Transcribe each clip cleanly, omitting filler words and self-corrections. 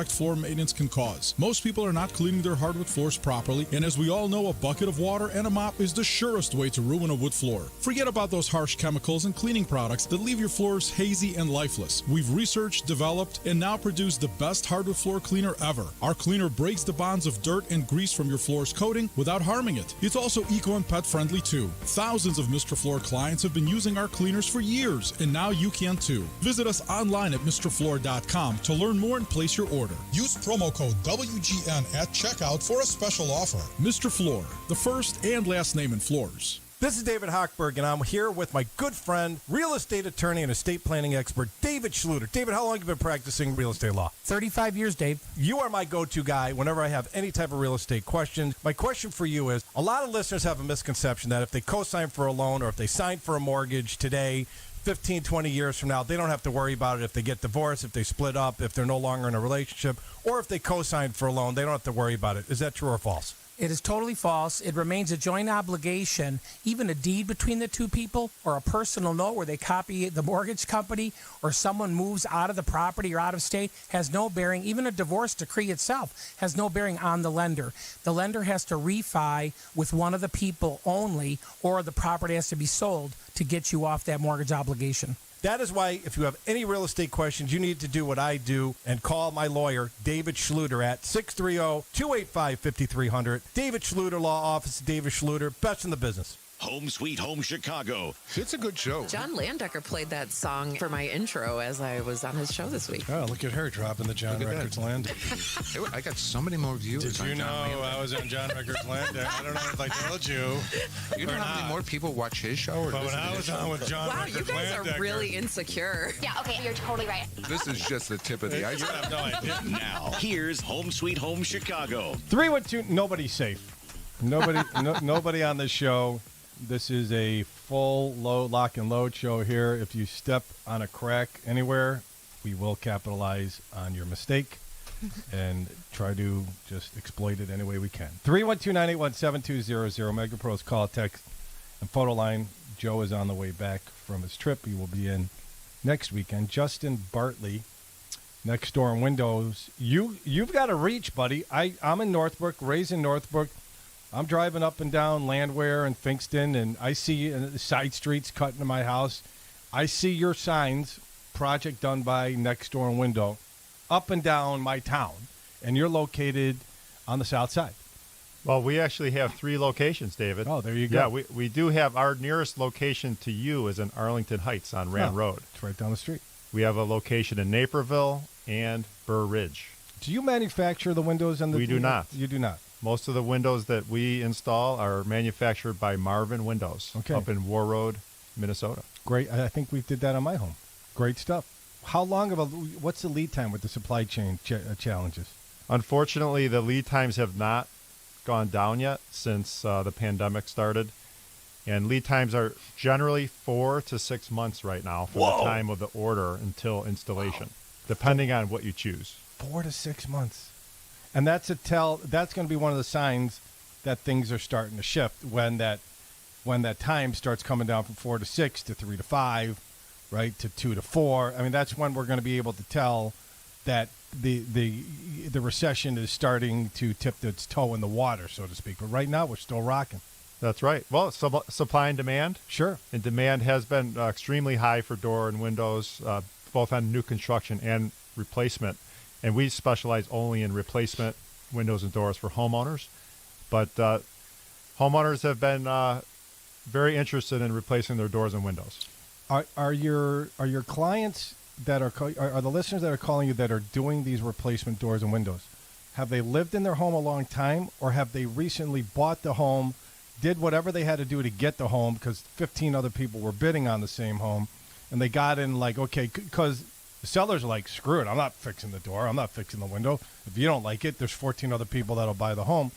floor maintenance can cause. Most people are not cleaning their hardwood floors properly, and as we all know, a bucket of water and a mop is the surest way to ruin a wood floor. Forget about those harsh chemicals and cleaning products that leave your floors hazy and lifeless. We've researched, developed, and now produce the best hardwood floor cleaner ever. Our cleaner breaks the bonds of dirt and grease from your floor's coating without harming it. It's also eco and pet friendly too. Thousands of Mr. Floor clients have been using our cleaners for years, and now you can too. Visit us online at MrFloor.com to learn more and place your order. Use promo code WGN at checkout for a special offer. Mr. Floor, the first and last name in floors. This is David Hochberg, and I'm here with my good friend, real estate attorney and estate planning expert, David Schluter. David, how long have you been practicing real estate law? 35 years, Dave. You are my go-to guy whenever I have any type of real estate questions. My question for you is, a lot of listeners have a misconception that if they co-sign for a loan or if they sign for a mortgage today, 15, 20 years from now, they don't have to worry about it if they get divorced, if they split up, if they're no longer in a relationship, or if they co-sign for a loan, they don't have to worry about it. Is that true or false? It is totally false. It remains a joint obligation. Even a deed between the two people or a personal note where they copy the mortgage company or someone moves out of the property or out of state has no bearing. Even a divorce decree itself has no bearing on the lender. The lender has to refi with one of the people only, or the property has to be sold to get you off that mortgage obligation. That is why, if you have any real estate questions, you need to do what I do and call my lawyer, David Schluter, at 630-285-5300. David Schluter Law Office, David Schluter, best in the business. Home Sweet Home Chicago. It's a good show. John Landecker played that song for my intro as I was on his show this week. Oh, look at her dropping the John Records land. I got so many more viewers. Did you know I was on John Records land? I don't know if I told you. You know how many more people watch his show? Or but when I was on with John wow, Records you guys Landecker, are really insecure. Yeah, okay, you're totally right. This is just the tip of the iceberg. You have no idea. Now, here's Home Sweet Home Chicago. 312, nobody's safe. Nobody on this show. This is a full load, lock and load show here. If you step on a crack anywhere, we will capitalize on your mistake and try to just exploit it any way we can. 312-981-7200, MegaPro's call, text, and photo line. Joe is on the way back from his trip. He will be in next weekend. Justin Bartley, Next Door Windows. You've got to reach, buddy. I'm in Northbrook, raised in Northbrook. I'm driving up and down Landwehr and Finkston, and I see the side streets cut into my house. I see your signs, project done by Next Door Window, up and down my town, and you're located on the south side. Well, we actually have 3 locations, David. Oh, there you go. Yeah, we do have our nearest location to you is in Arlington Heights on Rand Road. It's right down the street. We have a location in Naperville and Burr Ridge. Do you manufacture the windows? We do not. You do not. Most of the windows that we install are manufactured by Marvin Windows up in War Road, Minnesota. Great. I think we did that on my home. Great stuff. How long what's the lead time with the supply chain challenges? Unfortunately, the lead times have not gone down yet since the pandemic started. And lead times are generally 4 to 6 months right now from the time of the order until installation, depending on what you choose. 4 to 6 months. And that's going to be one of the signs that things are starting to shift when that time starts coming down from 4 to 6 to 3 to 5, right, to 2 to 4. I mean, that's when we're going to be able to tell that the recession is starting to tip its toe in the water, so to speak. But right now, we're still rocking. That's right. Well, supply and demand. Sure. And demand has been extremely high for door and windows, both on new construction and replacement. And we specialize only in replacement windows and doors for homeowners. But homeowners have been very interested in replacing their doors and windows. Are your clients that are the listeners that are calling you that are doing these replacement doors and windows, have they lived in their home a long time, or have they recently bought the home, did whatever they had to do to get the home because 15 other people were bidding on the same home, and they got in like, okay, because the sellers are like, screw it, I'm not fixing the door, I'm not fixing the window. If you don't like it, there's 14 other people that'll buy the home.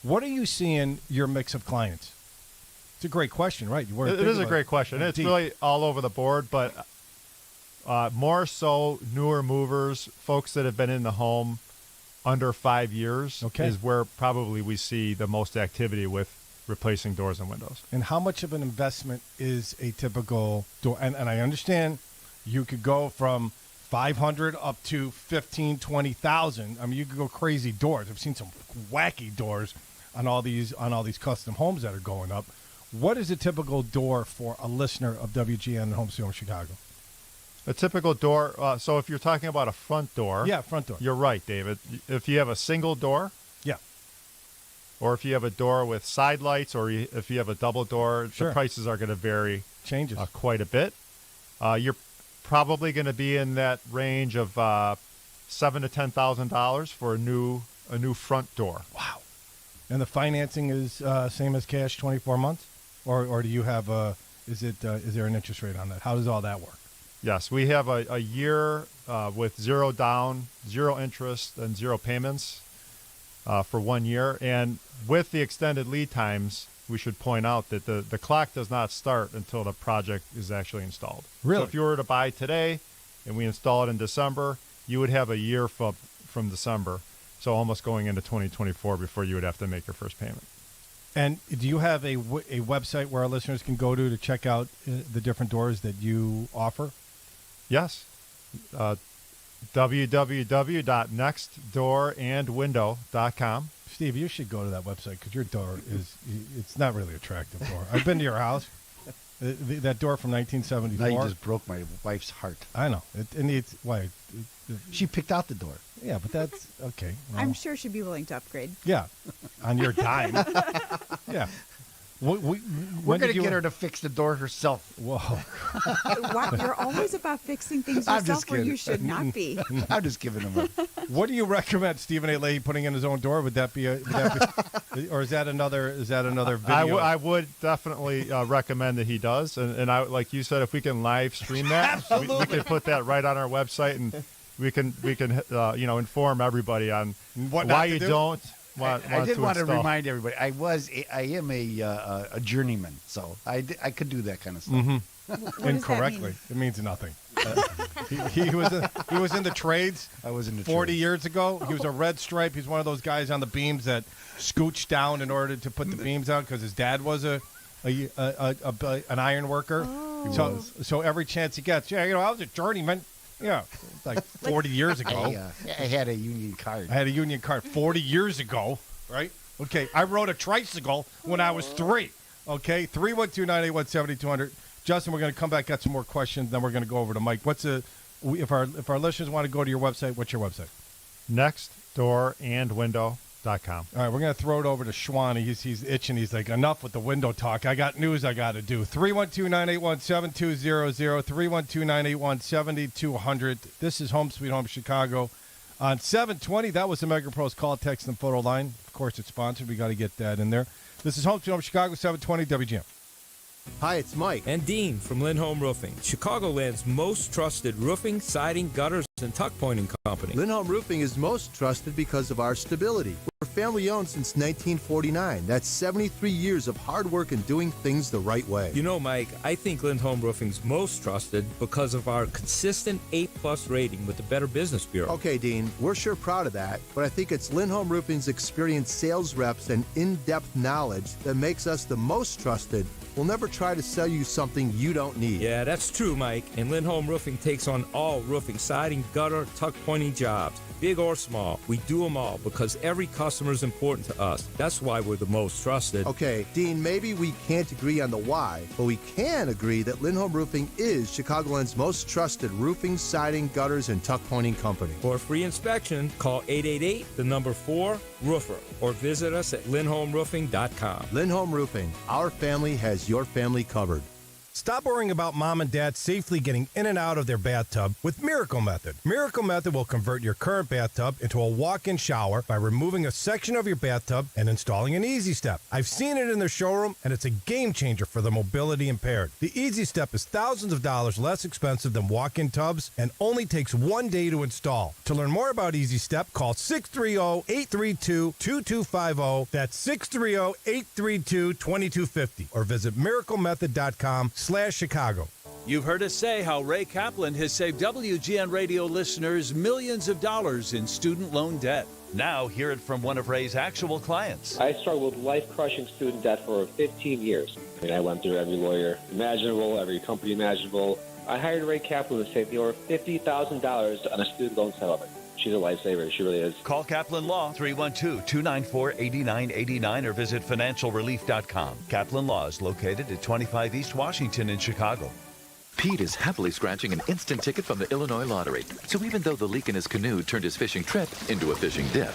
What are you seeing your mix of clients? It's a great question, right? It is a great question. It's really all over the board, but more so newer movers, folks that have been in the home under 5 years is where probably we see the most activity with replacing doors and windows. And how much of an investment is a typical door? And I understand you could go from $500 up to $15,000, $20,000. I mean, you could go crazy doors. I've seen some wacky doors on all these custom homes that are going up. What is a typical door for a listener of WGN and Home Sweet Home Chicago? A typical door, so if you're talking about a front door. Yeah, front door. You're right, David. If you have a single door. Yeah. Or if you have a door with side lights, or if you have a double door, sure, the prices are going to vary. Changes. Quite a bit. You're probably going to be in that range of $7,000 to $10,000 for a new front door. Wow. And the financing is same as cash, 24 months? Or do you have is there an interest rate on that? How does all that work? Yes, we have a year with zero down, zero interest, and zero payments for 1 year. And with the extended lead times, we should point out that the clock does not start until the project is actually installed. Really? So if you were to buy today and we install it in December, you would have a year from December, so almost going into 2024 before you would have to make your first payment. And do you have a website where our listeners can go to check out the different doors that you offer? Yes. www.nextdoorandwindow.com. Steve, you should go to that website because your door it's not really attractive door. I've been to your house. That door from 1974. Now you just broke my wife's heart. I know. It needs, why? She picked out the door. Yeah, but that's okay. Well, I'm sure she'd be willing to upgrade. Yeah, on your dime. Yeah. We're going to get her to fix the door herself. Whoa. What? You're always about fixing things I'm yourself just where kidding. you should not be. I'm just giving him a... What do you recommend Stephen A. Leahy putting in his own door? Would that be or is that another video? I would definitely recommend that he does, and I, like you said, if we can live stream that, we can put that right on our website, and we can inform everybody on why you don't. I did want to remind everybody. I am a journeyman, so I could do that kind of stuff. Mm-hmm. Incorrectly, it means nothing. He was in the trades. I was in the 40 years ago. He was a red stripe. He's one of those guys on the beams that scooch down in order to put the beams out because his dad was an iron worker. Oh. So every chance he gets, I was a journeyman. Yeah, like 40 years ago. I had a union card. 40 years ago, right? Okay, I rode a tricycle when I was 3. Okay, 312-981-7200. Justin, we're going to come back, got some more questions, then we're going to go over to Mike. If our listeners want to go to your website, what's your website? Nextdoorandwindow.com. All right, we're going to throw it over to Schwan. He's itching. He's like, enough with the window talk. I got news I got to do. 312-981-7200, 312-981-7200. This is Home Sweet Home Chicago on 720. That was the Mega Pros call, text, and photo line. Of course, it's sponsored. We got to get that in there. This is Home Sweet Home Chicago, 720 WGM. Hi, it's Mike. And Dean from Lindholm Roofing, Chicagoland's most trusted roofing, siding, gutters, and tuck pointing company. Lindholm Roofing is most trusted because of our stability. We're family owned since 1949. That's 73 years of hard work and doing things the right way. You know, Mike, I think Lindholm Roofing's most trusted because of our consistent 8+ rating with the Better Business Bureau. Okay, Dean, we're sure proud of that, but I think it's Lindholm Roofing's experienced sales reps and in-depth knowledge that makes us the most trusted. We'll never try to sell you something you don't need. Yeah, that's true, Mike. And Lindholm Roofing takes on all roofing, siding, gutter, tuck pointing jobs, big or small. We do them all because every customer is important to us. That's why we're the most trusted. Okay, Dean, maybe we can't agree on the why, but we can agree that Lindholm Roofing is Chicagoland's most trusted roofing, siding, gutters, and tuck pointing company. For a free inspection, call 888-4-ROOFER or visit us at lindholmroofing.com. Lindholm Roofing, our family has your family covered. Stop worrying about mom and dad safely getting in and out of their bathtub with Miracle Method. Miracle Method will convert your current bathtub into a walk-in shower by removing a section of your bathtub and installing an Easy Step. I've seen it in the showroom, and it's a game changer for the mobility impaired. The Easy Step is thousands of dollars less expensive than walk-in tubs and only takes 1 day to install. To learn more about Easy Step, call 630-832-2250. That's 630-832-2250 or visit miraclemethod.com/Chicago. You've heard us say how Ray Kaplan has saved WGN radio listeners millions of dollars in student loan debt. Now, hear it from one of Ray's actual clients. I struggled with life-crushing student debt for 15 years. I went through every lawyer imaginable, every company imaginable, I hired Ray Kaplan to save me over $50,000 on a student loan settlement. She's a lifesaver. She really is. Call Kaplan Law 312-294-8989 or visit financialrelief.com. Kaplan Law is located at 25 East Washington in Chicago. Pete is happily scratching an instant ticket from the Illinois Lottery. So even though the leak in his canoe turned his fishing trip into a fishing dip,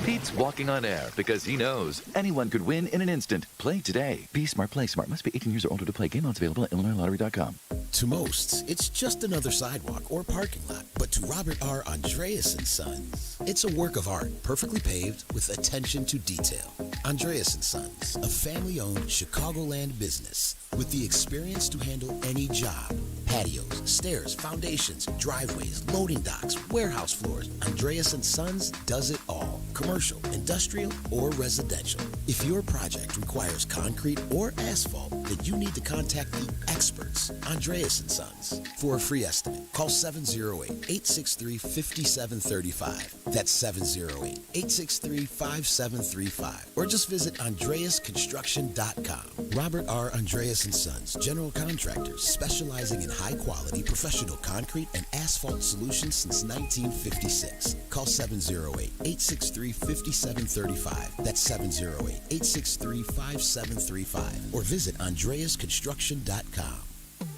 Pete's walking on air because he knows anyone could win in an instant. Play today. Be smart, play smart. Must be 18 years or older to play. Game odds available at IllinoisLottery.com. To most, it's just another sidewalk or parking lot. But to Robert R. Andreas & Sons, it's a work of art, perfectly paved with attention to detail. Andreas & Sons, a family-owned Chicagoland business with the experience to handle any job. Patios, stairs, foundations, driveways, loading docks, warehouse floors. Andreas & Sons does it all. Commercial, industrial, or residential. If your project requires concrete or asphalt, then you need to contact the experts, Andreas & Sons. For a free estimate, call 708-863-5735. That's 708-863-5735. Or just visit AndreasConstruction.com. Robert R. Andreas & Sons, general contractors specializing in high-quality professional concrete and asphalt solutions since 1956. Call 708-863-5735. That's 708-863-5735. Or visit AndreasConstruction.com.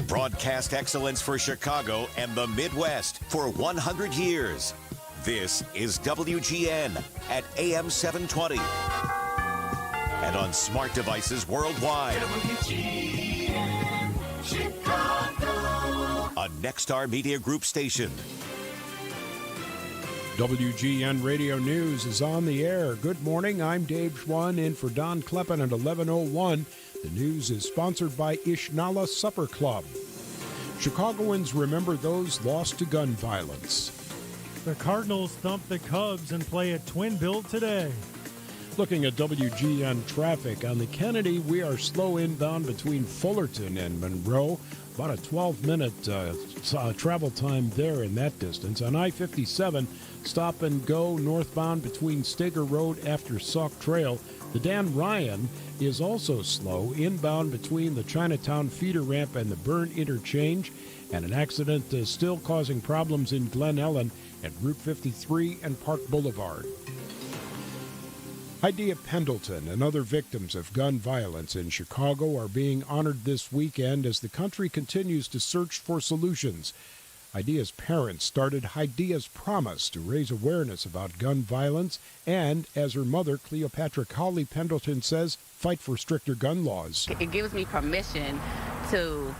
Broadcast excellence for Chicago and the Midwest for 100 years. This is WGN at AM 720 and on smart devices worldwide. WGN Chicago. A Nexstar Media Group station. WGN Radio News is on the air. Good morning. I'm Dave Schwann in for Don Kleppen at 11:01. The news is sponsored by Ishnala Supper Club. Chicagoans remember those lost to gun violence. The Cardinals thump the Cubs and play at Twin Bill today. Looking at WGN traffic on the Kennedy, we are slow inbound between Fullerton and Monroe. About a 12-minute travel time there in that distance. On I-57, stop and go northbound between Steger Road after Sauk Trail. The Dan Ryan is also slow inbound between the Chinatown feeder ramp and the Byrne interchange. And an accident is still causing problems in Glen Ellen at Route 53 and Park Boulevard. Idea Pendleton and other victims of gun violence in Chicago are being honored this weekend as the country continues to search for solutions. Idea's parents started Idea's Promise to raise awareness about gun violence and, as her mother, Cleopatra Cowley Pendleton says, fight for stricter gun laws. It gives me permission to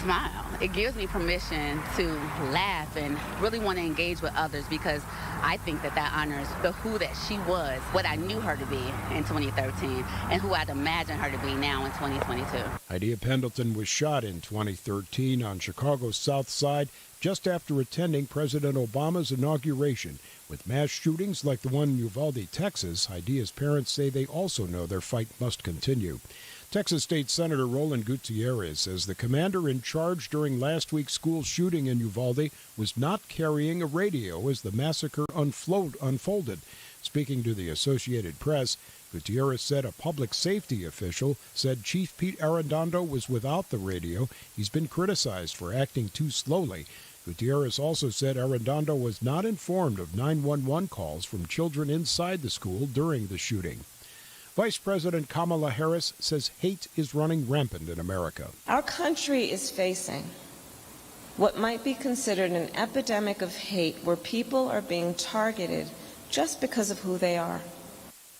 smile. It gives me permission to laugh and really want to engage with others because I think that honors the who that she was, what I knew her to be in 2013, and who I'd imagine her to be now in 2022. Idea Pendleton was shot in 2013 on Chicago's South Side just after attending President Obama's inauguration. With mass shootings like the one in Uvalde, Texas, Idea's parents say they also know their fight must continue. Texas State Senator Roland Gutierrez says the commander in charge during last week's school shooting in Uvalde was not carrying a radio as the massacre unfolded. Speaking to the Associated Press, Gutierrez said a public safety official said Chief Pete Arredondo was without the radio. He's been criticized for acting too slowly. Gutierrez also said Arredondo was not informed of 911 calls from children inside the school during the shooting. Vice President Kamala Harris says hate is running rampant in America. Our country is facing what might be considered an epidemic of hate where people are being targeted just because of who they are.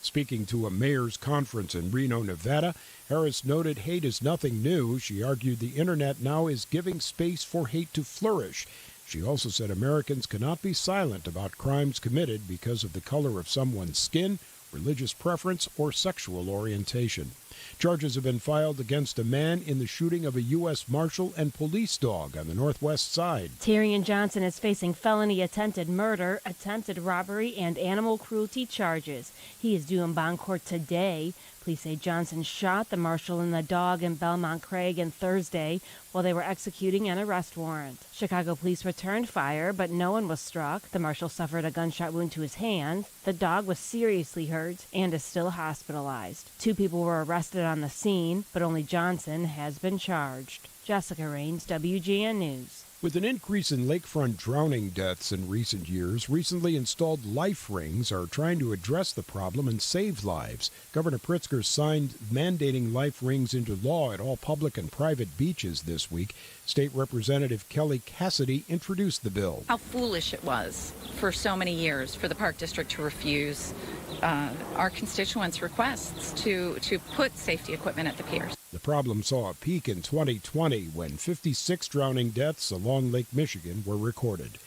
Speaking to a mayor's conference in Reno, Nevada, Harris noted hate is nothing new. She argued the internet now is giving space for hate to flourish. She also said Americans cannot be silent about crimes committed because of the color of someone's skin, religious preference, or sexual orientation. Charges have been filed against a man in the shooting of a U.S. Marshal and police dog on the Northwest Side. Tyrion Johnson is facing felony attempted murder, attempted robbery, and animal cruelty charges. He is due in bond court today. Police say Johnson shot the marshal and the dog in Belmont Craig on Thursday while they were executing an arrest warrant. Chicago police returned fire, but no one was struck. The marshal suffered a gunshot wound to his hand. The dog was seriously hurt and is still hospitalized. 2 people were arrested on the scene, but only Johnson has been charged. Jessica Raines, WGN News. With an increase in lakefront drowning deaths in recent years, recently installed life rings are trying to address the problem and save lives. Governor Pritzker signed mandating life rings into law at all public and private beaches this week. State Representative Kelly Cassidy introduced the bill. How foolish it was for so many years for the Park District to refuse our constituents' requests to put safety equipment at the piers. The problem saw a peak in 2020 when 56 drowning deaths along Lake Michigan were recorded.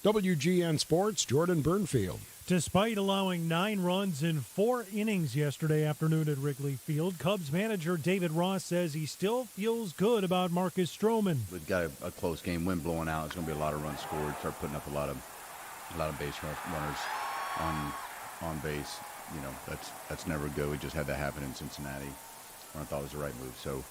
WGN Sports, Jordan Burnfield. Despite allowing 9 runs in 4 innings yesterday afternoon at Wrigley Field, Cubs manager David Ross says he still feels good about Marcus Stroman. We've got a close game, wind blowing out. It's going to be a lot of runs scored. Start putting up a lot of base runners on base. You know, that's never good. We just had that happen in Cincinnati. I thought it was the right move, so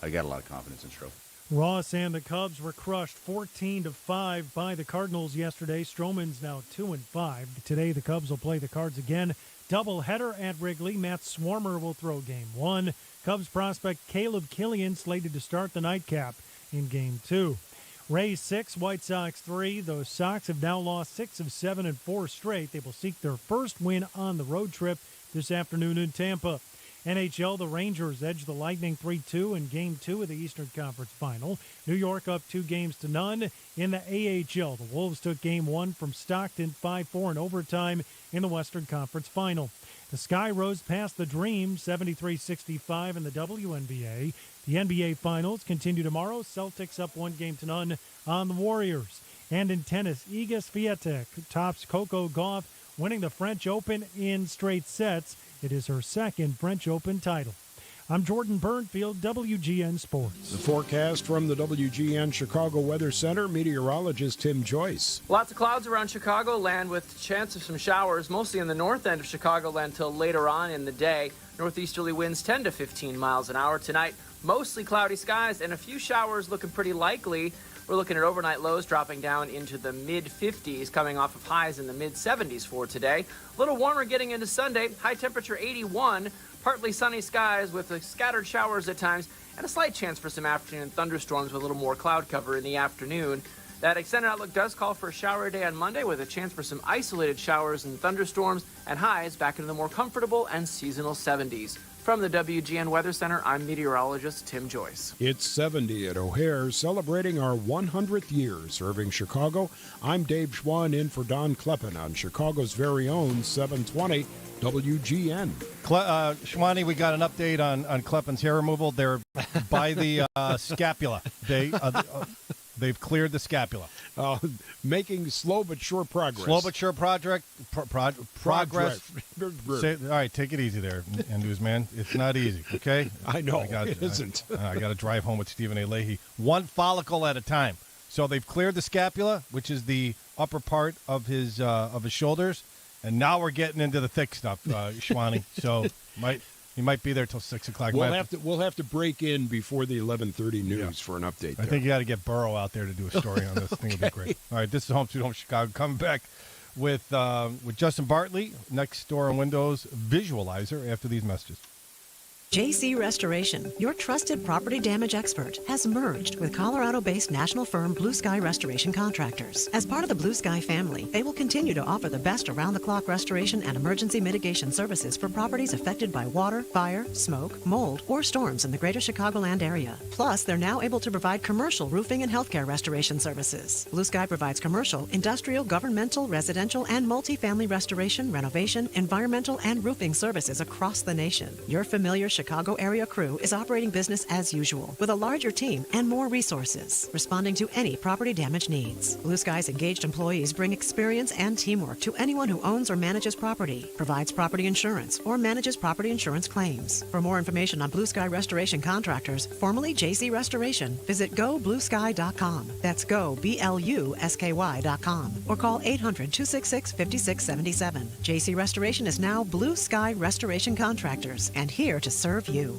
I got a lot of confidence in Stroh. Ross and the Cubs were crushed 14-5 by the Cardinals yesterday. Stroman's now 2-5. Today the Cubs will play the Cards again. Doubleheader at Wrigley. Matt Swarmer will throw Game 1. Cubs prospect Caleb Killian slated to start the nightcap in Game 2. Rays 6, White Sox 3. Those Sox have now lost 6 of 7 in 4 straight. They will seek their first win on the road trip this afternoon in Tampa. NHL, the Rangers edge the Lightning 3-2 in Game 2 of the Eastern Conference Final. New York up 2-0 in the AHL. The Wolves took Game 1 from Stockton 5-4 in overtime in the Western Conference Final. The Sky rose past the Dream 73-65 in the WNBA. The NBA Finals continue tomorrow. Celtics up 1-0 on the Warriors. And in tennis, Iga Swiatek tops Coco Gauff, winning the French Open in straight sets. It is her second French Open title. I'm Jordan Burnfield, WGN Sports. The forecast from the WGN Chicago Weather Center, meteorologist Tim Joyce. Lots of clouds around Chicagoland with a chance of some showers, mostly in the north end of Chicagoland till later on in the day. Northeasterly winds 10 to 15 miles an hour tonight. Mostly cloudy skies and a few showers looking pretty likely. We're looking at overnight lows dropping down into the mid-50s, coming off of highs in the mid-70s for today. A little warmer getting into Sunday. High temperature 81, partly sunny skies with scattered showers at times, and a slight chance for some afternoon thunderstorms with a little more cloud cover in the afternoon. That extended outlook does call for a shower day on Monday with a chance for some isolated showers and thunderstorms, and highs back into the more comfortable and seasonal 70s. From the WGN Weather Center, I'm meteorologist Tim Joyce. It's 70 at O'Hare, celebrating our 100th year serving Chicago. I'm Dave Schwann in for Don Kleppen on Chicago's very own 720 WGN. Schwani, we got an update on Kleppen's hair removal. They're by the scapula. They've cleared the scapula. Making slow but sure progress. Slow but sure progress. All right, take it easy there, newsman. It's not easy, okay? I know, it isn't. I got to drive home with Stephen A. Leahy. One follicle at a time. So they've cleared the scapula, which is the upper part of his shoulders, and now we're getting into the thick stuff, Schwani. So he might be there till 6 o'clock. We'll have to break in before the 11:30 news for an update. I think you got to get Burrow out there to do a story on this. I think it'll be great. All right, this is Home Sweet Home Chicago. Coming back with Justin Bartley, Next Door and Windows Visualizer after these messages. JC Restoration, your trusted property damage expert, has merged with Colorado-based national firm Blue Sky Restoration Contractors. As part of the Blue Sky family, they will continue to offer the best around-the-clock restoration and emergency mitigation services for properties affected by water, fire, smoke, mold, or storms in the greater Chicagoland area. Plus, they're now able to provide commercial roofing and healthcare restoration services. Blue Sky provides commercial, industrial, governmental, residential, and multifamily restoration, renovation, environmental, and roofing services across the nation. Your familiar Chicago area crew is operating business as usual with a larger team and more resources, responding to any property damage needs. Blue Sky's engaged employees bring experience and teamwork to anyone who owns or manages property, provides property insurance, or manages property insurance claims. For more information on Blue Sky Restoration Contractors, formerly JC Restoration, visit gobluesky.com. That's goblusky.com, or call 800-266-5677. JC Restoration is now Blue Sky Restoration Contractors and here to serve you.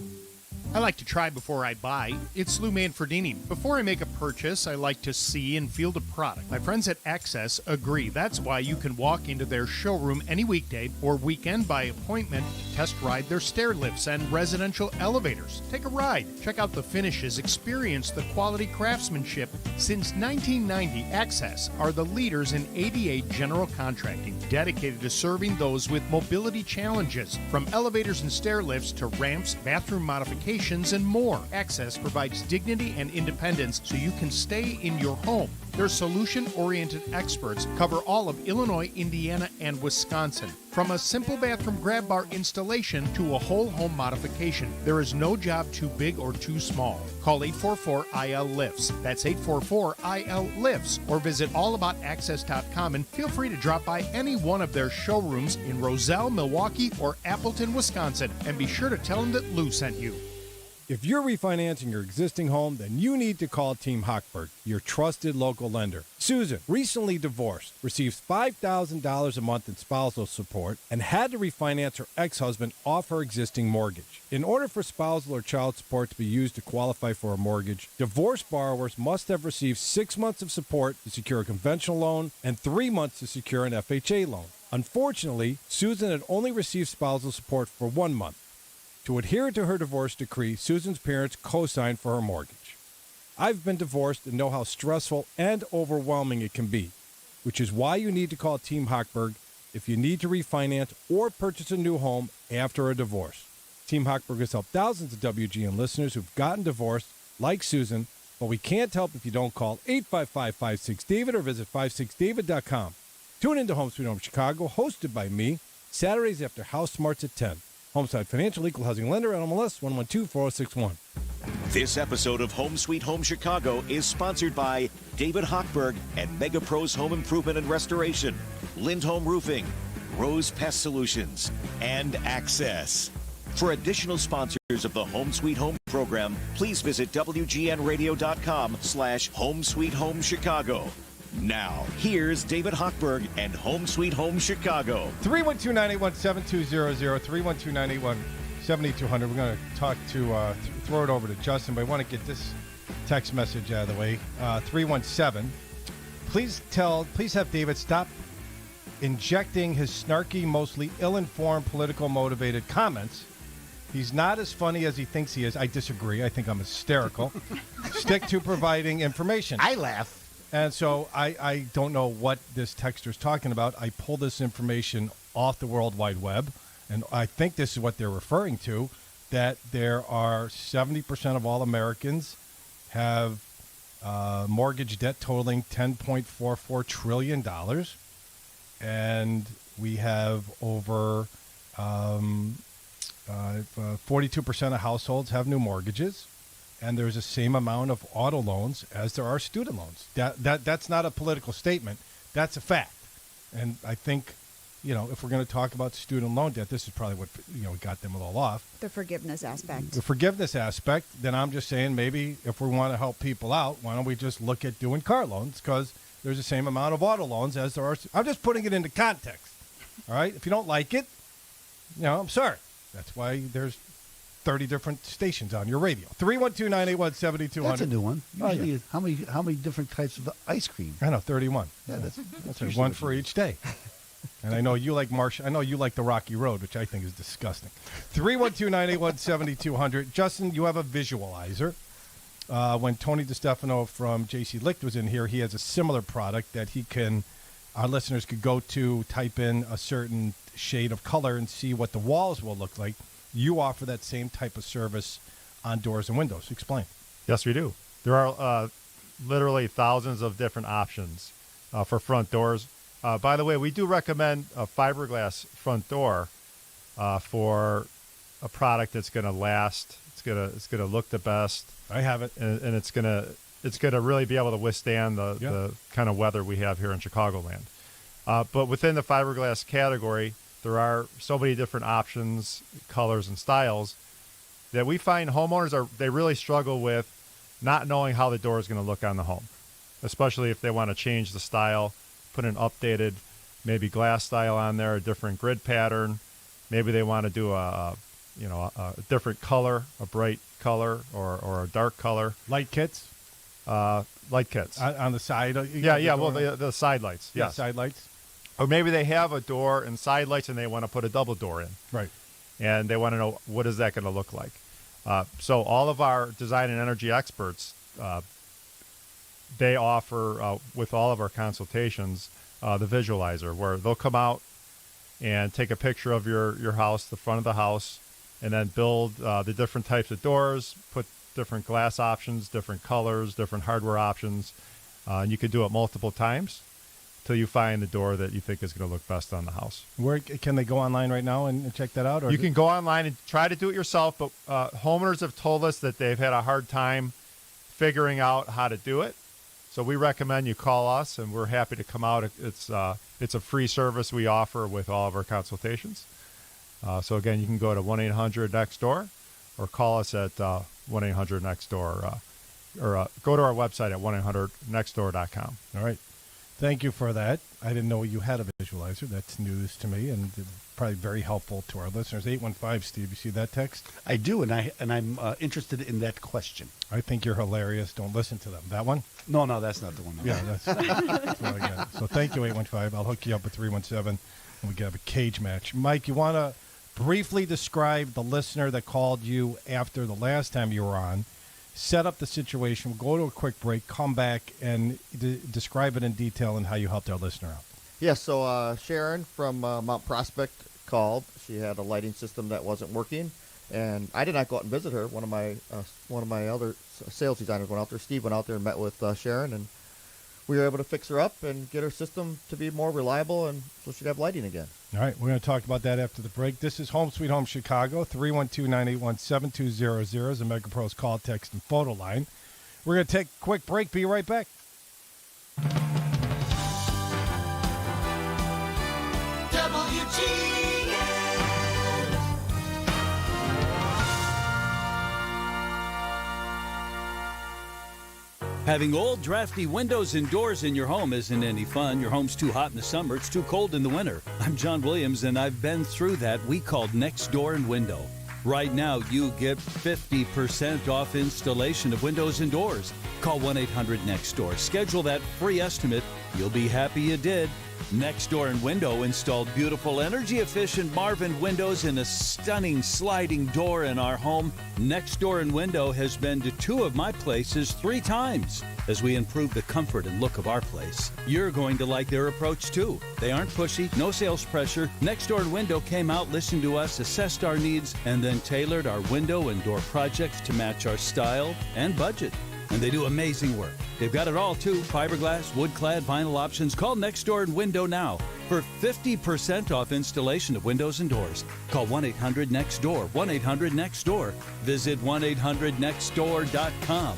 I like to try before I buy. It's Lou Manfredini. Before I make a purchase, I like to see and feel the product. My friends at Access agree. That's why you can walk into their showroom any weekday or weekend by appointment to test ride their stair lifts and residential elevators. Take a ride. Check out the finishes. Experience the quality craftsmanship. Since 1990, Access are the leaders in ADA general contracting, dedicated to serving those with mobility challenges. From elevators and stair lifts to ramps, bathroom modifications, and more. Access provides dignity and independence so you can stay in your home. Their solution-oriented experts cover all of Illinois, Indiana, and Wisconsin. From a simple bathroom grab bar installation to a whole home modification, there is no job too big or too small. Call 844-IL-LIFTS. That's 844-IL-LIFTS. Or visit allaboutaccess.com and feel free to drop by any one of their showrooms in Roselle, Milwaukee, or Appleton, Wisconsin. And be sure to tell them that Lou sent you. If you're refinancing your existing home, then you need to call Team Hochberg, your trusted local lender. Susan, recently divorced, receives $5,000 a month in spousal support and had to refinance her ex-husband off her existing mortgage. In order for spousal or child support to be used to qualify for a mortgage, divorced borrowers must have received 6 months of support to secure a conventional loan and 3 months to secure an FHA loan. Unfortunately, Susan had only received spousal support for 1 month. To adhere to her divorce decree, Susan's parents co-signed for her mortgage. I've been divorced and know how stressful and overwhelming it can be, which is why you need to call Team Hochberg if you need to refinance or purchase a new home after a divorce. Team Hochberg has helped thousands of WGN listeners who've gotten divorced, like Susan, but we can't help if you don't call 855-56-DAVID or visit 56david.com. Tune into Home Sweet Home Chicago, hosted by me, Saturdays after House Smarts at 10. Homeside Financial Equal Housing Lender, NMLS 1124061. This episode of Home Sweet Home Chicago is sponsored by David Hochberg and Mega Pros Home Improvement and Restoration, Lindholm Roofing, Rose Pest Solutions, and Access. For additional sponsors of the Home Sweet Home program, please visit WGNradio.com/Home Sweet Home Chicago. Now, here's David Hochberg and Home Sweet Home Chicago. 312-981-7200, 312-981-7200. We're going to talk to, throw it over to Justin, but I want to get this text message out of the way. 317, please have David stop injecting his snarky, mostly ill-informed, political motivated comments. He's not as funny as he thinks he is. I disagree. I think I'm hysterical. Stick to providing information. I laugh. And so I don't know what this texter's talking about. I pulled this information off the World Wide Web, and I think this is what they're referring to, that there are 70% of all Americans have mortgage debt totaling $10.44 trillion, and we have over 42% of households have new mortgages. And there's the same amount of auto loans as there are student loans. That's not a political statement. That's a fact. And I think, if we're going to talk about student loan debt, this is probably what, got them all off. The forgiveness aspect. The forgiveness aspect, then I'm just saying maybe if we want to help people out, why don't we just look at doing car loans? Because there's the same amount of auto loans as there are. I'm just putting it into context. All right? If you don't like it, I'm sorry. That's why there's 30 different stations on your radio. 312-981-7200. That's a new one. Usually, how many different types of ice cream? I know, 31. Yeah, that's one for each day. And I know you like I know you like the Rocky Road, which I think is disgusting. 312-981-7200. Justin, you have a visualizer. When Tony DiStefano from JC Licht was in here, he has a similar product that our listeners could go to, type in a certain shade of color and see what the walls will look like. You offer that same type of service on doors and windows. Explain. Yes, we do. There are literally thousands of different options for front doors. By the way, we do recommend a fiberglass front door for a product that's going to last. It's going to look the best. I have it, and it's going to really be able to withstand the kind of weather we have here in Chicagoland. But within the fiberglass category, there are so many different options, colors, and styles that we find homeowners they really struggle with not knowing how the door is going to look on the home, especially if they want to change the style, put an updated maybe glass style on there, a different grid pattern. Maybe they want to do a a different color, a bright color or a dark color. Light kits? Light kits. On the side? Well, the side lights. Yeah, Yes. side lights. Or maybe they have a door and side lights and they want to put a double door in. Right. And they want to know, what is that going to look like? So all of our design and energy experts, they offer, with all of our consultations, the visualizer, where they'll come out and take a picture of your house, the front of the house, and then build the different types of doors, put different glass options, different colors, different hardware options. And you could do it multiple times till you find the door that you think is going to look best on the house. Where can they go online right now and check that out? Or You can go online and try to do it yourself, but homeowners have told us that they've had a hard time figuring out how to do it. So we recommend you call us, and we're happy to come out. It's a free service we offer with all of our consultations. So again, you can go to 1-800-NEXT-DOOR or call us at 1-800-NEXT-DOOR or go to our website at 1-800-NEXTDOOR.com. All right. Thank you for that. I didn't know you had a visualizer. That's news to me and probably very helpful to our listeners. 815, Steve, you see that text? I do, and I'm interested in that question. I think you're hilarious. Don't listen to them. That one? No, that's not the one. Yeah, that's what I got. So thank you, 815. I'll hook you up with 317, and we can have a cage match. Mike, you want to briefly describe the listener that called you after the last time you were on, set up the situation, we'll go to a quick break, come back, and describe it in detail and how you helped our listener out. Yeah, so Sharon from Mount Prospect called. She had a lighting system that wasn't working, and I did not go out and visit her. One of my other sales designers went out there. Steve went out there and met with Sharon, and we were able to fix her up and get her system to be more reliable, and so she'd have lighting again. All right, we're going to talk about that after the break. This is Home Sweet Home Chicago. 312-981-7200 is a MegaPro's call, text, and photo line. We're going to take a quick break. Be right back. Having old, drafty windows and doors in your home isn't any fun. Your home's too hot in the summer, it's too cold in the winter. I'm John Williams, and I've been through that. We called Next Door and Window. Right now, you get 50% off installation of windows and doors. Call 1-800-NEXT-DOOR. Schedule that free estimate. You'll be happy you did. Next Door and Window installed beautiful, energy-efficient Marvin windows and a stunning sliding door in our home. Next Door and Window has been to 2 of my places 3 times as we improve the comfort and look of our place. You're going to like their approach, too. They aren't pushy, no sales pressure. Next Door and Window came out, listened to us, assessed our needs, and then tailored our window and door projects to match our style and budget. And they do amazing work. They've got it all, too. Fiberglass, wood-clad, vinyl options. Call Next Door and Window now for 50% off installation of windows and doors. Call 1-800-NEXT-DOOR. 1-800-NEXT-DOOR. Visit 1-800-NEXTDOOR.com.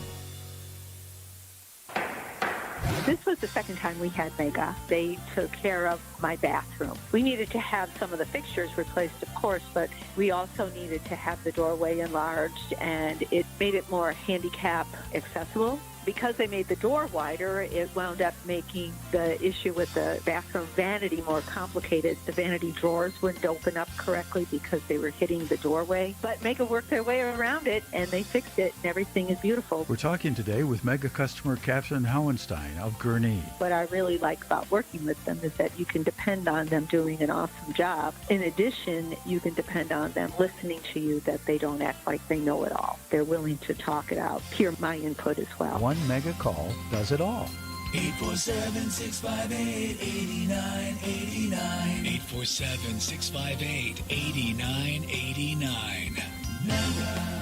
This was the second time we had Mega. They took care of my bathroom. We needed to have some of the fixtures replaced, of course, but we also needed to have the doorway enlarged, and it made it more handicap accessible. Because they made the door wider, it wound up making the issue with the bathroom vanity more complicated. The vanity drawers wouldn't open up correctly because they were hitting the doorway. But Mega worked their way around it, and they fixed it, and everything is beautiful. We're talking today with Mega customer Catherine Howenstein of Gurnee. What I really like about working with them is that you can depend on them doing an awesome job. In addition, you can depend on them listening to you, that they don't act like they know it all. They're willing to talk it out, hear my input as well. One Mega call does it all. 847-658-8989. 847-658-8989.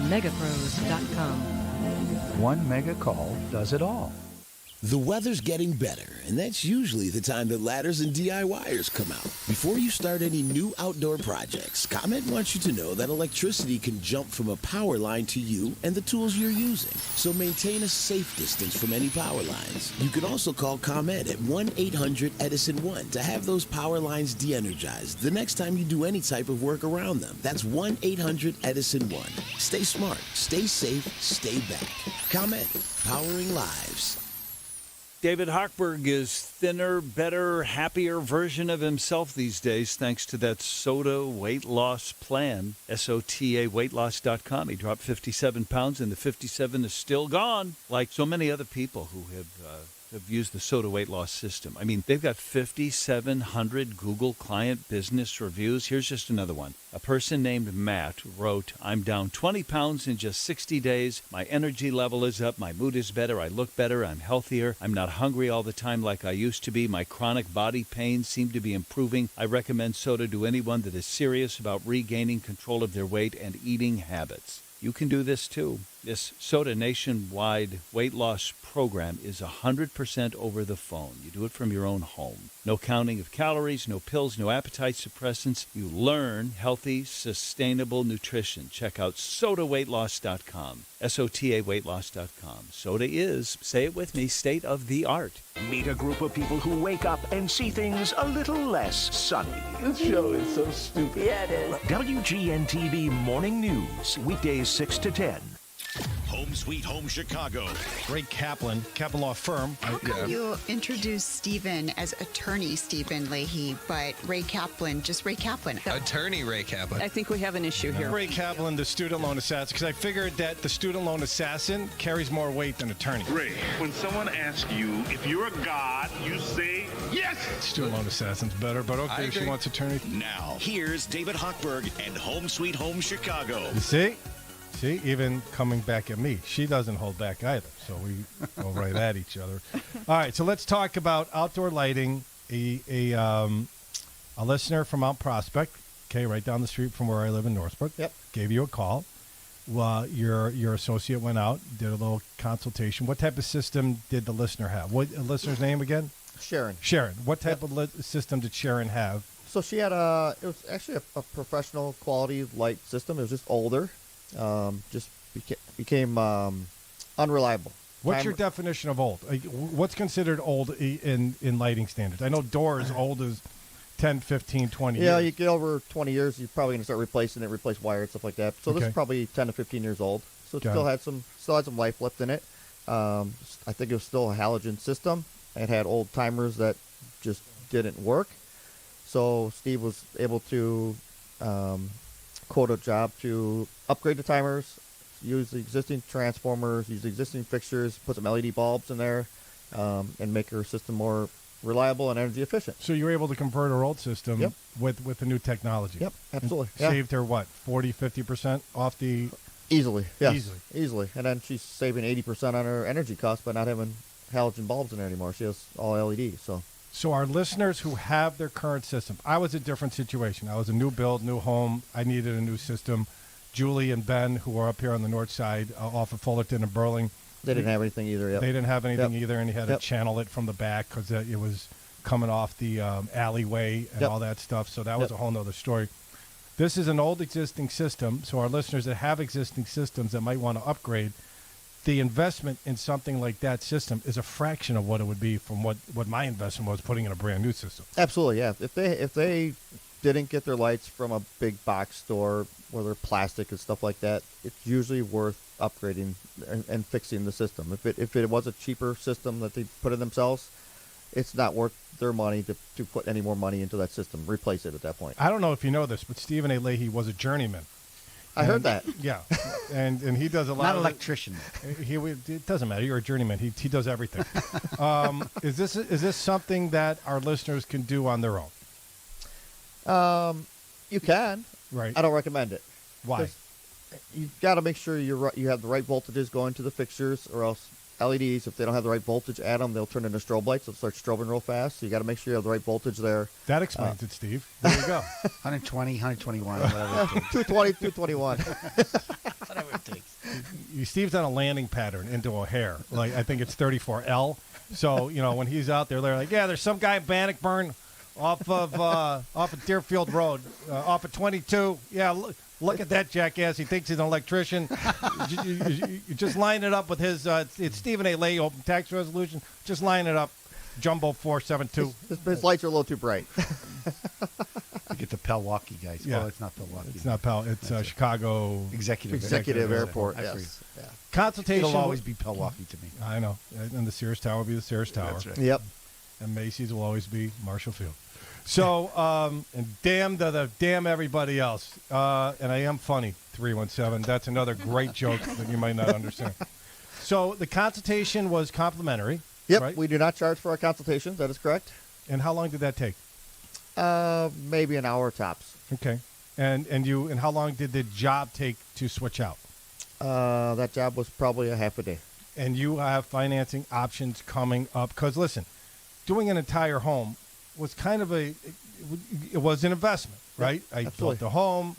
Megapros.com. One Mega call does it all. The weather's getting better, and that's usually the time that ladders and DIYers come out. Before you start any new outdoor projects, ComEd wants you to know that electricity can jump from a power line to you and the tools you're using. So maintain a safe distance from any power lines. You can also call ComEd at 1-800-EDISON-1 to have those power lines de-energized the next time you do any type of work around them. That's 1-800-EDISON-1. Stay smart, stay safe, stay back. ComEd, powering lives. David Hochberg is thinner, better, happier version of himself these days thanks to that SOTA weight loss plan, SOTA weightloss.com. He dropped 57 pounds, and the 57 is still gone, like so many other people who have used the SOTA weight loss system. I mean, they've got 5,700 Google client business reviews. Here's just another one. A person named Matt wrote, I'm down 20 pounds in just 60 days. My energy level is up. My mood is better. I look better. I'm healthier. I'm not hungry all the time like I used to be. My chronic body pains seem to be improving. I recommend SOTA to anyone that is serious about regaining control of their weight and eating habits. You can do this too. This SOTA nationwide weight loss program is 100% over the phone. You do it from your own home. No counting of calories, no pills, no appetite suppressants. You learn healthy, sustainable nutrition. Check out SOTAweightloss.com. SOTAweightloss.com. SOTA is, say it with me, state of the art. Meet a group of people who wake up and see things a little less sunny. This show is so stupid. Yeah, it is. WGN-TV Morning News, weekdays 6 to 10. Home Sweet Home Chicago. Ray Kaplan, Kaplan Law Firm. How come you introduce Stephen as attorney Stephen Leahy, but Ray Kaplan, just Ray Kaplan? Attorney Ray Kaplan. I think we have an issue here. Ray Kaplan, the student loan assassin, because I figured that the student loan assassin carries more weight than attorney. Ray, when someone asks you if you're a god, you say yes. Student loan assassin's better, but okay, if she wants attorney. Now, here's David Hochberg and Home Sweet Home Chicago. You see? See, even coming back at me. She doesn't hold back either, so we go right at each other. All right, so let's talk about outdoor lighting. A listener from Mount Prospect, okay, right down the street from where I live in Northbrook, gave you a call. Well, your associate went out, did a little consultation. What type of system did the listener have? What listener's name again? Sharon. Sharon. What type of system did Sharon have? So she had it was actually a professional quality light system. It was just older. Just became unreliable. What's your definition of old? What's considered old in lighting standards? I know doors old as 10, 15, 20 years. Yeah, you get over 20 years, you're probably going to start replacing it, replace wire and stuff like that. So this is probably 10 to 15 years old. So it still had some life left in it. I think it was still a halogen system. It had old timers that just didn't work. So Steve was able to quote a job to upgrade the timers, use the existing transformers, use the existing fixtures, put some LED bulbs in there, and make her system more reliable and energy efficient. So you were able to convert her old system with the new technology. Yep, absolutely. Saved her, what, 40, 50% off the... Easily, yes. Easily. And then she's saving 80% on her energy costs by not having halogen bulbs in there anymore. She has all LED, So our listeners who have their current system, I was a different situation. I was a new build, new home. I needed a new system. Julie and Ben, who are up here on the north side off of Fullerton and Burling. They didn't have anything either. Yep. They didn't have anything either, and you had to channel it from the back because it was coming off the alleyway and all that stuff. So that was a whole nother story. This is an old existing system, so our listeners that have existing systems that might want to upgrade, the investment in something like that system is a fraction of what it would be from what my investment was putting in a brand new system. Absolutely, yeah. If they didn't get their lights from a big box store where they're plastic and stuff like that, it's usually worth upgrading and fixing the system. If it was a cheaper system that they put in themselves, it's not worth their money to put any more money into that system. Replace it at that point. I don't know if you know this, but Stephen A. Leahy was a journeyman. I heard that. Yeah, and he does a lot. Not of electrician. It doesn't matter. You're a journeyman. He does everything. Is this something that our listeners can do on their own? You can. Right. I don't recommend it. Why? You've got to make sure you have the right voltages going to the fixtures, or else LEDs, if they don't have the right voltage at them, they'll turn into strobe lights. They'll start strobing real fast. So you got to make sure you have the right voltage there. That explains it, Steve. There you go. 120, 121, whatever it takes. 220, 221. Whatever it takes. Steve's on a landing pattern into O'Hare. Like I think it's 34L. So when he's out there, they're like, yeah, there's some guy in Bannockburn off of Deerfield Road, off of 22. Yeah, look at that jackass. He thinks he's an electrician. you just line it up with his. It's Stephen A. Leahy open tax resolution. Just line it up. Jumbo 472. His lights are a little too bright. You get the Pelwaukee guys. Yeah. Oh, it's not Pelwaukee. It's not It's Chicago Executive Airport. Yes. Yeah. consultation It'll always be Milwaukee to me. I know. And the Sears Tower will be the Sears Tower. That's right. Yep. And Macy's will always be Marshall Field. So, and damn everybody else. And I am funny, 317. That's another great joke that you might not understand. So the consultation was complimentary. Yep, right? we do not charge for our consultations. That is correct. And how long did that take? Maybe an hour tops. Okay. And how long did the job take to switch out? That job was probably a half a day. And you have financing options coming up. Because, listen, doing an entire home was kind of it was an investment, right? I built the home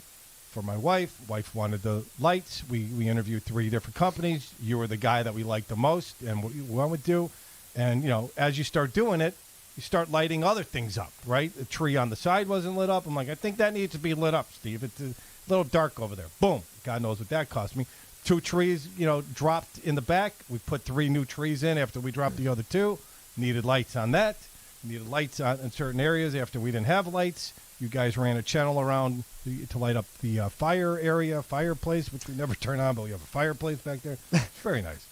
for my wife. Wife wanted the lights. We interviewed 3 different companies. You were the guy that we liked the most and what we would do. And, as you start doing it, you start lighting other things up, right? The tree on the side wasn't lit up. I'm like, I think that needs to be lit up, Steve. It's a little dark over there. Boom. God knows what that cost me. 2 trees, dropped in the back. We put 3 new trees in after we dropped the other 2. Needed lights on that. Needed lights in certain areas after we didn't have lights. You guys ran a channel around to light up the fireplace, which we never turn on, but we have a fireplace back there. It's very nice.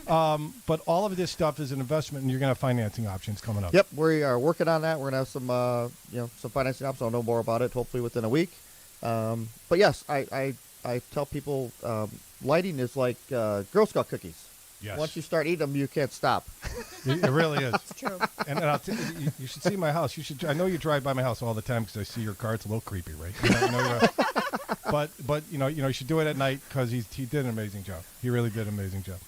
But all of this stuff is an investment, and you're going to have financing options coming up. Yep, we are working on that. We're going to have some financing options. I'll know more about it hopefully within a week. But yes, I tell people lighting is like Girl Scout cookies. Yes. Once you start eating them, you can't stop. It really is. It's true. And I'll you should see my house. I know you drive by my house all the time because I see your car. It's a little creepy, right? But you should do it at night because he did an amazing job. He really did an amazing job.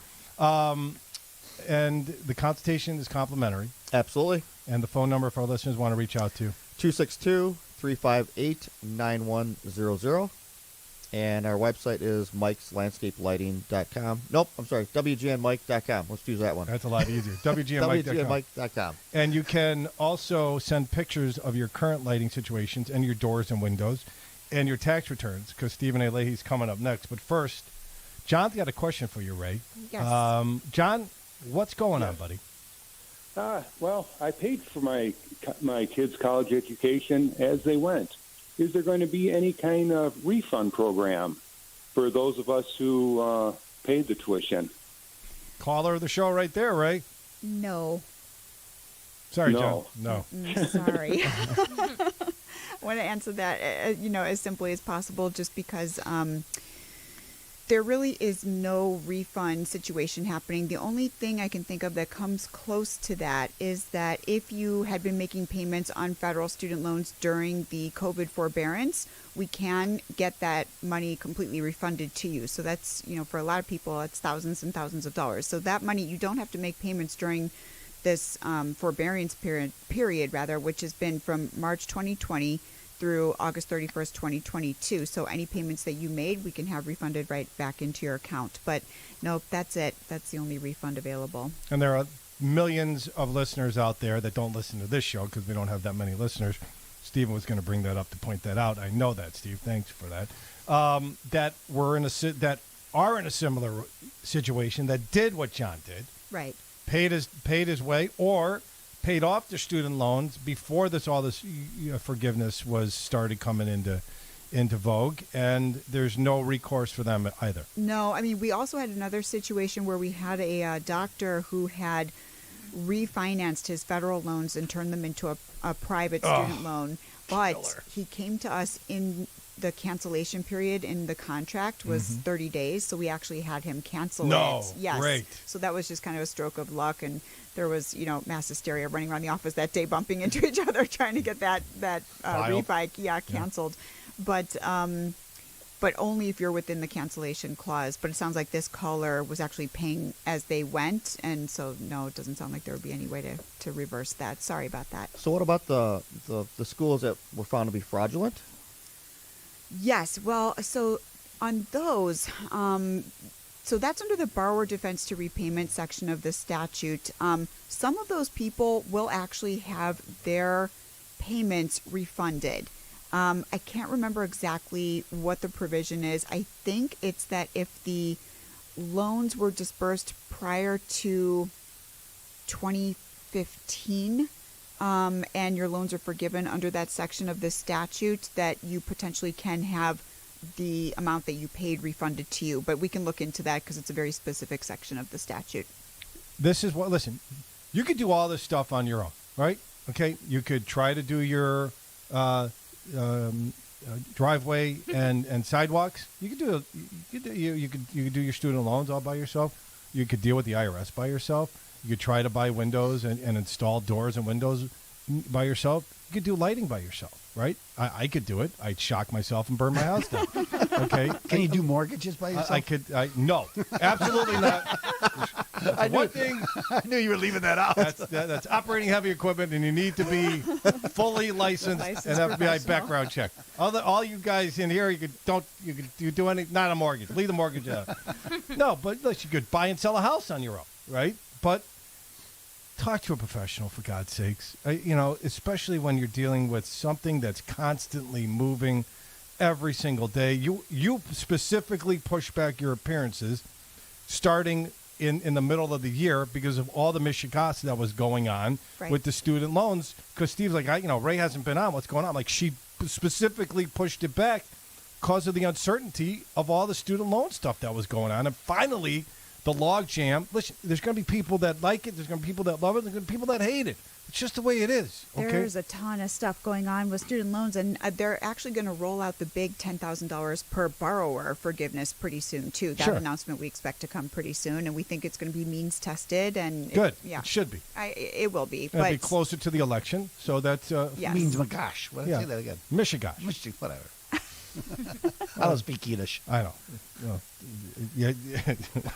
And the consultation is complimentary. Absolutely. And the phone number for our listeners want to reach out to 262-358-9100. And our website is mikeslandscapelighting.com. Nope, I'm sorry, WGNMike.com. Let's use that one. That's a lot easier. WGNMike.com. And you can also send pictures of your current lighting situations and your doors and windows and your tax returns because Stephen A. Leahy's coming up next. But first, John's got a question for you, Ray. Yes. John, what's going on, buddy? Well, I paid for my kids' college education as they went. Is there going to be any kind of refund program for those of us who paid the tuition? Caller of the show right there, Ray. No. Sorry, No. John. No. Sorry. I want to answer that, as simply as possible just because there really is no refund situation happening. The only thing I can think of that comes close to that is that if you had been making payments on federal student loans during the COVID forbearance, we can get that money completely refunded to you. So that's, for a lot of people, it's thousands and thousands of dollars. So that money, you don't have to make payments during this forbearance period, which has been from March 2020 through August 31st, 2022. So any payments that you made, we can have refunded right back into your account. But no, that's it. That's the only refund available. And there are millions of listeners out there that don't listen to this show because we don't have that many listeners. Stephen was going to bring that up to point that out. I know that, Steve. Thanks for that. That are in a similar situation that did what John did. Right. Paid his way or paid off their student loans before all this forgiveness was started coming into vogue, and there's no recourse for them either. No, I mean, we also had another situation where we had a doctor who had refinanced his federal loans and turned them into a private student loan, but he came to us in the cancellation period in the contract was 30 days, so we actually had him cancel it. Yes. Great. So that was just kind of a stroke of luck, and there was, mass hysteria running around the office that day, bumping into each other, trying to get that refi canceled. But only if you're within the cancellation clause. But it sounds like this caller was actually paying as they went, and so no, it doesn't sound like there would be any way to reverse that. Sorry about that. So what about the schools that were found to be fraudulent? Yes. Well, so on those, so that's under the borrower defense to repayment section of the statute. Some of those people will actually have their payments refunded. I can't remember exactly what the provision is. I think it's that if the loans were dispersed prior to 2015, and your loans are forgiven under that section of the statute, that you potentially can have the amount that you paid refunded to you. But we can look into that because it's a very specific section of the statute. This is what, listen, you could do all this stuff on your own, right? Okay, you could try to do your driveway and sidewalks. You could do you could do your student loans all by yourself. You could deal with the IRS by yourself. You could try to buy windows and install doors and windows by yourself. You could do lighting by yourself, right? I could do it. I'd shock myself and burn my house down. Okay. Can you do mortgages by yourself? No, absolutely not. I knew you were leaving that out. That's operating heavy equipment, and you need to be fully licensed and FBI background check. All you guys in here, you do any, not a mortgage. Leave the mortgage out. No, but you could buy and sell a house on your own, right? But talk to a professional, for God's sakes. Especially when you're dealing with something that's constantly moving every single day. You specifically push back your appearances starting in the middle of the year because of all the mishigas that was going on with the student loans. Because Steve's like, Ray hasn't been on. What's going on? I'm like, she specifically pushed it back because of the uncertainty of all the student loan stuff that was going on. And finally, the log jam. Listen, there's going to be people that like it. There's going to be people that love it. There's going to be people that hate it. It's just the way it is. Okay? There's a ton of stuff going on with student loans, and they're actually going to roll out the big $10,000 per borrower forgiveness pretty soon, too. That announcement we expect to come pretty soon, and we think it's going to be means tested. And good. It should be. It will be. It'll be closer to the election, so that's... yes. Means gosh. Say that again. Mishigash. Whatever. I don't speak Yiddish. I know. Yeah,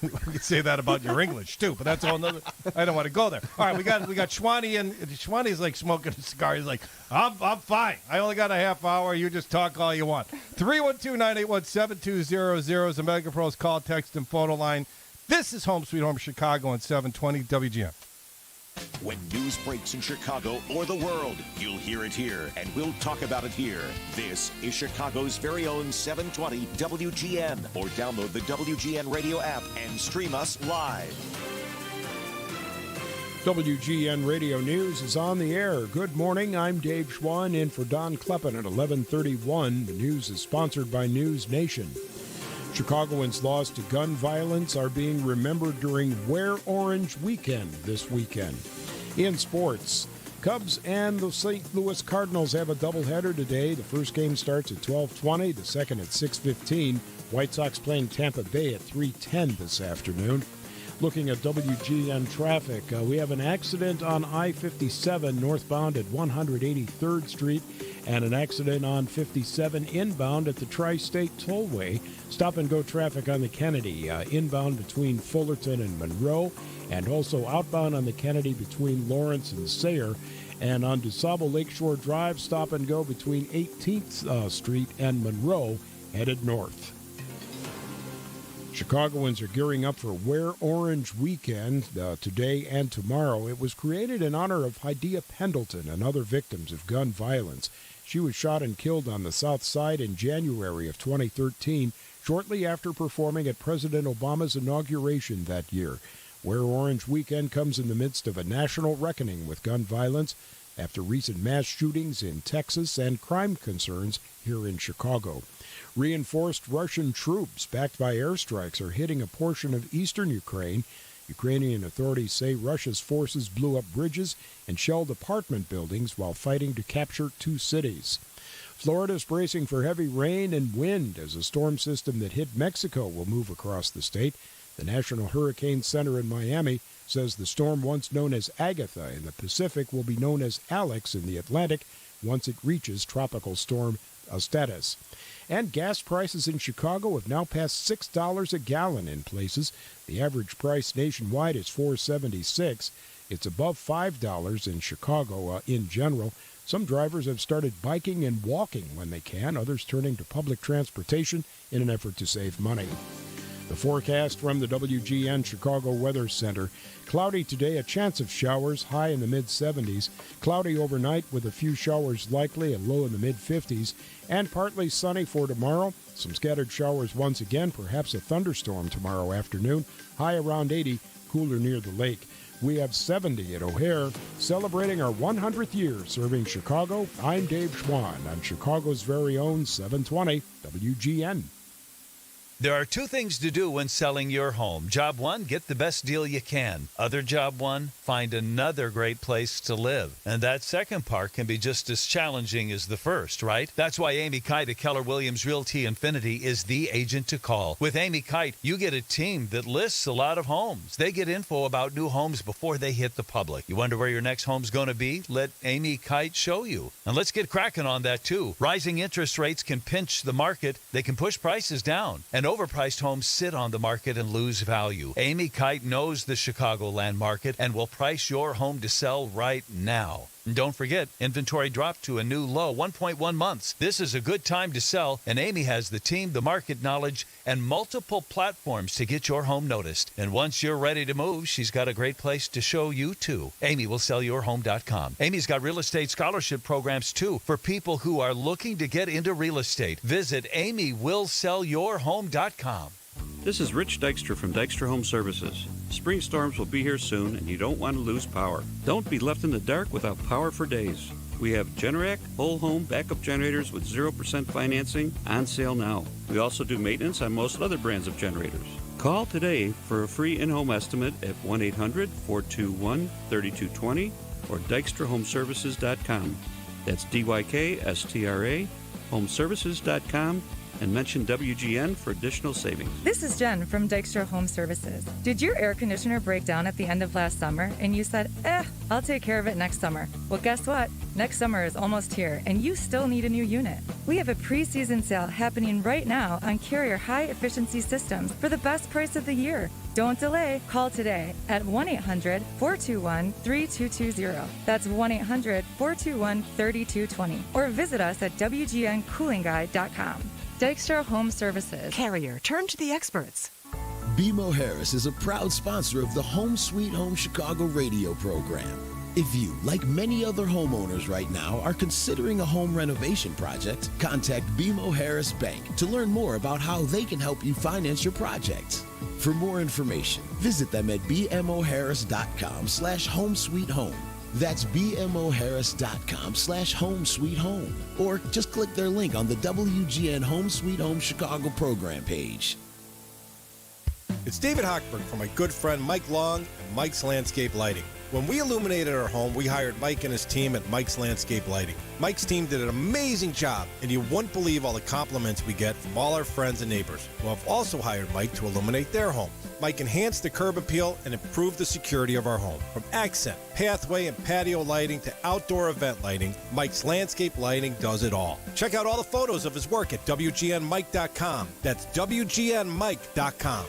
we could say that about your English too, but that's all another. I don't want to go there. All right, we got Shwani, and Shwani's like smoking a cigar. He's like, I'm fine. I only got a half hour. You just talk all you want. 312-981-7200 is the Mega Pros call, text, and photo line. This is Home Sweet Home Chicago on 720 WGN. When news breaks in Chicago or the world, you'll hear it here, and we'll talk about it here. This is Chicago's very own 720 WGN, or download the WGN radio app and stream us live. WGN Radio News is on the air. Good morning, I'm Dave Schwann, in for Don Kleppen at 11:31. The news is sponsored by News Nation. Chicagoans lost to gun violence are being remembered during Wear Orange Weekend this weekend. In sports, Cubs and the St. Louis Cardinals have a doubleheader today. The first game starts at 12:20, the second at 6:15. White Sox playing Tampa Bay at 3:10 this afternoon. Looking at WGN traffic, we have an accident on I-57 northbound at 183rd Street and an accident on 57 inbound at the Tri-State Tollway. Stop-and-go traffic on the Kennedy, inbound between Fullerton and Monroe, and also outbound on the Kennedy between Lawrence and Sayre. And on DuSable Lakeshore Drive, stop-and-go between 18th Street and Monroe, headed north. Chicagoans are gearing up for Wear Orange Weekend today and tomorrow. It was created in honor of Hydea Pendleton and other victims of gun violence. She was shot and killed on the South Side in January of 2013, shortly after performing at President Obama's inauguration that year. Wear Orange Weekend comes in the midst of a national reckoning with gun violence after recent mass shootings in Texas and crime concerns here in Chicago. Reinforced Russian troops backed by airstrikes are hitting a portion of eastern Ukraine. Ukrainian authorities say Russia's forces blew up bridges and shelled apartment buildings while fighting to capture two cities. Florida's bracing for heavy rain and wind as a storm system that hit Mexico will move across the state. The National Hurricane Center in Miami says the storm, once known as Agatha in the Pacific, will be known as Alex in the Atlantic once it reaches tropical storm status. And gas prices in Chicago have now passed $6 a gallon in places. The average price nationwide is $4.76. It's above $5 in Chicago in general. Some drivers have started biking and walking when they can, others turning to public transportation in an effort to save money. The forecast from the WGN Chicago Weather Center. Cloudy today, a chance of showers, high in the mid-70s. Cloudy overnight with a few showers likely, a low in the mid-50s. And partly sunny for tomorrow. Some scattered showers once again, perhaps a thunderstorm tomorrow afternoon. High around 80, cooler near the lake. We have 70 at O'Hare, celebrating our 100th year serving Chicago. I'm Dave Schwann on Chicago's very own 720 WGN. There are two things to do when selling your home. Job one, get the best deal you can. Other job one, find another great place to live. And that second part can be just as challenging as the first, right? That's why Amy Kite at Keller Williams Realty Infinity is the agent to call. With Amy Kite, you get a team that lists a lot of homes. They get info about new homes before they hit the public. You wonder where your next home's going to be? Let Amy Kite show you. And let's get cracking on that too. Rising interest rates can pinch the market. They can push prices down. And overpriced homes sit on the market and lose value. Amy Kite knows the Chicagoland market and will price your home to sell right now. And don't forget, inventory dropped to a new low, 1.1 months. This is a good time to sell, and Amy has the team, the market knowledge, and multiple platforms to get your home noticed. And once you're ready to move, she's got a great place to show you to. AmyWillSellYourHome.com. Amy's got real estate scholarship programs, too, for people who are looking to get into real estate. Visit AmyWillSellYourHome.com. This is Rich Dykstra from Dykstra Home Services. Spring storms will be here soon, and you don't want to lose power. Don't be left in the dark without power for days. We have Generac whole home backup generators with 0% financing on sale now. We also do maintenance on most other brands of generators. Call today for a free in-home estimate at 1-800-421-3220 or DykstraHomeservices.com. That's DYKSTRA Homeservices.com, and mention WGN for additional savings. This is Jen from Dykstra Home Services. Did your air conditioner break down at the end of last summer and you said, I'll take care of it next summer? Well, guess what? Next summer is almost here and you still need a new unit. We have a pre-season sale happening right now on Carrier high-efficiency systems for the best price of the year. Don't delay. Call today at 1-800-421-3220. That's 1-800-421-3220. Or visit us at WGNCoolingGuide.com. Dykstra Home Services. Carrier, turn to the experts. BMO Harris is a proud sponsor of the Home Sweet Home Chicago radio program. If you, like many other homeowners right now, are considering a home renovation project, contact BMO Harris Bank to learn more about how they can help you finance your project. For more information, visit them at bmoharris.com/homesweethome. That's bmoharris.com/homesweethome. Or just click their link on the WGN Home Sweet Home Chicago program page. It's David Hochberg from my good friend Mike Long and Mike's Landscape Lighting. When we illuminated our home, we hired Mike and his team at Mike's Landscape Lighting. Mike's team did an amazing job, and you wouldn't believe all the compliments we get from all our friends and neighbors who have also hired Mike to illuminate their home. Mike enhanced the curb appeal and improved the security of our home. From accent, pathway, and patio lighting to outdoor event lighting, Mike's Landscape Lighting does it all. Check out all the photos of his work at WGNMike.com. That's WGNMike.com.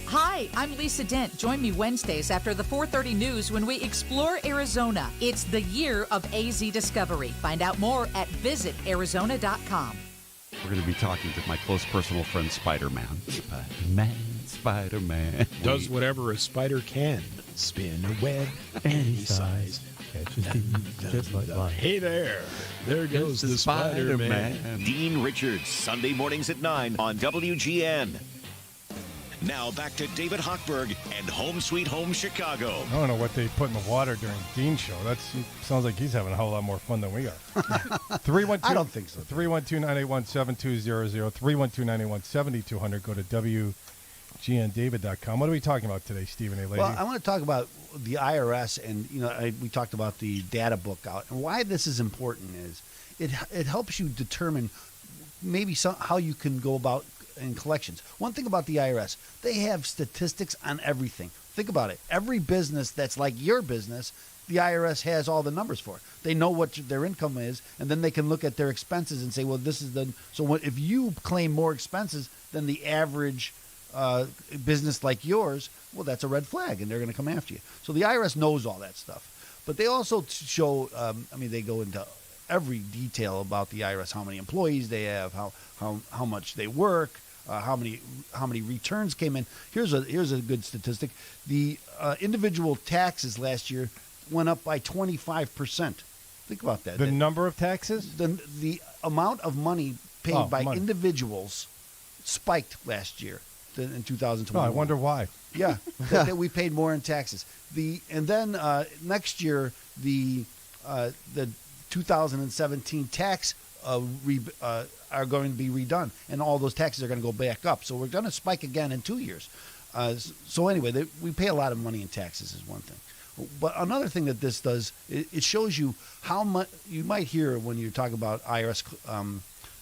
Hi, I'm Lisa Dent. Join me Wednesdays after the 4:30 news when we explore Arizona. It's the year of AZ Discovery. Find out more at visitarizona.com. We're going to be talking to my close personal friend, Spider-Man. Spider-Man. Does whatever a spider can. Spin a web any size. Just like that. Hey there. There goes the Spider-Man. Dean Richards, Sunday mornings at 9 on WGN. Now back to David Hochberg and Home Sweet Home Chicago. I don't know what they put in the water during Dean's show. Sounds like he's having a whole lot more fun than we are. 312, I don't think so. 312-981-7200, 312-981-7200. Go to WGNDavid.com. What are we talking about today, Stephen A. Leahy? Well, I want to talk about the IRS, and we talked about the data book out, and why this is important is it helps you determine maybe how you can go about in collections. One thing about the IRS, they have statistics on everything. Think about it. Every business that's like your business, the IRS has all the numbers for it. They know what their income is, and then they can look at their expenses and say, well, this is if you claim more expenses than the average business like yours, well, that's a red flag, and they're going to come after you. So the IRS knows all that stuff. But they also show, they go into every detail about the IRS, how many employees they have, how much they work, how many returns came in. Here's a good statistic. The individual taxes last year went up by 25%. Think about that. The number of taxes? The amount of money paid by individuals spiked last year. in 2020. Oh, I wonder why. Yeah, that we paid more in taxes. And then next year the 2017 tax are going to be redone, and all those taxes are going to go back up. So we're going to spike again in 2 years. So anyway, we pay a lot of money in taxes is one thing. But another thing that this does, it shows you how much you might hear when you're talking about IRS.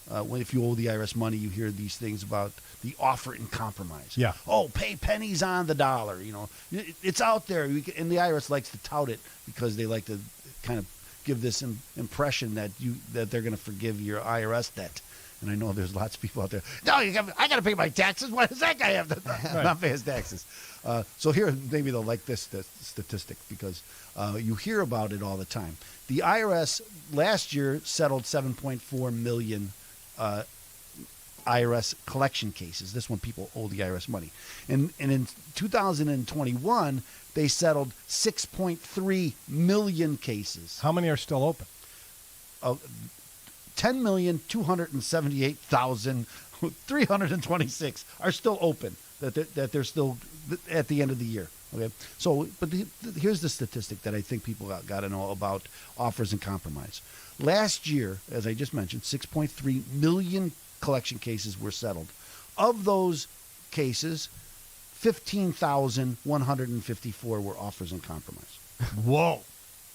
If you owe the IRS money, you hear these things about the offer in compromise. Yeah. Oh, pay pennies on the dollar. You know, it's out there, and the IRS likes to tout it because they like to kind of give this impression that they're going to forgive your IRS debt. And I know there's lots of people out there. No, I got to pay my taxes. Why does that guy have to not pay his taxes? So here, maybe they'll like this statistic because you hear about it all the time. The IRS last year settled 7.4 million IRS collection cases. This when people owe the IRS money. And in 2021, they settled 6.3 million cases. How many are still open? 10,278,326 are still open that they're still at the end of the year. Okay, so but here's the statistic that I think people got to know about offers and compromise. Last year, as I just mentioned, 6.3 million collection cases were settled. Of those cases, 15,154 were offers and compromise. Whoa!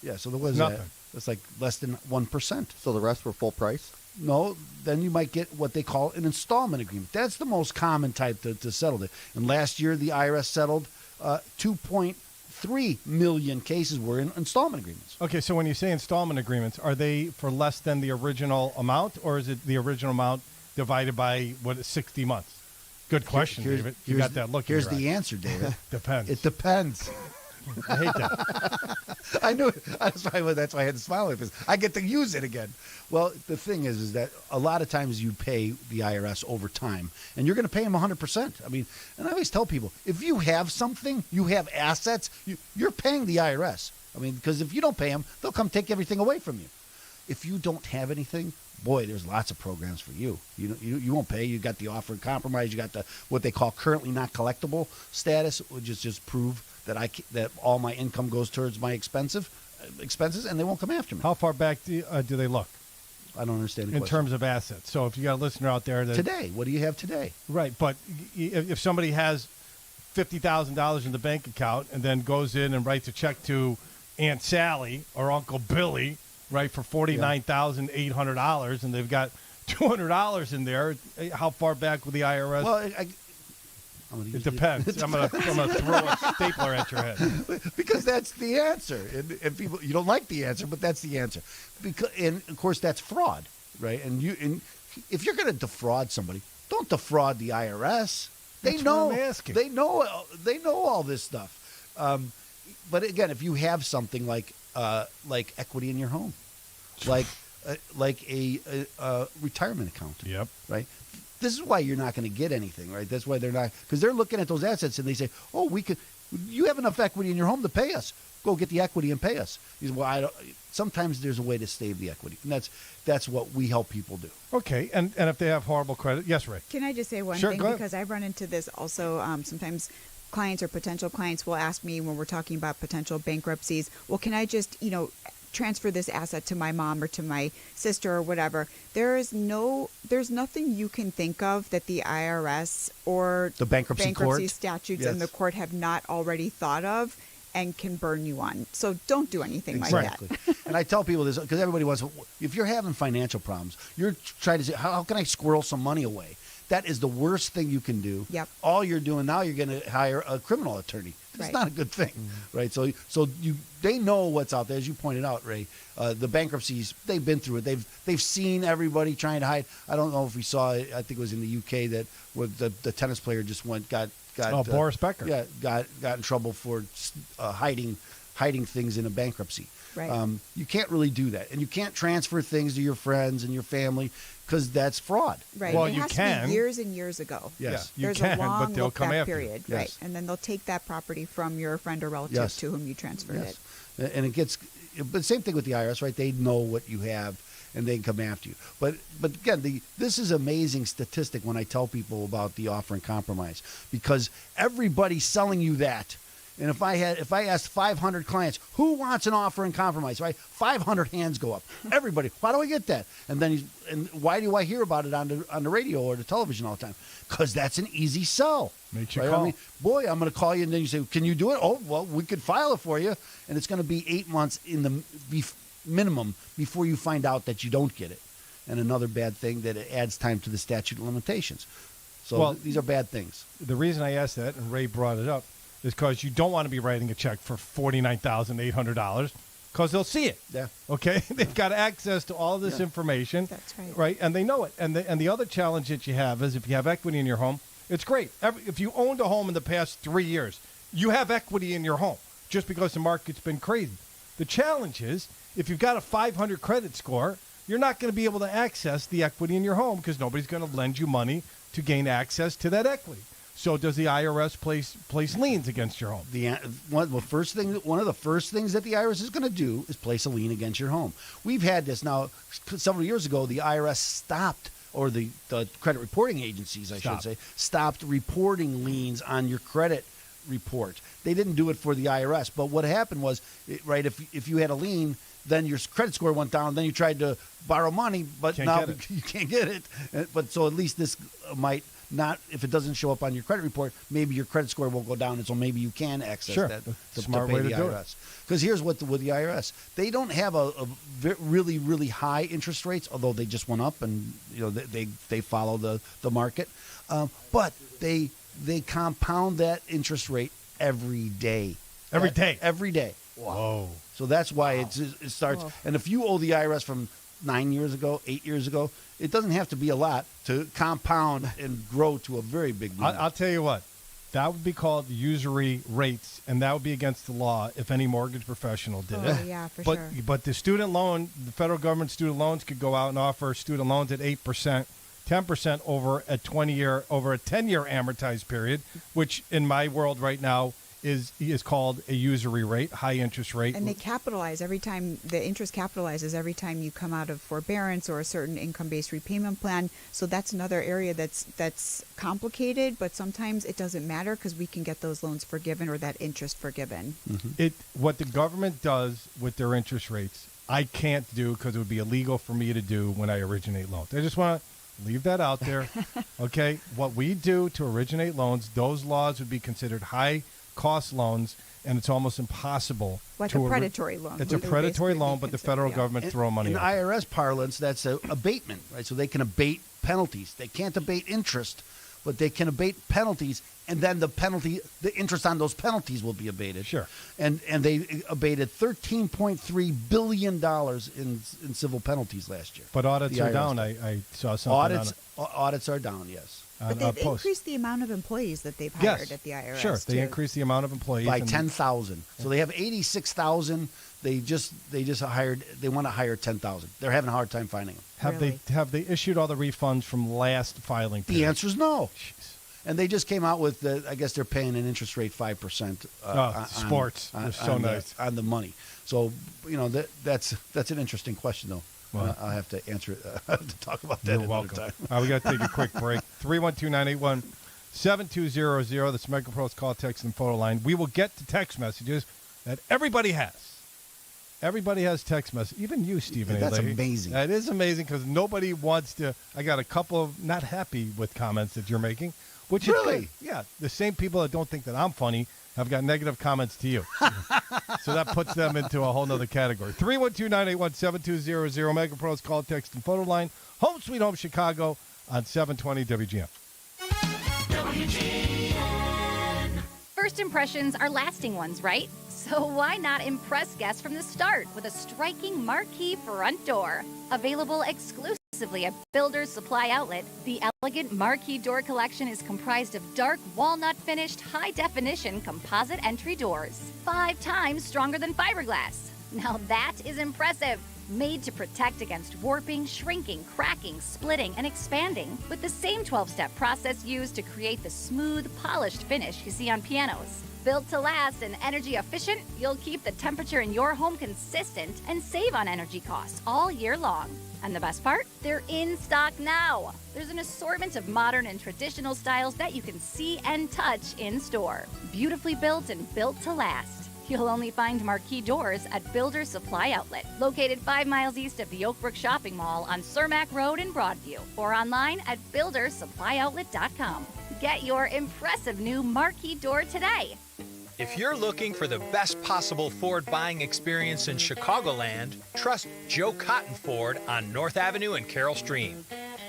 Yeah, so there was nothing. That's like less than 1%. So the rest were full price? No, then you might get what they call an installment agreement. That's the most common type to settle it. And last year, the IRS settled 2.3 million cases were in installment agreements. Okay, so when you say installment agreements, are they for less than the original amount, or is it the original amount divided by, 60 months? Good question, David. You got that look. Here's the answer, David. Depends. It depends. I hate that. I knew it. That's why I had to smile at this. I get to use it again. Well, the thing is that a lot of times you pay the IRS over time, and you're going to pay them 100%. I mean, and I always tell people, if you have something, you have assets, you're paying the IRS. I mean, because if you don't pay them, they'll come take everything away from you. If you don't have anything, boy, there's lots of programs for you. You won't pay. You got the offer and compromise. You got the what they call currently not collectible status, which is just prove that all my income goes towards my expenses, and they won't come after me. How far back do they look? I don't understand the in question. terms of assets. So if you got a listener out there that today, what do you have today? Right, but if somebody has $50,000 in the bank account and then goes in and writes a check to Aunt Sally or Uncle Billy, right, for $49,800, and they've got $200 in there, how far back with the IRS? Well, it depends. I'm gonna throw a stapler at your head because that's the answer, and people, you don't like the answer, but that's the answer. And of course that's fraud, right? And if you're going to defraud somebody, don't defraud the IRS. They That's know. what I'm asking. They know all this stuff. But again, if you have something like equity in your home, like a retirement account, yep, right. This is why you're not going to get anything, right? That's why they're not, because they're looking at those assets and they say, "Oh, you have enough equity in your home to pay us. Go get the equity and pay us." He says, "Well, sometimes there's a way to save the equity, and that's what we help people do." Okay, and if they have horrible credit, yes, Ray. Can I just say one thing because I run into this also sometimes. Clients or potential clients will ask me when we're talking about potential bankruptcies, well, can I just transfer this asset to my mom or to my sister or whatever? There's nothing you can think of that the IRS or the bankruptcy court statutes and the court have not already thought of and can burn you on. So don't do anything like that. And I tell people this because everybody wants, if you're having financial problems, you're trying to say, how can I squirrel some money away? That is the worst thing you can do. Yep. All you're doing now, you're going to hire a criminal attorney. It's not a good thing, right? So they know what's out there, as you pointed out, Ray. The bankruptcies, they've been through it. They've seen everybody trying to hide. I don't know if we saw it. I think it was in the UK that where the tennis player just got Boris Becker. Yeah, got in trouble for hiding things in a bankruptcy. Right. You can't really do that, and you can't transfer things to your friends and your family because that's fraud. Right. Well, it you has can. to be years and years ago. Yes, you There's can, a long but they'll come look-back after period, you. right? Yes. And then they'll take that property from your friend or relative to whom you transferred it. And it gets, but same thing with the IRS, right? They know what you have, and they can come after you. But again, this is amazing statistic when I tell people about the offer and compromise, because everybody's selling you that. And if I asked 500 clients who wants an offer and compromise, right? 500 hands go up. Everybody. Why do I get that? And why do I hear about it on the radio or the television all the time? Because that's an easy sell. Makes you right? call. I mean, boy, I'm going to call you, and then you say, "Can you do it?" Oh, well, we could file it for you, and it's going to be 8 months in the minimum before you find out that you don't get it. And another bad thing, that it adds time to the statute of limitations. So these are bad things. The reason I asked that, and Ray brought it up, is because you don't want to be writing a check for $49,800 because they'll see it. Yeah. Okay? They've got access to all this information. That's right. Right? And they know it. And the other challenge that you have is if you have equity in your home, it's great. If you owned a home in the past 3 years, you have equity in your home just because the market's been crazy. The challenge is if you've got a 500 credit score, you're not going to be able to access the equity in your home because nobody's going to lend you money to gain access to that equity. So does the IRS place liens against your home? One of the first things that the IRS is going to do is place a lien against your home. We've had this now several years ago. The IRS stopped, or the credit reporting agencies, I should say, stopped reporting liens on your credit report. They didn't do it for the IRS, but what happened was, right, if you had a lien, then your credit score went down, then you tried to borrow money, but now you can't get it. But so at least this might not, if it doesn't show up on your credit report, maybe your credit score will go down, and so maybe you can access that to pay the IRS. Because here's what with the IRS, they don't have a really, really high interest rates, although they just went up, and they follow the market, but they compound that interest rate every day. Every day. Whoa. So that's why it starts. Whoa. And if you owe the IRS from 9 years ago, 8 years ago, it doesn't have to be a lot to compound and grow to a very big number. I'll tell you what, that would be called usury rates, and that would be against the law if any mortgage professional did it. Yeah, for sure. But the student loan, the federal government student loans could go out and offer student loans at 8%, 10% over a 10-year amortized period, which in my world right now is called a usury rate, high interest rate. And they capitalize every time, the interest capitalizes every time you come out of forbearance or a certain income-based repayment plan. So that's another area that's complicated, but sometimes it doesn't matter because we can get those loans forgiven or that interest forgiven. Mm-hmm. What the government does with their interest rates, I can't do because it would be illegal for me to do when I originate loans. I just want to leave that out there. Okay? What we do to originate loans, those laws would be considered high cost loans, and it's almost impossible. Like a predatory loan. It's a predatory loan, but the federal government throw money in at it. IRS parlance, that's an abatement, right? So they can abate penalties. They can't abate interest, but they can abate penalties, and then the interest on those penalties will be abated. Sure. And they abated $13.3 billion in civil penalties last year. But audits are down. I saw something Audits are down, yes. But they've increased the amount of employees that they've hired at the IRS. Sure, they too. increased the amount of employees by 10,000. So they have 86,000. They just hired. They want to hire 10,000. They're having a hard time finding them. Have they issued all the refunds from last filing period? The answer is no. Jeez. And they just came out with I guess they're paying an interest rate 5%. Sports. They're so nice on the money. So that's an interesting question though. Well, I'll have to answer it. I'll have to talk about that another time. We got to take a quick break. 312-981-7200. That's MegaPro's call, text, and photo line. We will get to text messages that everybody has. Everybody has text messages. Even you, Stephen. That's amazing. That is amazing because nobody wants to. I got a couple of not happy with comments that you're making. Which really? Is good. Yeah. The same people that don't think that I'm funny have got negative comments to you. So that puts them into a whole nother category. 312-981-7200. MegaPro's call, text, and photo line. Home Sweet Home Chicago on 720 WGN. WGN. First impressions are lasting ones, right? So why not impress guests from the start with a striking marquee front door? Available exclusively at Builders Supply Outlet, the elegant marquee door collection is comprised of dark walnut finished high-definition composite entry doors, 5 times stronger than fiberglass. Now that is impressive. Made to protect against warping, shrinking, cracking, splitting, and expanding, with the same 12-step process used to create the smooth, polished finish you see on pianos. Built to last and energy efficient, you'll keep the temperature in your home consistent and save on energy costs all year long. And the best part? They're in stock now. There's an assortment of modern and traditional styles that you can see and touch in store. Beautifully built and built to last. You'll only find Marquee Doors at Builder Supply Outlet, located 5 miles east of the Oakbrook Shopping Mall on Cermak Road in Broadview, or online at buildersupplyoutlet.com. Get your impressive new Marquee Door today. If you're looking for the best possible Ford buying experience in Chicagoland, trust Joe Cotton Ford on North Avenue and Carroll Stream.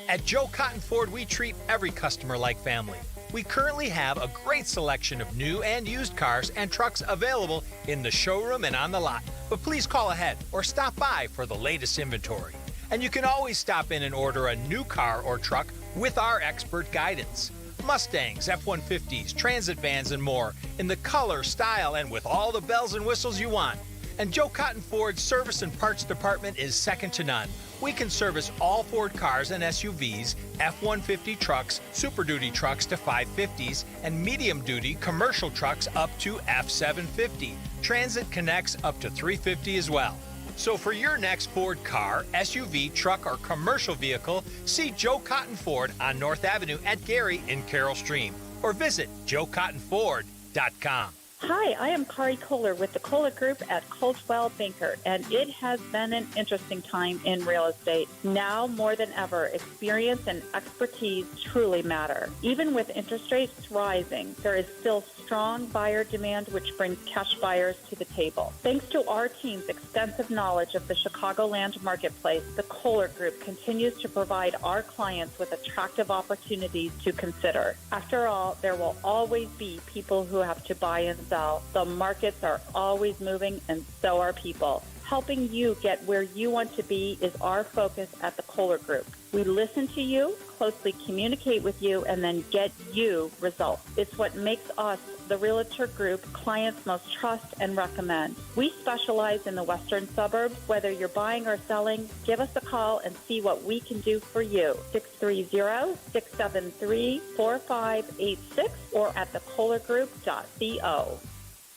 At Joe Cotton Ford, we treat every customer like family. We currently have a great selection of new and used cars and trucks available in the showroom and on the lot. But please call ahead or stop by for the latest inventory. And you can always stop in and order a new car or truck with our expert guidance. Mustangs, F-150s, transit vans, and more in the color, style, and with all the bells and whistles you want. And Joe Cotton Ford's service and parts department is second to none. We can service all Ford cars and SUVs, F-150 trucks, Super Duty trucks to 550s, and medium-duty commercial trucks up to F-750. Transit connects up to 350 as well. So for your next Ford car, SUV, truck, or commercial vehicle, see Joe Cotton Ford on North Avenue at Gary in Carroll Stream, or visit joecottonford.com. Hi, I am Kari Kohler with the Kohler Group at Coldwell Banker, and it has been an interesting time in real estate. Now more than ever, experience and expertise truly matter. Even with interest rates rising, there is still strong buyer demand, which brings cash buyers to the table. Thanks to our team's extensive knowledge of the Chicagoland marketplace, the Kohler Group continues to provide our clients with attractive opportunities to consider. After all, there will always be people who have to buy and sell. The markets are always moving, and so are people. Helping you get where you want to be is our focus at the Kohler Group. We listen to you, closely communicate with you, and then get you results. It's what makes us, the Realtor Group, clients most trust and recommend. We specialize in the western suburbs. Whether you're buying or selling, give us a call and see what we can do for you. 630-673-4586 or at thekohlergroup.co.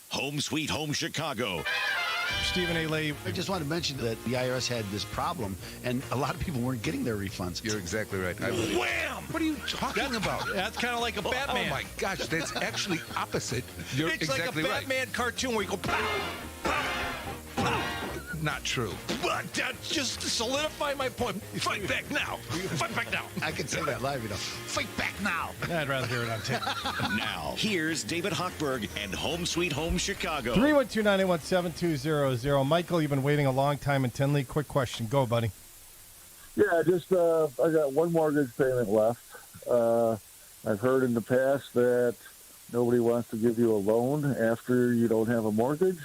Home Sweet Home Chicago. Stephen A. Leahy. I just wanted to mention that the IRS had this problem, and a lot of people weren't getting their refunds. You're exactly right. Wham! What are you talking about? That's kind of like a Batman. Oh my gosh, that's actually opposite. You're It's exactly like a right. Batman cartoon where you go, pow, pow, pow. Not true. But just to solidify my point, fight back now. Fight back now. I can say that live, Fight back now. I'd rather hear it on tape. Now, here's David Hochberg and Home Sweet Home Chicago. 312-981-7200. Michael, you've been waiting a long time in Tinley. Quick question. Go, buddy. Yeah, just I got one mortgage payment left. I've heard in the past that nobody wants to give you a loan after you don't have a mortgage.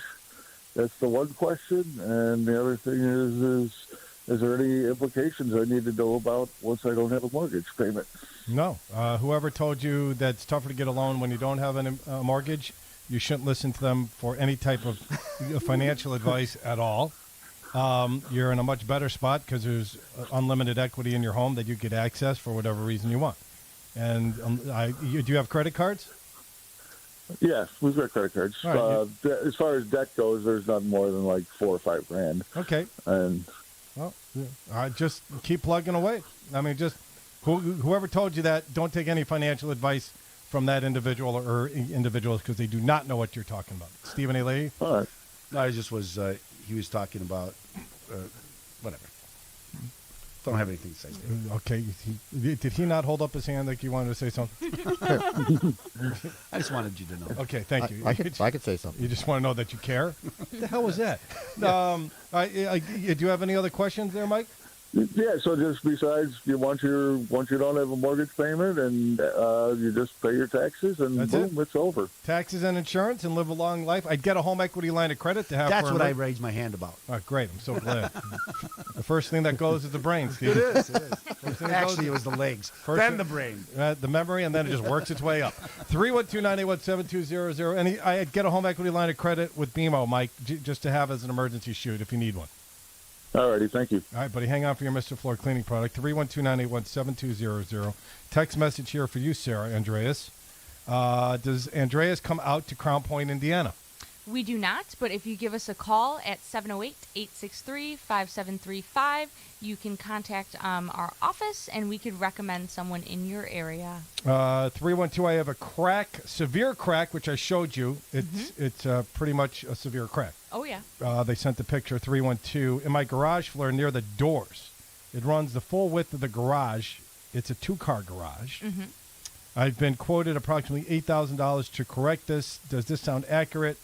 That's the one question. And the other thing is there any implications I need to know about once I don't have a mortgage payment? No. Whoever told you that it's tougher to get a loan when you don't have a mortgage, you shouldn't listen to them for any type of financial advice at all. You're in a much better spot because there's unlimited equity in your home that you get access for whatever reason you want. And do you have credit cards? Yes, we've got credit cards. Right, as far as debt goes, there's not more than like $4 or $5 grand. Okay. And well, just keep plugging away. I mean, just whoever told you that, don't take any financial advice from that individual or individuals because they do not know what you're talking about. Stephen A. Leahy? All right. No, I just was, he was talking about, whatever. Don't have anything to say. Okay. Did he not hold up his hand like you wanted to say something? I just wanted you to know. Okay, thank you. I could say something. You just want to know that you care? What the hell was that? Do you have any other questions there, Mike? Yeah, so just besides, once you don't have a mortgage payment and you just pay your taxes and That's boom, it's over. Taxes and insurance and live a long life. I'd get a home equity line of credit to have. That's for what I raised my hand about. Oh, great. I'm so glad. The first thing that goes is the brain, Steve. It is. Actually, it was the legs, then the brain. The memory, and then it just works its way up. 312-981-7200. I'd get a home equity line of credit with BMO, Mike, just to have as an emergency shoot if you need one. All righty, thank you. All right, buddy, hang on for your Mr. Floor cleaning product. 312-981-7200. Text message here for you, Sarah Andreas. Does Andreas come out to Crown Point, Indiana? We do not, but if you give us a call at 708-863-5735, you can contact our office, and we could recommend someone in your area. 312, I have a crack, severe crack, which I showed you. It's pretty much a severe crack. Oh, yeah. They sent the picture, 312. In my garage floor near the doors, it runs the full width of the garage. It's a two-car garage. Mm-hmm. I've been quoted approximately $8,000 to correct this. Does this sound accurate?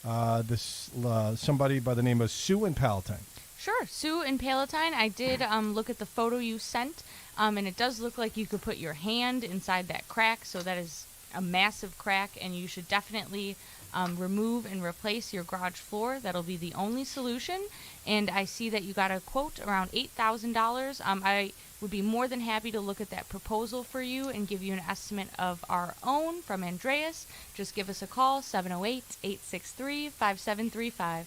Somebody by the name of Sue in Palatine. Sure. Sue in Palatine, I did look at the photo you sent, and it does look like you could put your hand inside that crack, so that is a massive crack, and you should definitely remove and replace your garage floor. That'll be the only solution, and I see that you got a quote around $8,000. I would be more than happy to look at that proposal for you and give you an estimate of our own from Andreas. Just give us a call, 708-863-5735.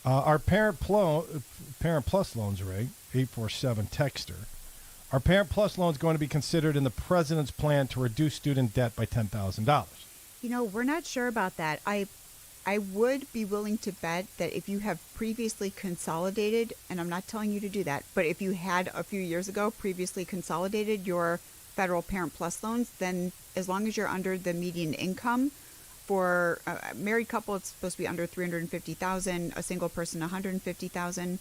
Our Parent Plus loans, Ray, 847 Texter. Our Parent Plus loan is going to be considered in the President's plan to reduce student debt by $10,000. You know, we're not sure about that. I would be willing to bet that if you have previously consolidated, and I'm not telling you to do that, but if you had a few years ago previously consolidated your federal Parent Plus loans, then as long as you're under the median income, for a married couple, it's supposed to be under $350,000, a single person $150,000,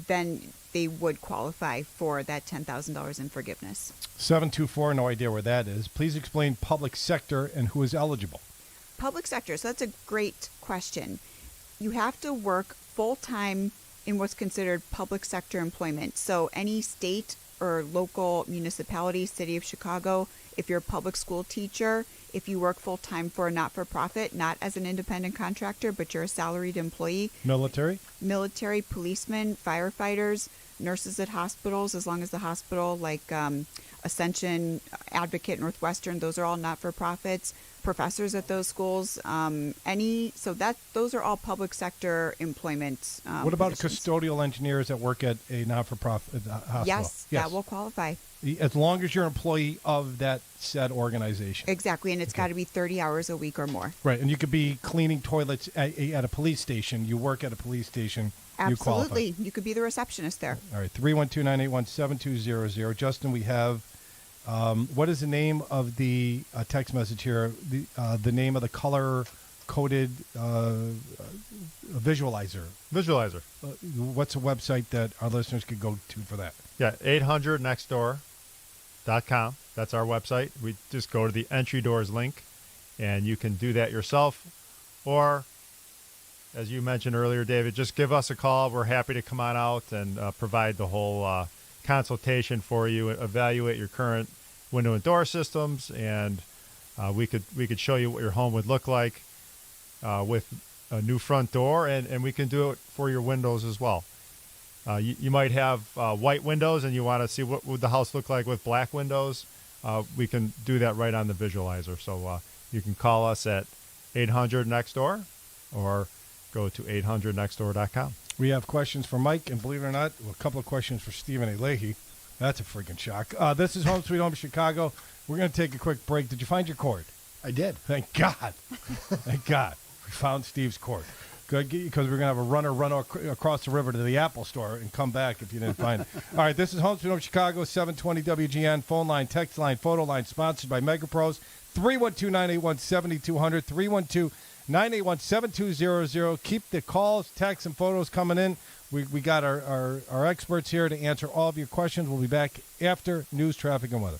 then they would qualify for that $10,000 in forgiveness. 724, no idea where that is. Please explain public sector and who is eligible. Public sector, so that's a great question. You have to work full-time in what's considered public sector employment. So any state or local municipality, city of Chicago, if you're a public school teacher, if you work full-time for a not-for-profit, not as an independent contractor, but you're a salaried employee. Military, policemen, firefighters, nurses at hospitals, as long as the hospital, like Ascension, Advocate, Northwestern, those are all not-for-profits. Professors at those schools, those are all public sector employment. What about positions. custodial engineers that work at a not-for-profit hospital? Yes, that will qualify. As long as you're an employee of that said organization. Exactly, and it's got to be 30 hours a week or more. Right, and you could be cleaning toilets at a police station. You work at a police station. Absolutely. You qualify. You could be the receptionist there. All right, 312-981-7200. Justin, we have, what is the name of the text message here? The name of the color-coded visualizer. Visualizer. What's a website that our listeners could go to for that? Yeah, 800nextdoor.com. That's our website. We just go to the entry doors link, and you can do that yourself. Or, as you mentioned earlier, David, just give us a call. We're happy to come on out and provide the whole consultation for you, evaluate your current window and door systems, and we could show you what your home would look like with a new front door, and we can do it for your windows as well. You might have white windows and you want to see what would the house look like with black windows. We can do that right on the visualizer. So you can call us at 800-NEXT-DOOR or go to 800nextdoor.com. We have questions for Mike, and believe it or not, a couple of questions for Stephen A. Leahy. That's a freaking shock. This is Home Sweet Home Chicago. We're going to take a quick break. Did you find your cord? I did. Thank God. Thank God. We found Steve's cord. Good, because we're going to have a runner run across the river to the Apple store and come back if you didn't find it. All right, this is Home Sweet Home Chicago, 720 WGN, phone line, text line, photo line, sponsored by MegaPros, 312-981-7200, 312-981-7200. Keep the calls, texts, and photos coming in. We got our experts here to answer all of your questions. We'll be back after news, traffic, and weather.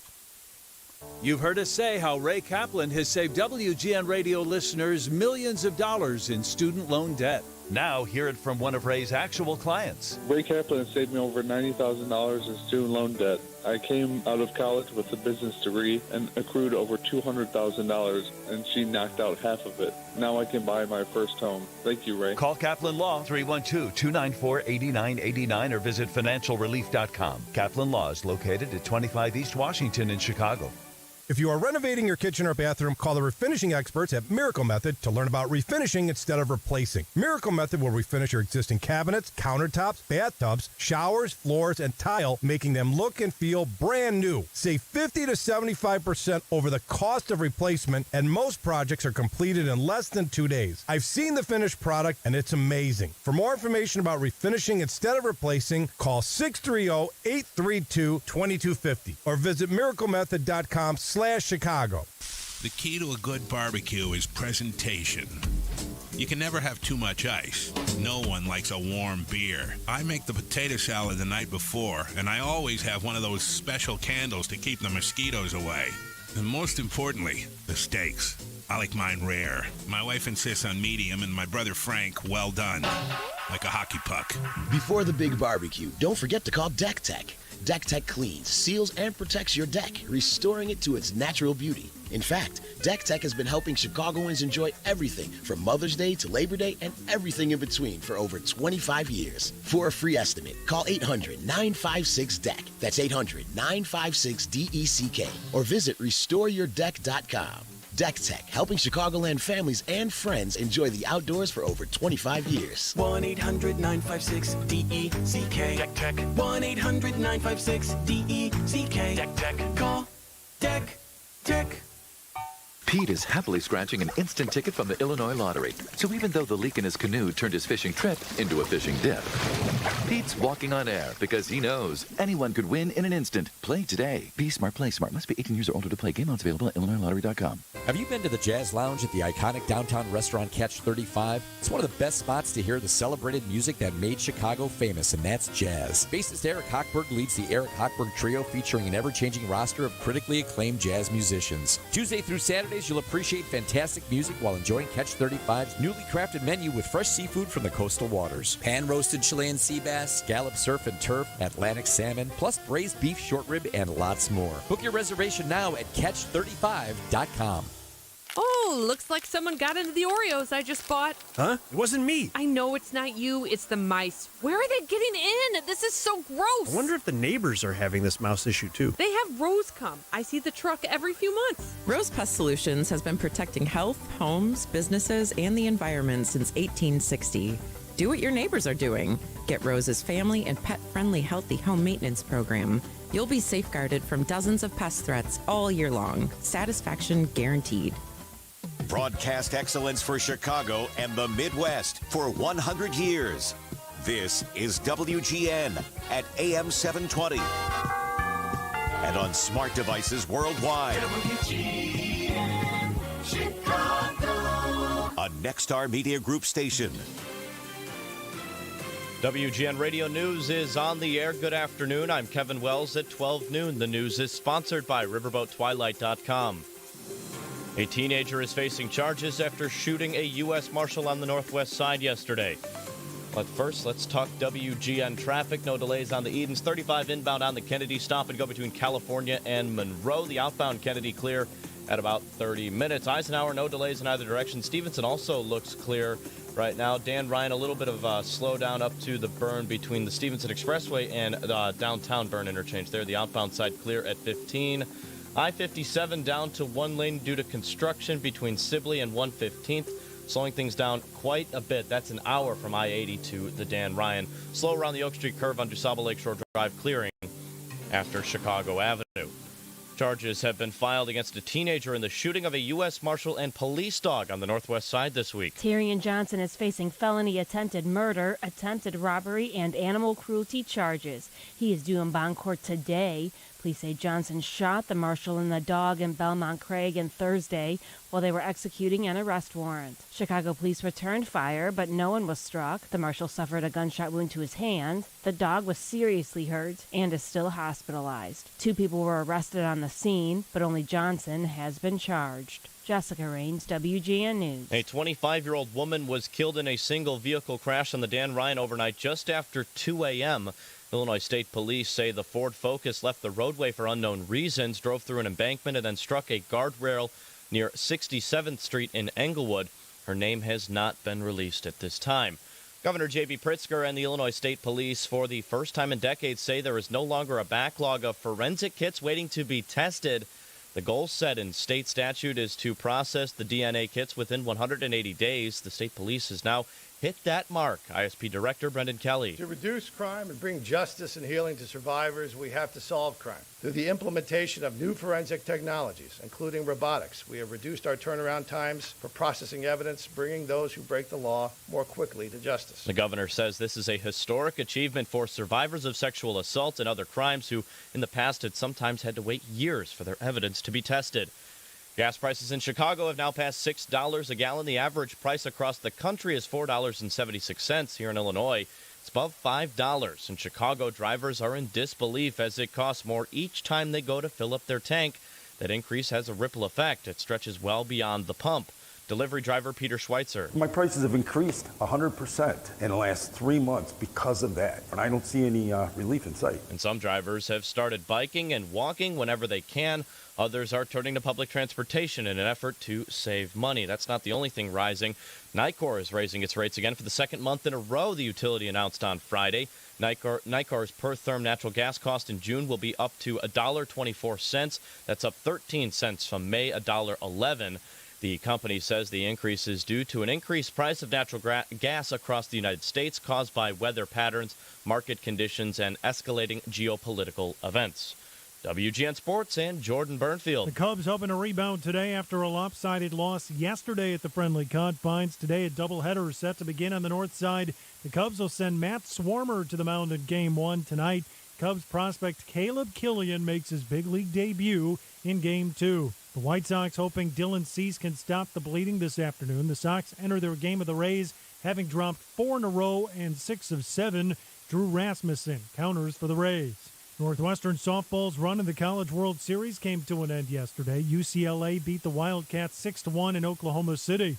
You've heard us say how Ray Kaplan has saved WGN radio listeners millions of dollars in student loan debt. Now hear it from one of Ray's actual clients. Ray Kaplan has saved me over $90,000 in student loan debt. I came out of college with a business degree and accrued over $200,000, and she knocked out half of it. Now I can buy my first home. Thank you, Ray. Call Kaplan Law, 312-294-8989, or visit financialrelief.com. Kaplan Law is located at 25 East Washington in Chicago. If you are renovating your kitchen or bathroom, call the refinishing experts at Miracle Method to learn about refinishing instead of replacing. Miracle Method will refinish your existing cabinets, countertops, bathtubs, showers, floors, and tile, making them look and feel brand new. Save 50 to 75% over the cost of replacement, and most projects are completed in less than 2 days. I've seen the finished product, and it's amazing. For more information about refinishing instead of replacing, call 630-832-2250 or visit miraclemethod.com/Chicago. The key to a good barbecue is presentation. You can never have too much ice. No one likes a warm beer. I make the potato salad the night before, and I always have one of those special candles to keep the mosquitoes away. And most importantly, the steaks. I like mine rare. My wife insists on medium, and my brother Frank, well done. Like a hockey puck. Before the big barbecue, don't forget to call Deck Tech. Deck Tech cleans, seals, and protects your deck, restoring it to its natural beauty. In fact, Deck Tech has been helping Chicagoans enjoy everything from Mother's Day to Labor Day and everything in between for over 25 years. For a free estimate, call 800-956-DECK. That's 800-956-DECK. Or visit restoreyourdeck.com. Deck Tech, helping Chicagoland families and friends enjoy the outdoors for over 25 years. 1-800-956-DECK. Deck Tech. 1-800-956-DECK. Deck Tech. Call Deck Tech. Pete is happily scratching an instant ticket from the Illinois Lottery. So even though the leak in his canoe turned his fishing trip into a fishing dip, Pete's walking on air because he knows anyone could win in an instant. Play today. Be smart, play smart. Must be 18 years or older to play. Game odds available at IllinoisLottery.com. Have you been to the Jazz Lounge at the iconic downtown restaurant Catch 35? It's one of the best spots to hear the celebrated music that made Chicago famous, and that's jazz. Bassist Eric Hochberg leads the Eric Hochberg Trio, featuring an ever-changing roster of critically acclaimed jazz musicians. Tuesday through Saturday, you'll appreciate fantastic music while enjoying Catch 35's newly crafted menu with fresh seafood from the coastal waters. Pan-roasted Chilean sea bass, scallop surf and turf, Atlantic salmon, plus braised beef short rib, and lots more. Book your reservation now at catch35.com. Oh, looks like someone got into the Oreos I just bought. Huh? It wasn't me. I know it's not you, it's the mice. Where are they getting in? This is so gross. I wonder if the neighbors are having this mouse issue too. They have Rose come. I see the truck every few months. Rose Pest Solutions has been protecting health, homes, businesses, and the environment since 1860. Do what your neighbors are doing. Get Rose's family and pet-friendly healthy home maintenance program. You'll be safeguarded from dozens of pest threats all year long. Satisfaction guaranteed. Broadcast excellence for Chicago and the Midwest for 100 years. This is WGN at AM 720 and on smart devices worldwide. WGN Chicago, a Nexstar Media Group station. WGN Radio News is on the air. Good afternoon. I'm Kevin Wells at 12 noon. The news is sponsored by RiverboatTwilight.com. A teenager is facing charges after shooting a U.S. Marshal on the Northwest Side yesterday. But first, let's talk WGN traffic. No delays on the Edens. 35 inbound on the Kennedy. Stop and go between California and Monroe. The outbound Kennedy clear at about 30 minutes. Eisenhower, no delays in either direction. Stevenson also looks clear right now. Dan Ryan, a little bit of a slowdown up to the burn between the Stevenson Expressway and downtown burn interchange there. The outbound side clear at 15. I-57 down to one lane due to construction between Sibley and 115th, slowing things down quite a bit. That's an hour from I-80 to the Dan Ryan. Slow around the Oak Street curve on DuSable Lakeshore Drive, clearing after Chicago Avenue. Charges have been filed against a teenager in the shooting of a U.S. Marshal and police dog on the Northwest Side this week. Tyrion Johnson is facing felony attempted murder, attempted robbery, and animal cruelty charges. He is due in bond court today. Police say Johnson shot the marshal and the dog in Belmont Craig on Thursday while they were executing an arrest warrant. Chicago police returned fire, but no one was struck. The marshal suffered a gunshot wound to his hand. The dog was seriously hurt and is still hospitalized. 2 people were arrested on the scene, but only Johnson has been charged. Jessica Raines, WGN News. A 25-year-old woman was killed in a single vehicle crash on the Dan Ryan overnight just after 2 a.m. Illinois State Police say the Ford Focus left the roadway for unknown reasons, drove through an embankment, and then struck a guardrail near 67th Street in Englewood. Her name has not been released at this time. Governor J.B. Pritzker and the Illinois State Police, for the first time in decades, say there is no longer a backlog of forensic kits waiting to be tested. The goal set in state statute is to process the DNA kits within 180 days. The state police has now hit that mark. ISP Director Brendan Kelly. To reduce crime and bring justice and healing to survivors, we have to solve crime. Through the implementation of new forensic technologies, including robotics, we have reduced our turnaround times for processing evidence, bringing those who break the law more quickly to justice. The governor says this is a historic achievement for survivors of sexual assault and other crimes who in the past had sometimes had to wait years for their evidence to be tested. Gas prices in Chicago have now passed $6 a gallon. The average price across the country is $4.76. Here in Illinois, it's above $5. And Chicago drivers are in disbelief as it costs more each time they go to fill up their tank. That increase has a ripple effect. It stretches well beyond the pump. Delivery driver Peter Schweitzer. My prices have increased 100% in the last 3 months because of that, and I don't see any relief in sight. And some drivers have started biking and walking whenever they can. Others are turning to public transportation in an effort to save money. That's not the only thing rising. Nicor is raising its rates again for the second month in a row, the utility announced on Friday. Nicor's per therm natural gas cost in June will be up to $1.24. That's up 13 cents from May, $1.11. The company says the increase is due to an increased price of natural gas across the United States caused by weather patterns, market conditions, and escalating geopolitical events. WGN Sports and Jordan Burnfield. The Cubs hoping to rebound today after a lopsided loss yesterday at the friendly confines. Today, a doubleheader is set to begin on the north side. The Cubs will send Matt Swarmer to the mound in Game 1 tonight. Cubs prospect Caleb Killian makes his big league debut in Game 2. The White Sox hoping Dylan Cease can stop the bleeding this afternoon. The Sox enter their game of the Rays, having dropped 4 in a row and 6 of 7. Drew Rasmussen counters for the Rays. Northwestern softball's run in the College World Series came to an end yesterday. UCLA beat the Wildcats 6-1 in Oklahoma City.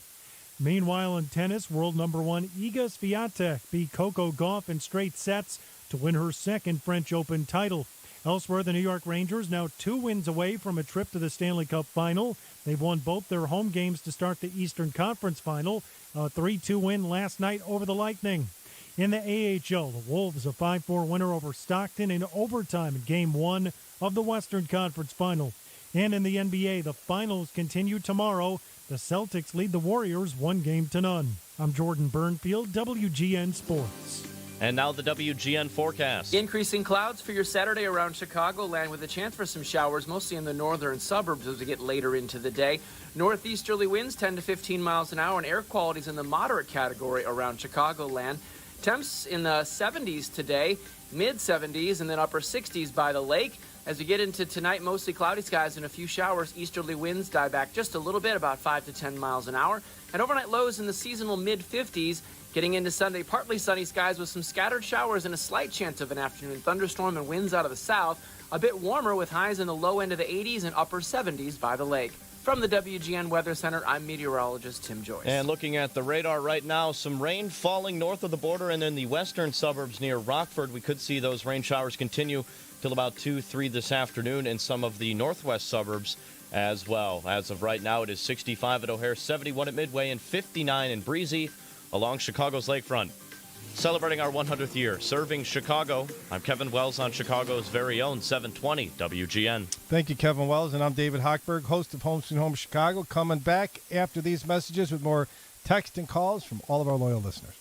Meanwhile, in tennis, world number 1 Iga Swiatek beat Coco Gauff in straight sets to win her second French Open title. Elsewhere, the New York Rangers now 2 wins away from a trip to the Stanley Cup Final. They've won both their home games to start the Eastern Conference Final. A 3-2 win last night over the Lightning. In the AHL, the Wolves a 5-4 winner over Stockton in overtime in Game 1 of the Western Conference Final. And in the NBA, the finals continue tomorrow. The Celtics lead the Warriors 1-0. I'm Jordan Burnfield, WGN Sports. And now the WGN forecast. Increasing clouds for your Saturday around Chicagoland with a chance for some showers, mostly in the northern suburbs as we get later into the day. Northeasterly winds 10 to 15 miles an hour and air quality's in the moderate category around Chicagoland. Temps in the 70s today, mid-70s, and then upper 60s by the lake. As we get into tonight, mostly cloudy skies and a few showers. Easterly winds die back just a little bit, about 5 to 10 miles an hour. And overnight lows in the seasonal mid-50s. Getting into Sunday, partly sunny skies with some scattered showers and a slight chance of an afternoon thunderstorm and winds out of the south. A bit warmer with highs in the low end of the 80s and upper 70s by the lake. From the WGN Weather Center, I'm meteorologist Tim Joyce. And looking at the radar right now, some rain falling north of the border and in the western suburbs near Rockford. We could see those rain showers continue till about 2-3 this afternoon in some of the northwest suburbs as well. As of right now, it is 65 at O'Hare, 71 at Midway, and 59 in Breezy along Chicago's Lakefront. Celebrating our 100th year, serving Chicago. I'm Kevin Wells on Chicago's very own 720 WGN. Thank you, Kevin Wells, and I'm David Hochberg, host of Home Sweet Home Chicago, coming back after these messages with more text and calls from all of our loyal listeners.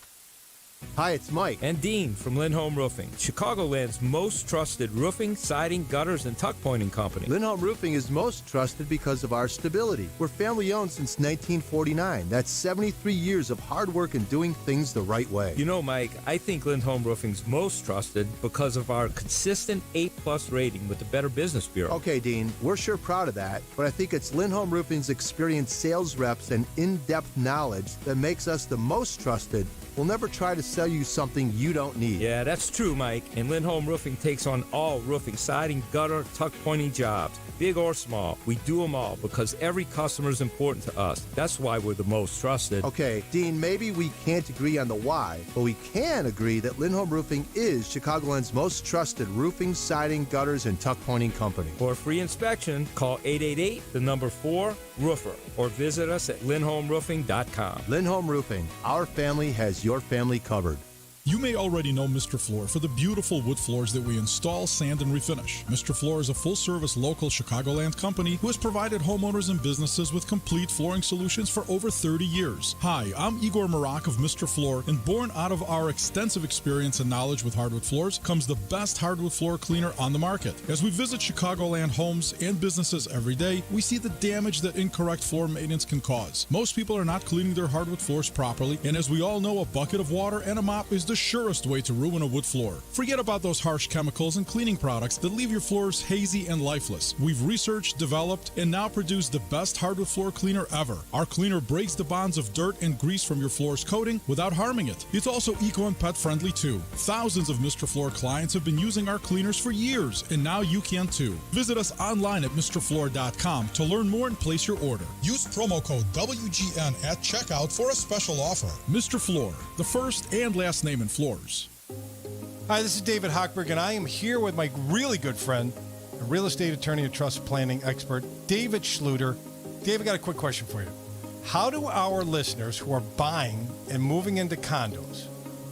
Hi, it's Mike and Dean from Lindholm Roofing, Chicagoland's most trusted roofing, siding, gutters, and tuck pointing company. Lindholm Roofing is most trusted because of our stability. We're family owned since 1949. That's 73 years of hard work and doing things the right way. You know, Mike, I think Lindholm Roofing's most trusted because of our consistent A+ rating with the Better Business Bureau. Okay, Dean, we're sure proud of that, but I think it's Lindholm Roofing's experienced sales reps and in-depth knowledge that makes us the most trusted. We'll never try to sell you something you don't need. Yeah, that's true, Mike. And Lindholm Roofing takes on all roofing, siding, gutter, tuck pointing jobs, big or small. We do them all because every customer is important to us. That's why we're the most trusted. Okay, Dean, maybe we can't agree on the why, but we can agree that Lindholm Roofing is Chicagoland's most trusted roofing, siding, gutters, and tuck pointing company. For a free inspection, call 888-4-ROOFER or visit us at lindholmroofing.com. Lindholm Roofing, our family has your family covered. You may already know Mr. Floor for the beautiful wood floors that we install, sand, and refinish. Mr. Floor is a full-service local Chicagoland company who has provided homeowners and businesses with complete flooring solutions for over 30 years. Hi, I'm Igor Marak of Mr. Floor, and born out of our extensive experience and knowledge with hardwood floors comes the best hardwood floor cleaner on the market. As we visit Chicagoland homes and businesses every day, we see the damage that incorrect floor maintenance can cause. Most people are not cleaning their hardwood floors properly, and as we all know, a bucket of water and a mop is the surest way to ruin a wood floor. Forget about those harsh chemicals and cleaning products that leave your floors hazy and lifeless. We've researched, developed, and now produce the best hardwood floor cleaner ever. Our cleaner breaks the bonds of dirt and grease from your floor's coating without harming it. It's also eco and pet friendly too. Thousands of Mr. Floor clients have been using our cleaners for years, and now you can too. Visit us online at MrFloor.com to learn more and place your order. Use promo code WGN at checkout for a special offer. Mr. Floor, the first and last name in floors. Hi, this is David Hochberg, and I am here with my really good friend, a real estate attorney and trust planning expert, David Schluter. Dave, I got a quick question for you. How do our listeners who are buying and moving into condos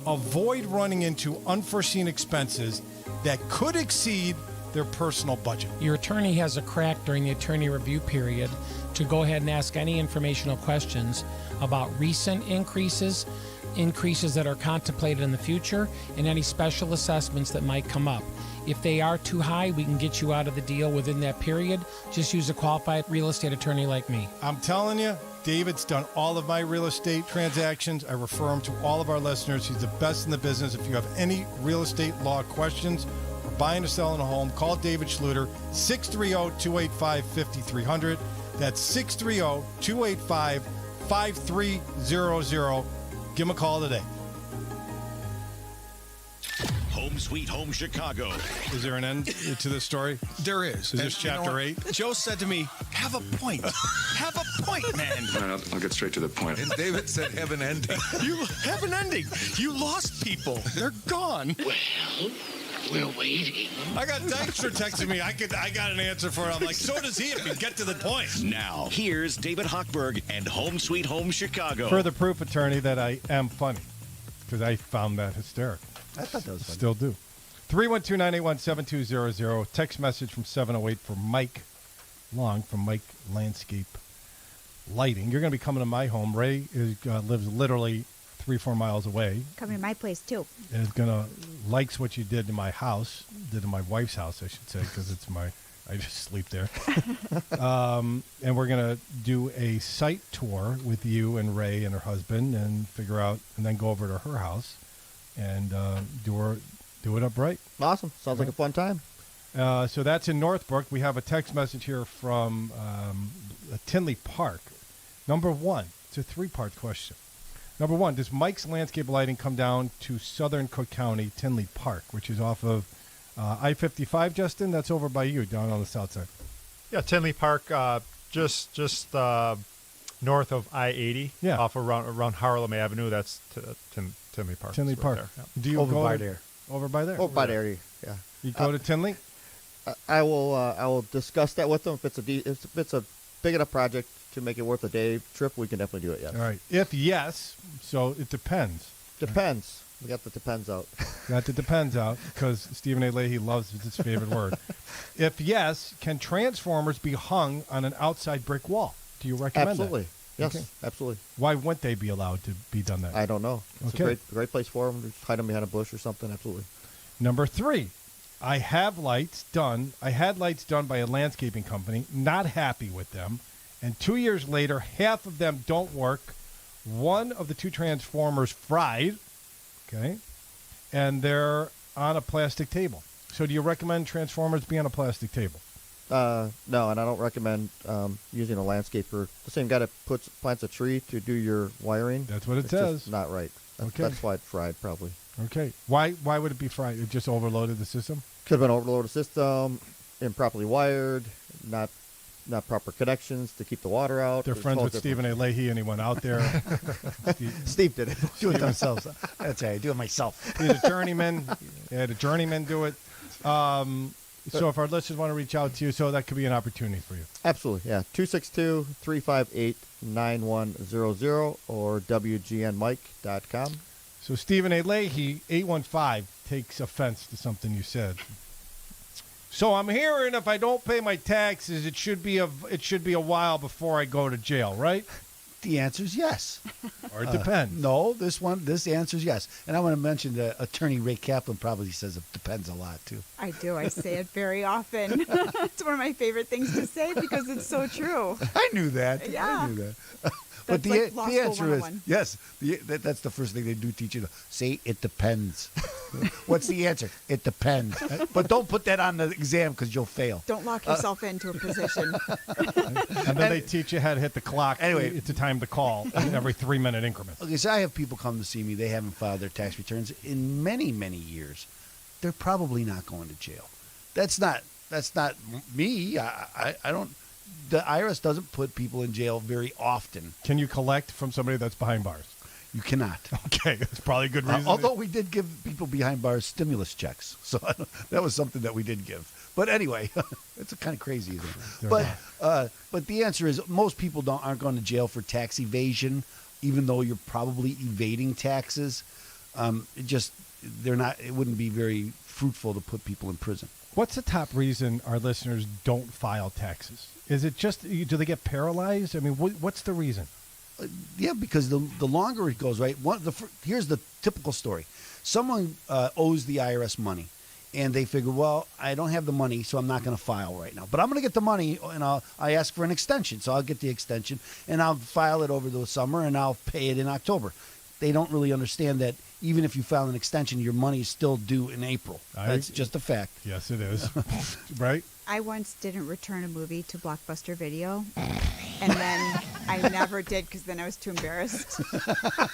avoid running into unforeseen expenses that could exceed their personal budget? Your attorney has a crack during the attorney review period to go ahead and ask any informational questions about recent increases that are contemplated in the future, and any special assessments that might come up. If they are too high, we can get you out of the deal within that period. Just use a qualified real estate attorney like me. I'm telling you, David's done all of my real estate transactions. I refer him to all of our listeners. He's the best in the business. If you have any real estate law questions or buying or selling a home, call David Schluter, 630-285-5300. That's 630-285-5300. Give him a call today. Home Sweet Home Chicago. Is there an end to this story? There is. Is this chapter 8? Joe said to me, have a point. Have a point, man. All right, I'll get straight to the point. And David said, have an ending. You have an ending. You lost people. They're gone. Well, we're waiting. I got Dykstra texting me. I got an answer for it. I'm like, so does he if you get to the point. Now, here's David Hochberg and Home Sweet Home Chicago. Further proof, attorney, that I am funny, because I found that hysterical. I thought that was funny. Still do. 312-981-7200. Text message from 708 for Mike Long from Mike Landscape Lighting. You're going to be coming to my home. Ray lives literally 3-4 miles away. Come to my place, too. And is going to likes what you did to my house, did to my wife's house, I should say, because it's I just sleep there. And we're going to do a site tour with you and Ray and her husband and figure out, and then go over to her house and do it up right. Awesome. Sounds like a fun time. So that's in Northbrook. We have a text message here from Tinley Park. Number one, it's a 3-part question. Number one, does Mike's Landscape Lighting come down to southern Cook County, Tinley Park, which is off of I-55, Justin? That's over by you, down on the south side. Yeah, Tinley Park, just north of I-80, off around Harlem Avenue. That's Tinley Park. Tinley Park. There, yeah. Do you over go by there? Over by there? Over by there, yeah. You go to Tinley? I will discuss that with them. If it's a big enough project to make it worth a day trip, we can definitely do it, yes. All right. If yes, so it depends. Depends. We got the depends out. Got the depends out, because Stephen A. Leahy loves it's his favorite word. If yes, can transformers be hung on an outside brick wall? Do you recommend Absolutely. that? Yes, Okay. absolutely. Why wouldn't they be allowed to be done that? I don't know. It's Okay. a great place for them. Just hide them behind a bush or something. Absolutely. Number 3, I had lights done by a landscaping company, not happy with them, and 2 years later, half of them don't work. One of the 2 transformers fried, okay, and they're on a plastic table. So do you recommend transformers be on a plastic table? No, and I don't recommend using a landscaper. The same guy that plants a tree to do your wiring. That's what it it's says. Just not right. Okay. That's why it fried, probably. Okay. Why would it be fried? It just overloaded the system? Could have been overloaded system, improperly wired, not proper connections to keep the water out. They're friends with Stephen A. Leahy, and he went out there. Steve did it. Do it themselves. That's right. I do it myself. He's a journeyman. He had a journeyman do it. So if our listeners want to reach out to you, so that could be an opportunity for you. Absolutely, yeah. 262-358-9100 or WGNMike.com. So Stephen A. Leahy, 815, takes offense to something you said. So I'm hearing if I don't pay my taxes, it should be a while before I go to jail, right? The answer is yes. Or it depends. No, this answer is yes. And I want to mention that Attorney Ray Kaplan probably says it depends a lot, too. I do. I say it very often. It's one of my favorite things to say because it's so true. I knew that. Yeah. I knew that. But That's like law the school answer is 101. yes. That's the first thing they do teach you. Say it depends. What's the answer? It depends. But don't put that on the exam because you'll fail. Don't lock yourself into a position. And then they teach you how to hit the clock. Anyway. It's a time to call in every 3-minute increments. Okay, so I have people come to see me. They haven't filed their tax returns in many, many years. They're probably not going to jail. That's not me. I don't. The IRS doesn't put people in jail very often. Can you collect from somebody that's behind bars? You cannot. Okay, that's probably a good reason. Although we did give people behind bars stimulus checks, so that was something that we did give. But anyway, it's kind of crazy, isn't it? But the answer is most people aren't going to jail for tax evasion, even though you're probably evading taxes. It wouldn't be very fruitful to put people in prison. What's the top reason our listeners don't file taxes? Is it just, do they get paralyzed? I mean, what's the reason? Yeah, because the longer it goes, right? Here's the typical story. Someone owes the IRS money, and they figure, well, I don't have the money, so I'm not going to file right now. But I'm going to get the money, and I ask for an extension. So I'll get the extension, and I'll file it over the summer, and I'll pay it in October. They don't really understand that even if you file an extension, your money is still due in April. That's just a fact. Yes, it is. Right? I once didn't return a movie to Blockbuster Video, and then I never did because then I was too embarrassed.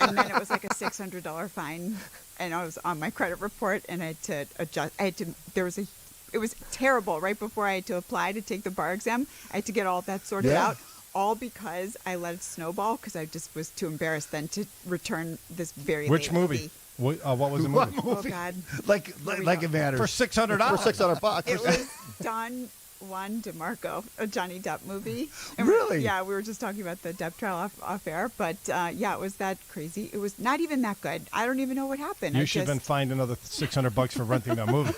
And then it was like a $600 fine, and I was on my credit report, and I had to adjust. It was terrible. Right before I had to apply to take the bar exam, I had to get all of that sorted out. All because I let it snowball because I just was too embarrassed then to return this very Which late movie? What was the movie? Oh, God. Like it matters. For $600. For $600. It was Don Juan DeMarco, a Johnny Depp movie. And Really? Yeah, we were just talking about the Depp trial off air, but it was that crazy. It was not even that good. I don't even know what happened. You should have been fined another $600 for renting that movie.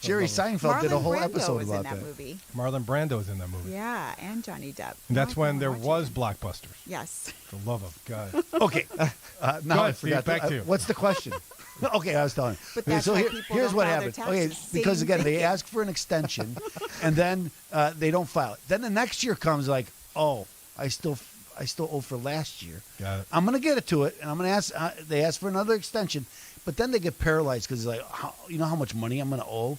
Jerry Seinfeld did a whole Brando episode was about in that movie. Marlon Brando's in that movie. Yeah, and Johnny Depp. And that's Now I when wanna there watch was it. Blockbusters. Yes. For the love of God. Okay. Now Go I ahead, forgot. Steve, back to you. What's the question? Okay, I was telling you. But that's why people here's don't what file their happened. Okay, taxes. because Same again, they thing. ask for an extension, and then they don't file it. Then the next year comes like, oh, I still owe for last year. Got it. I'm going to get it to it, and I'm going to ask. They ask for another extension, but then they get paralyzed because like, you know how much money I'm going to owe,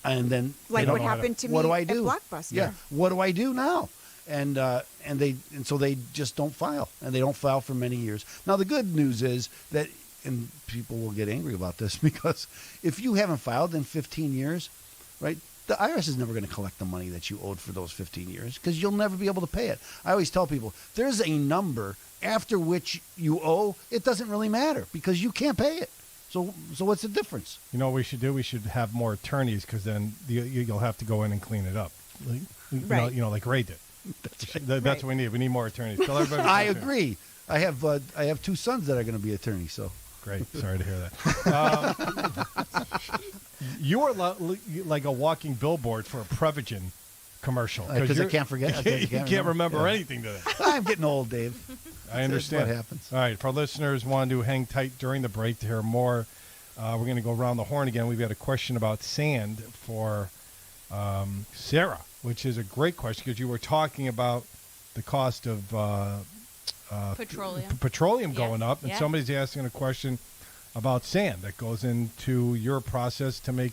and then Like they what don't know how happened to what me do I at do? Blockbuster. Yeah, what do I do now? And so they just don't file, and they don't file for many years. Now the good news is that, and people will get angry about this because if you haven't filed in 15 years, right, the IRS is never going to collect the money that you owed for those 15 years because you'll never be able to pay it. I always tell people there's a number after which you owe. It doesn't really matter because you can't pay it. So what's the difference? You know what we should do? We should have more attorneys because then you'll have to go in and clean it up. Right. Like Ray did. That's right. That's what we need. We need more attorneys. Tell everybody. I agree. I have 2 sons that are going to be attorneys. So great. Sorry to hear that. You are like a walking billboard for a Prevagen commercial because I can't forget. You can't remember anything today. I'm getting old, Dave. I understand. That's what happens. All right. If our listeners want to hang tight during the break to hear more, we're going to go around the horn again. We've got a question about sand for Sarah, which is a great question because you were talking about the cost of petroleum going up, and somebody's asking a question about sand that goes into your process to make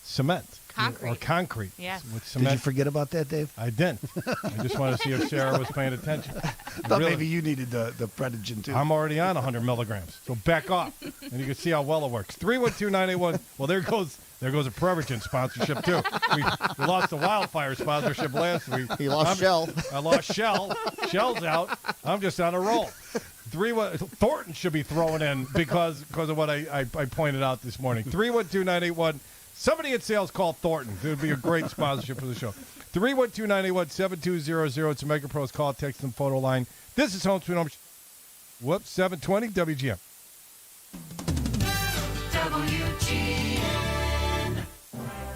cement or concrete. Yes. With cement. Did you forget about that, Dave? I didn't. I just wanted to see if Sarah was paying attention. Thought maybe you needed the Prevagen too. I'm already on 100 milligrams, so back off, and you can see how well it works. 312-981. Well, there goes a Prevagen sponsorship too. We lost the wildfire sponsorship last week. He lost Shell. I lost Shell. Shell's out. I'm just on a roll. Thornton should be thrown in because of what I pointed out this morning. 312-981. Somebody at sales call Thornton. It would be a great sponsorship for the show. 312-981-7200. It's a MegaPros call, text, and photo line. This is Home Sweet Home. 720 WGM. WGN.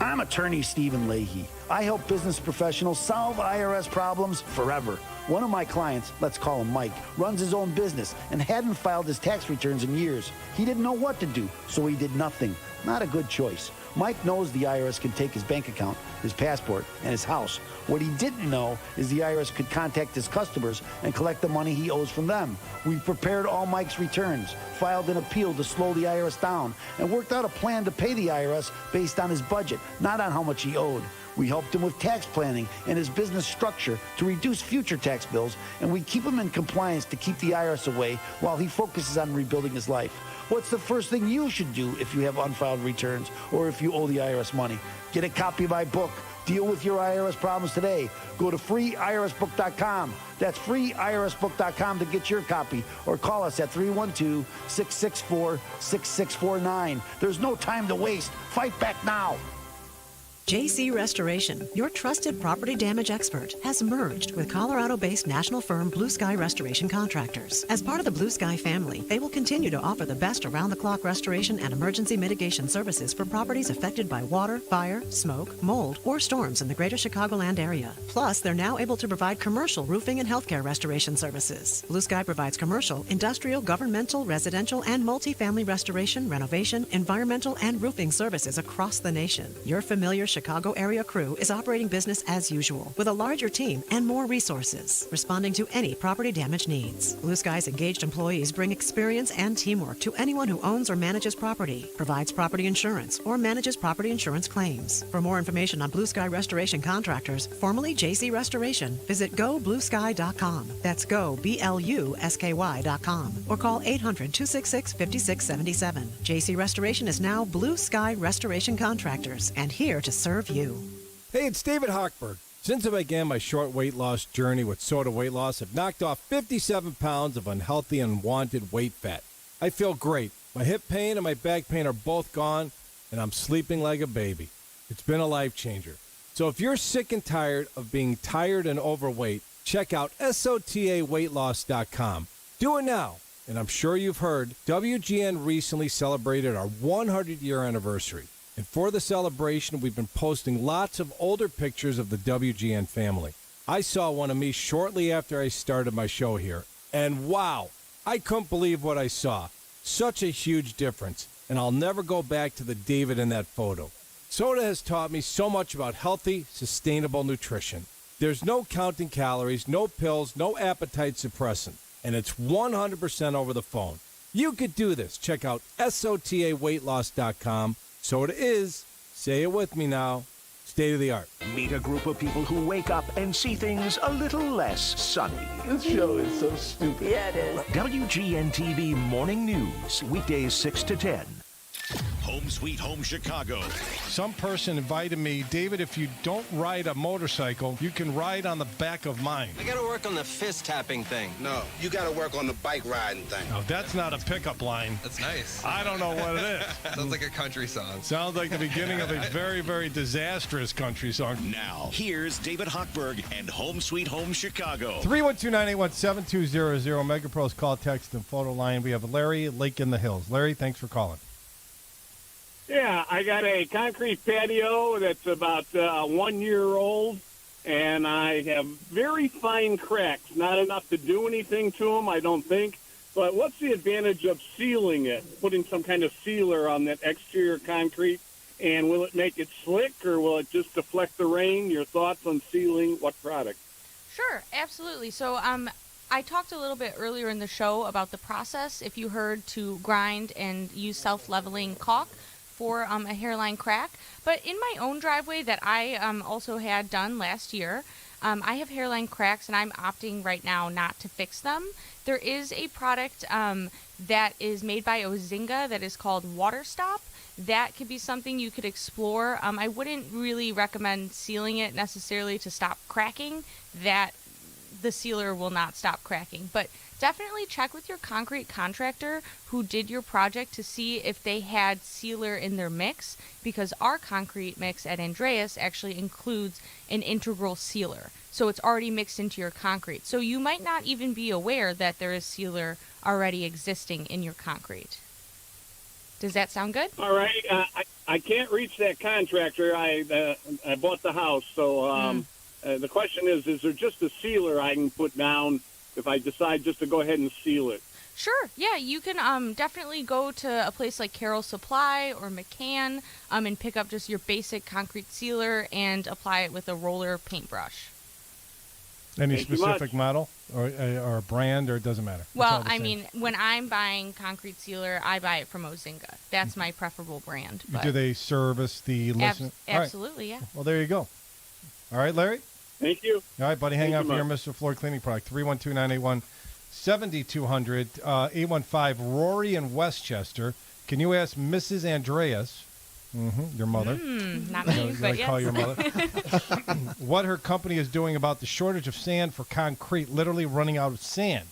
I'm attorney Stephen Leahy. I help business professionals solve IRS problems forever. One of my clients, let's call him Mike, runs his own business and hadn't filed his tax returns in years. He didn't know what to do, so he did nothing. Not a good choice. Mike knows the IRS can take his bank account, his passport, and his house. What he didn't know is the IRS could contact his customers and collect the money he owes from them. We prepared all Mike's returns, filed an appeal to slow the IRS down, and worked out a plan to pay the IRS based on his budget, not on how much he owed. We helped him with tax planning and his business structure to reduce future tax bills, and we keep him in compliance to keep the IRS away while he focuses on rebuilding his life. What's the first thing you should do if you have unfiled returns or if you owe the IRS money? Get a copy of my book. Deal with your IRS problems today. Go to freeirsbook.com. That's freeirsbook.com to get your copy, or call us at 312-664-6649. There's no time to waste. Fight back now. JC Restoration, your trusted property damage expert, has merged with Colorado-based national firm Blue Sky Restoration Contractors. As part of the Blue Sky family, they will continue to offer the best around-the-clock restoration and emergency mitigation services for properties affected by water, fire, smoke, mold, or storms in the greater Chicagoland area. Plus, they're now able to provide commercial roofing and healthcare restoration services. Blue Sky provides commercial, industrial, governmental, residential, and multifamily restoration, renovation, environmental, and roofing services across the nation. Your familiar Chicago area crew is operating business as usual with a larger team and more resources, responding to any property damage needs. Blue Sky's engaged employees bring experience and teamwork to anyone who owns or manages property, provides property insurance, or manages property insurance claims. For more information on Blue Sky Restoration Contractors, formerly JC Restoration, visit gobluesky.com. That's GoBlusky.com, or call 800-266-5677. JC Restoration is now Blue Sky Restoration Contractors, and here to serve you. Hey, it's David Hochberg. Since I began my short weight loss journey with Soda Weight Loss, I've knocked off 57 pounds of unhealthy and unwanted weight fat. I feel great. My hip pain and my back pain are both gone, and I'm sleeping like a baby. It's been a life changer. So if you're sick and tired of being tired and overweight, check out SOTAweightloss.com. Do it now. And I'm sure you've heard, WGN recently celebrated our 100-year anniversary. And for the celebration, we've been posting lots of older pictures of the WGN family. I saw one of me shortly after I started my show here. And wow, I couldn't believe what I saw. Such a huge difference. And I'll never go back to the David in that photo. Soda has taught me so much about healthy, sustainable nutrition. There's no counting calories, no pills, no appetite suppressant. And it's 100% over the phone. You could do this. Check out SOTAweightloss.com. Soda is, say it with me now, state of the art. Meet a group of people who wake up and see things a little less sunny. This show is so stupid. Yeah, it is. WGN TV Morning News, weekdays 6 to 10. Home Sweet Home Chicago. Some person invited me, David, if you don't ride a motorcycle, you can ride on the back of mine. I gotta work on the fist tapping thing. No, you gotta work on the bike riding thing. Now, that's not a pickup line. That's nice. I don't know what it is. Sounds like a country song. Sounds like the beginning of a very, very disastrous country song. Now, here's David Hochberg and Home Sweet Home Chicago. 312-981-7200, MegaPro's call, text, and photo line. We have Larry, Lake in the Hills. Larry, thanks for calling. Yeah, I got a concrete patio that's about 1 year old, and I have very fine cracks. Not enough to do anything to them, I don't think. But what's the advantage of sealing it, putting some kind of sealer on that exterior concrete? And will it make it slick, or will it just deflect the rain? Your thoughts on sealing what product? Sure, absolutely. So I talked a little bit earlier in the show about the process, if you heard, to grind and use self-leveling caulk for a hairline crack. But in my own driveway that I also had done last year, I have hairline cracks, and I'm opting right now not to fix them. There is a product that is made by Ozinga that is called Water Stop. That could be something you could explore. I wouldn't really recommend sealing it necessarily to stop cracking. That the sealer will not stop cracking. But definitely check with your concrete contractor who did your project to see if they had sealer in their mix, because our concrete mix at Andreas actually includes an integral sealer. So it's already mixed into your concrete. So you might not even be aware that there is sealer already existing in your concrete. Does that sound good? All right. I can't reach that contractor. I bought the house, so the question is there just a sealer I can put down if I decide just to go ahead and seal it? Sure. Yeah, you can definitely go to a place like Carroll Supply or McCann and pick up just your basic concrete sealer and apply it with a roller paintbrush. Any Thank you specific much. model or a brand, or it doesn't matter? It's all Well, the I same. mean, when I'm buying concrete sealer, I buy it from Ozinga. That's my preferable brand. But Do they service the listener? All right. absolutely, yeah. Well, there you go. All right, Larry? Thank you. All right, buddy, hang Thank out you for your much. Mr. Floor cleaning product. 312-981-7200, 815 Rory in Westchester. Can you ask Mrs. Andreas, your mother? Not me, You but like call yes. your mother? What her company is doing about the shortage of sand for concrete, literally running out of sand.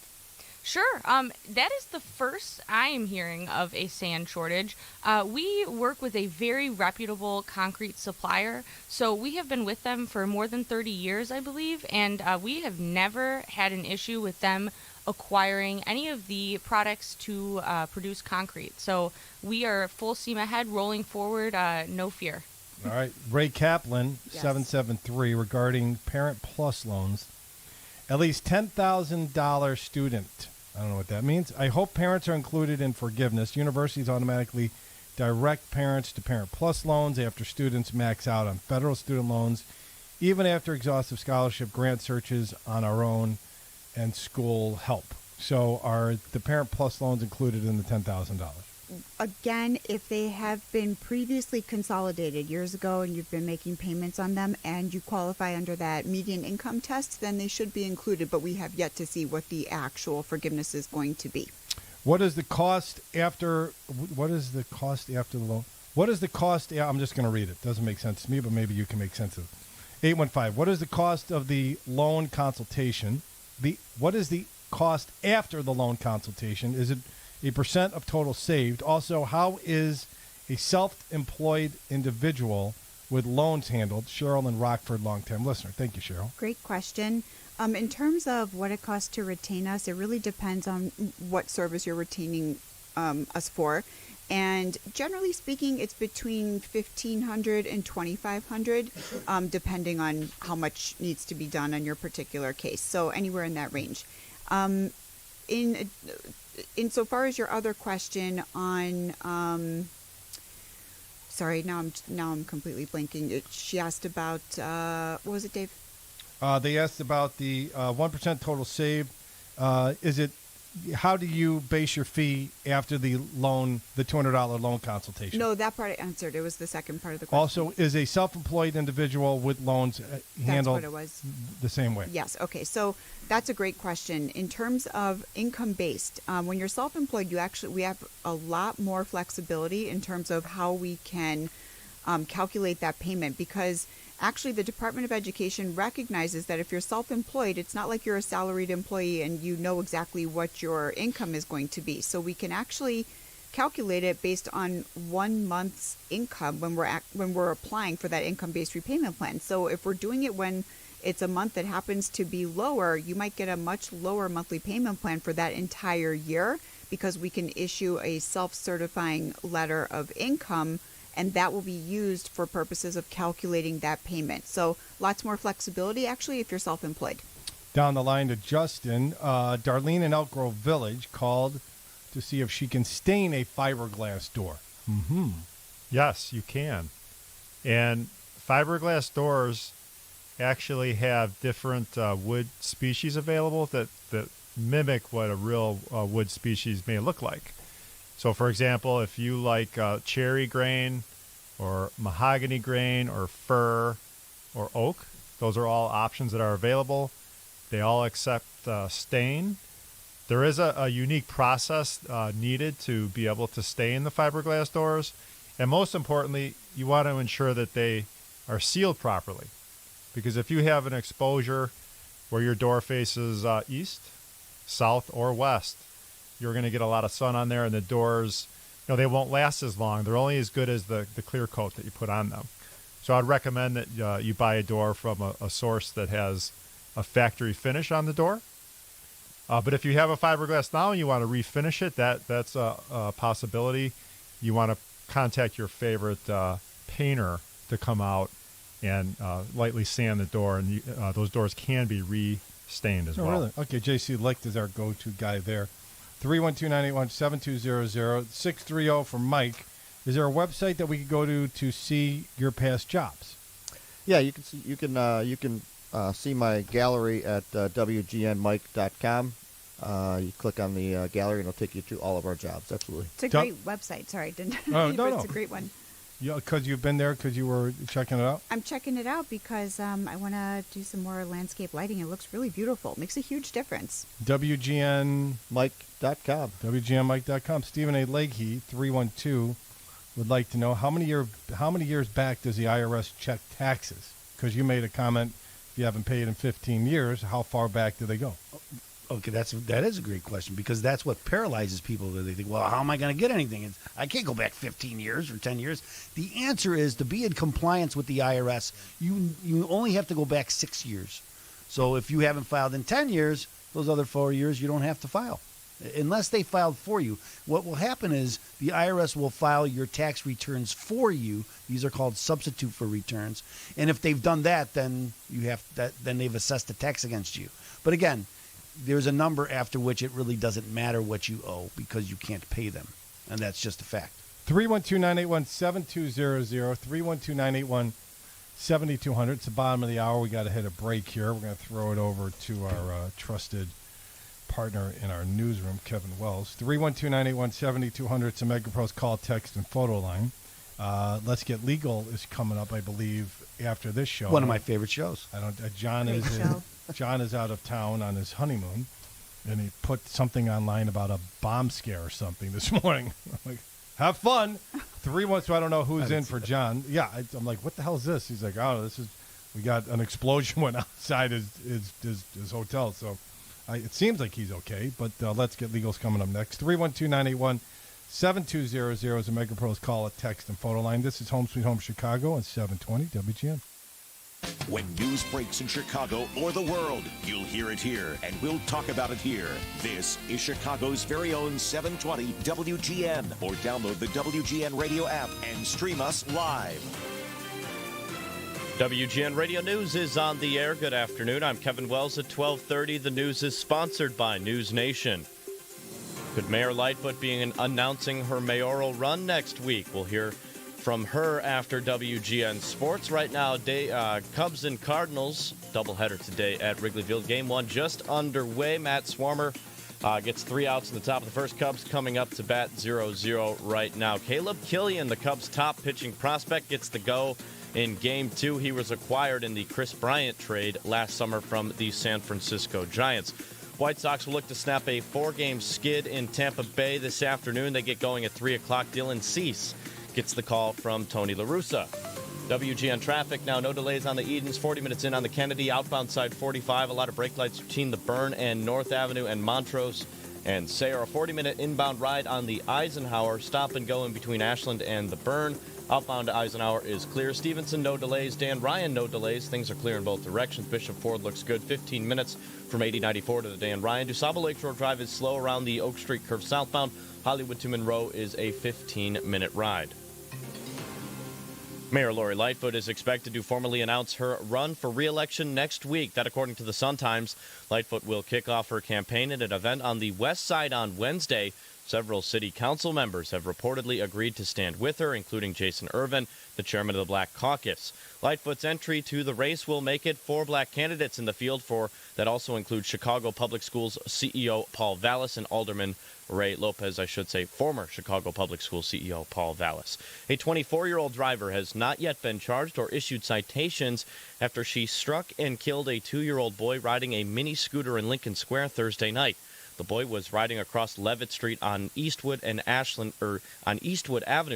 Sure. That is the first I am hearing of a sand shortage. We work with a very reputable concrete supplier, so we have been with them for more than 30 years, I believe, and we have never had an issue with them acquiring any of the products to produce concrete. So we are full steam ahead, rolling forward, no fear. All right, Ray Kaplan, Yes. 773, regarding Parent Plus loans. At least $10,000 student. I don't know what that means. I hope parents are included in forgiveness. Universities automatically direct parents to Parent Plus loans after students max out on federal student loans, even after exhaustive scholarship grant searches on our own and school help. So are the Parent Plus loans included in the $10,000? Again, if they have been previously consolidated years ago and you've been making payments on them and you qualify under that median income test, then they should be included, but we have yet to see what the actual forgiveness is going to be. What is the cost after the loan? What is the cost? I'm just going to read it. Doesn't make sense to me, but maybe you can make sense of it. 815. What is the cost of the loan consultation? What is the cost after the loan consultation? Is it a % of total saved? Also, how is a self-employed individual with loans handled? Cheryl in Rockford, long-term listener. Thank you, Cheryl. Great question. In terms of what it costs to retain us, it really depends on what service you're retaining us for. And generally speaking, it's between $1,500 and $2,500, depending on how much needs to be done on your particular case. So anywhere in that range. Insofar as your other question on, sorry, now I'm completely blanking. She asked about what was it, Dave? They asked about the 1% total saved. How do you base your fee after the loan, the $200 loan consultation? No, that part I answered. It was the second part of the question. Also, is a self-employed individual with loans handled That's what it was. the same way? Yes. Okay. So that's a great question. In terms of income-based, when you're self-employed, we have a lot more flexibility in terms of how we can calculate that payment, because actually the Department of Education recognizes that if you're self-employed, it's not like you're a salaried employee and you know exactly what your income is going to be. So we can actually calculate it based on 1 month's income when we're applying for that income-based repayment plan. So if we're doing it when it's a month that happens to be lower, you might get a much lower monthly payment plan for that entire year, because we can issue a self-certifying letter of income, and that will be used for purposes of calculating that payment. So lots more flexibility, actually, if you're self-employed. Down the line to Justin, Darlene in Elk Grove Village called to see if she can stain a fiberglass door. Mm-hmm. Yes, you can. And fiberglass doors actually have different wood species available that mimic what a real wood species may look like. So, for example, if you like cherry grain or mahogany grain or fir or oak, those are all options that are available. They all accept stain. There is a unique process needed to be able to stain the fiberglass doors. And most importantly, you want to ensure that they are sealed properly. Because if you have an exposure where your door faces east, south, or west, you're going to get a lot of sun on there, and the doors, they won't last as long. They're only as good as the clear coat that you put on them. So I'd recommend that you buy a door from a source that has a factory finish on the door. But if you have a fiberglass now and you want to refinish it, that's a possibility. you want to contact your favorite painter to come out and lightly sand the door, and those doors can be re-stained as well. Really? Okay, J.C. Licht is our go-to guy there. 312-981-7200, 630 for Mike. Is there a website that we could go to see your past jobs? Yeah, you can see my gallery at wgnmike.com. You click on the gallery, and it'll take you to all of our jobs. Absolutely. It's a great website. Sorry, I didn't. Oh, no, It's a great one. Yeah, because you've been there, because you were checking it out? I'm checking it out because I want to do some more landscape lighting. It looks really beautiful. It makes a huge difference. WGNmike.com. WGNmike.com. Stephen A. Leahy, 312, would like to know how many years back does the IRS check taxes? Because you made a comment, if you haven't paid in 15 years, how far back do they go? Okay, that is a great question, because that's what paralyzes people. They think, well, how am I going to get anything? I can't go back 15 years or 10 years. The answer is, to be in compliance with the IRS, you only have to go back 6 years. So if you haven't filed in 10 years, those other 4 years, you don't have to file. Unless they filed for you. What will happen is the IRS will file your tax returns for you. These are called substitute for returns. And if they've done that, then then they've assessed the tax against you. But again, there's a number after which it really doesn't matter what you owe, because you can't pay them. And that's just a fact. 312-981-7200, 312-981-7200. It's the bottom of the hour. We got to hit a break here. We're going to throw it over to our trusted partner in our newsroom, Kevin Wells. 312-981-7200. It's a MegaPro's call, text, and photo line. Let's Get Legal is coming up, I believe, after this show. One of my favorite shows. John is out of town on his honeymoon, and he put something online about a bomb scare or something this morning. I'm like, have fun. 312, so I don't know who's in for John. Yeah, I'm like, what the hell is this? He's like, oh, we got an explosion went outside his hotel. So it seems like he's okay, but Let's Get Legal's coming up next. 312-981-7200 is a MegaPro's call, a text, and photo line. This is Home Sweet Home Chicago on 720 WGN. When news breaks in Chicago or the world, you'll hear it here, and we'll talk about it here. This is Chicago's very own 720 WGN, or download the WGN radio app and stream us live. WGN Radio News is on the air. Good afternoon. I'm Kevin Wells at 12:30. The news is sponsored by News Nation. Could Mayor Lightfoot be announcing her mayoral run next week? We'll hear from her after WGN Sports. Right now, Cubs and Cardinals, doubleheader today at Wrigley Field. Game 1 just underway. Matt Swarmer gets 3 outs in the top of the first. Cubs coming up to bat 0-0 right now. Caleb Killian, the Cubs' top pitching prospect, gets the go in Game 2. He was acquired in the Chris Bryant trade last summer from the San Francisco Giants. White Sox will look to snap a 4-game skid in Tampa Bay this afternoon. They get going at 3 o'clock. Dylan Cease gets the call from Tony La Russa. WGN traffic now, no delays on the Edens, 40 minutes in on the Kennedy, outbound side 45, a lot of brake lights between the Byrne and North Avenue and Montrose and Sayre. A 40-minute inbound ride on the Eisenhower, stop and go in between Ashland and the Byrne. Outbound to Eisenhower is clear. Stevenson, no delays. Dan Ryan, no delays. Things are clear in both directions. Bishop Ford looks good. 15 minutes from 8094 to the Dan Ryan. DuSable Lakeshore Drive is slow around the Oak Street curve southbound. Hollywood to Monroe is a 15-minute ride. Mayor Lori Lightfoot is expected to formally announce her run for re-election next week. That, according to the Sun-Times. Lightfoot will kick off her campaign at an event on the west side on Wednesday. Several city council members have reportedly agreed to stand with her, including Jason Irvin, the chairman of the Black Caucus. Lightfoot's entry to the race will make it 4 black candidates in the field. That also includes Chicago Public Schools CEO Paul Vallis and Alderman Ray Lopez, former Chicago Public Schools CEO Paul Vallis. A 24-year-old driver has not yet been charged or issued citations after she struck and killed a 2-year-old boy riding a mini scooter in Lincoln Square Thursday night. The boy was riding across Levitt Street on Eastwood Avenue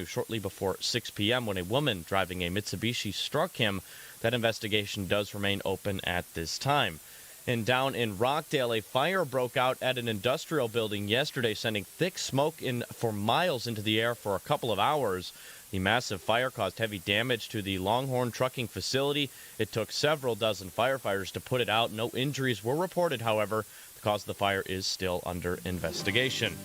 shortly before 6 p.m. when a woman driving a Mitsubishi struck him. That investigation does remain open at this time. And down in Rockdale, a fire broke out at an industrial building yesterday, sending thick smoke for miles into the air for a couple of hours. The massive fire caused heavy damage to the Longhorn trucking facility. It took several dozen firefighters to put it out. No injuries were reported, however. The cause of the fire is still under investigation.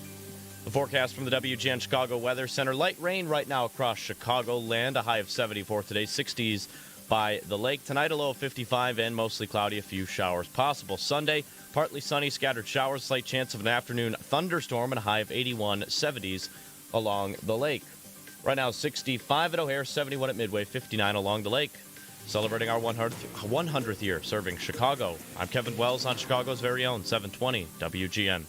The forecast from the WGN Chicago Weather Center. Light rain right now across Chicagoland. A high of 74 today, 60s by the lake. Tonight, a low of 55 and mostly cloudy. A few showers possible. Sunday, partly sunny, scattered showers. Slight chance of an afternoon thunderstorm and a high of 81, 70s along the lake. Right now, 65 at O'Hare, 71 at Midway, 59 along the lake. Celebrating our 100th year serving Chicago. I'm Kevin Wells on Chicago's very own 720 WGN.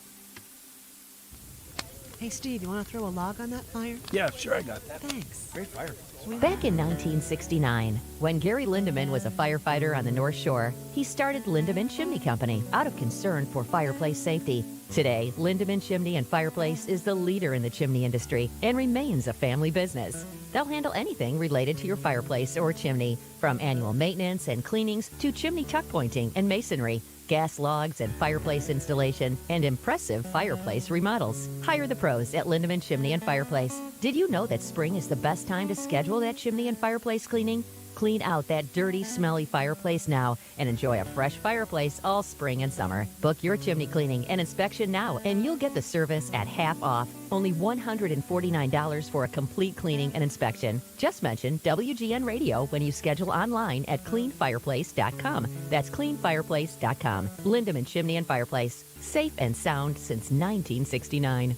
Hey, Steve, you want to throw a log on that fire? Yeah, sure, I got that. Thanks. Great fire. Back in 1969, when Gary Lindeman was a firefighter on the North Shore, he started Lindeman Chimney Company out of concern for fireplace safety. Today, Lindeman Chimney and Fireplace is the leader in the chimney industry and remains a family business. They'll handle anything related to your fireplace or chimney, from annual maintenance and cleanings to chimney tuck pointing and masonry, gas logs and fireplace installation, and impressive fireplace remodels. Hire the pros at Lindeman Chimney and Fireplace. Did you know that spring is the best time to schedule that chimney and fireplace cleaning? Clean out that dirty, smelly fireplace now and enjoy a fresh fireplace all spring and summer. Book your chimney cleaning and inspection now, and you'll get the service at half off. Only $149 for a complete cleaning and inspection. Just mention WGN Radio when you schedule online at cleanfireplace.com. That's cleanfireplace.com. Lindeman Chimney and Fireplace. Safe and sound since 1969.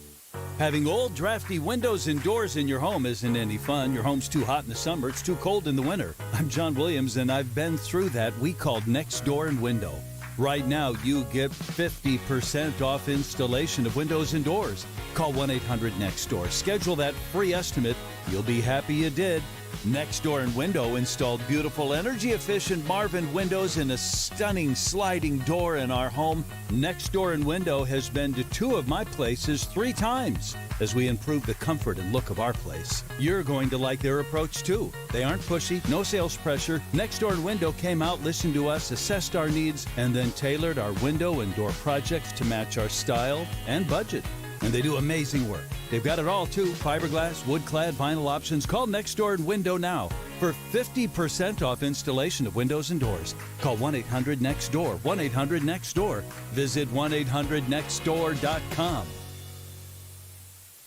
Having old, drafty windows and doors in your home isn't any fun. Your home's too hot in the summer, it's too cold in the winter. I'm John Williams, and I've been through that. We called Next Door and Window. Right now, you get 50% off installation of windows and doors. Call 1-800-NEXT-DOOR. Schedule that free estimate. You'll be happy you did. Next Door and Window installed beautiful, energy-efficient Marvin windows and a stunning sliding door in our home. Next Door and Window has been to 2 of my places 3 times as we improve the comfort and look of our place. You're going to like their approach, too. They aren't pushy, no sales pressure. Next Door and Window came out, listened to us, assessed our needs, and then tailored our window and door projects to match our style and budget. And they do amazing work. They've got it all, too. Fiberglass, wood-clad, vinyl options. Call Next Door and Window now for 50% off installation of windows and doors. Call 1-800-NEXT-DOOR. 1-800-NEXT-DOOR. Visit 1-800-NEXTDOOR.com.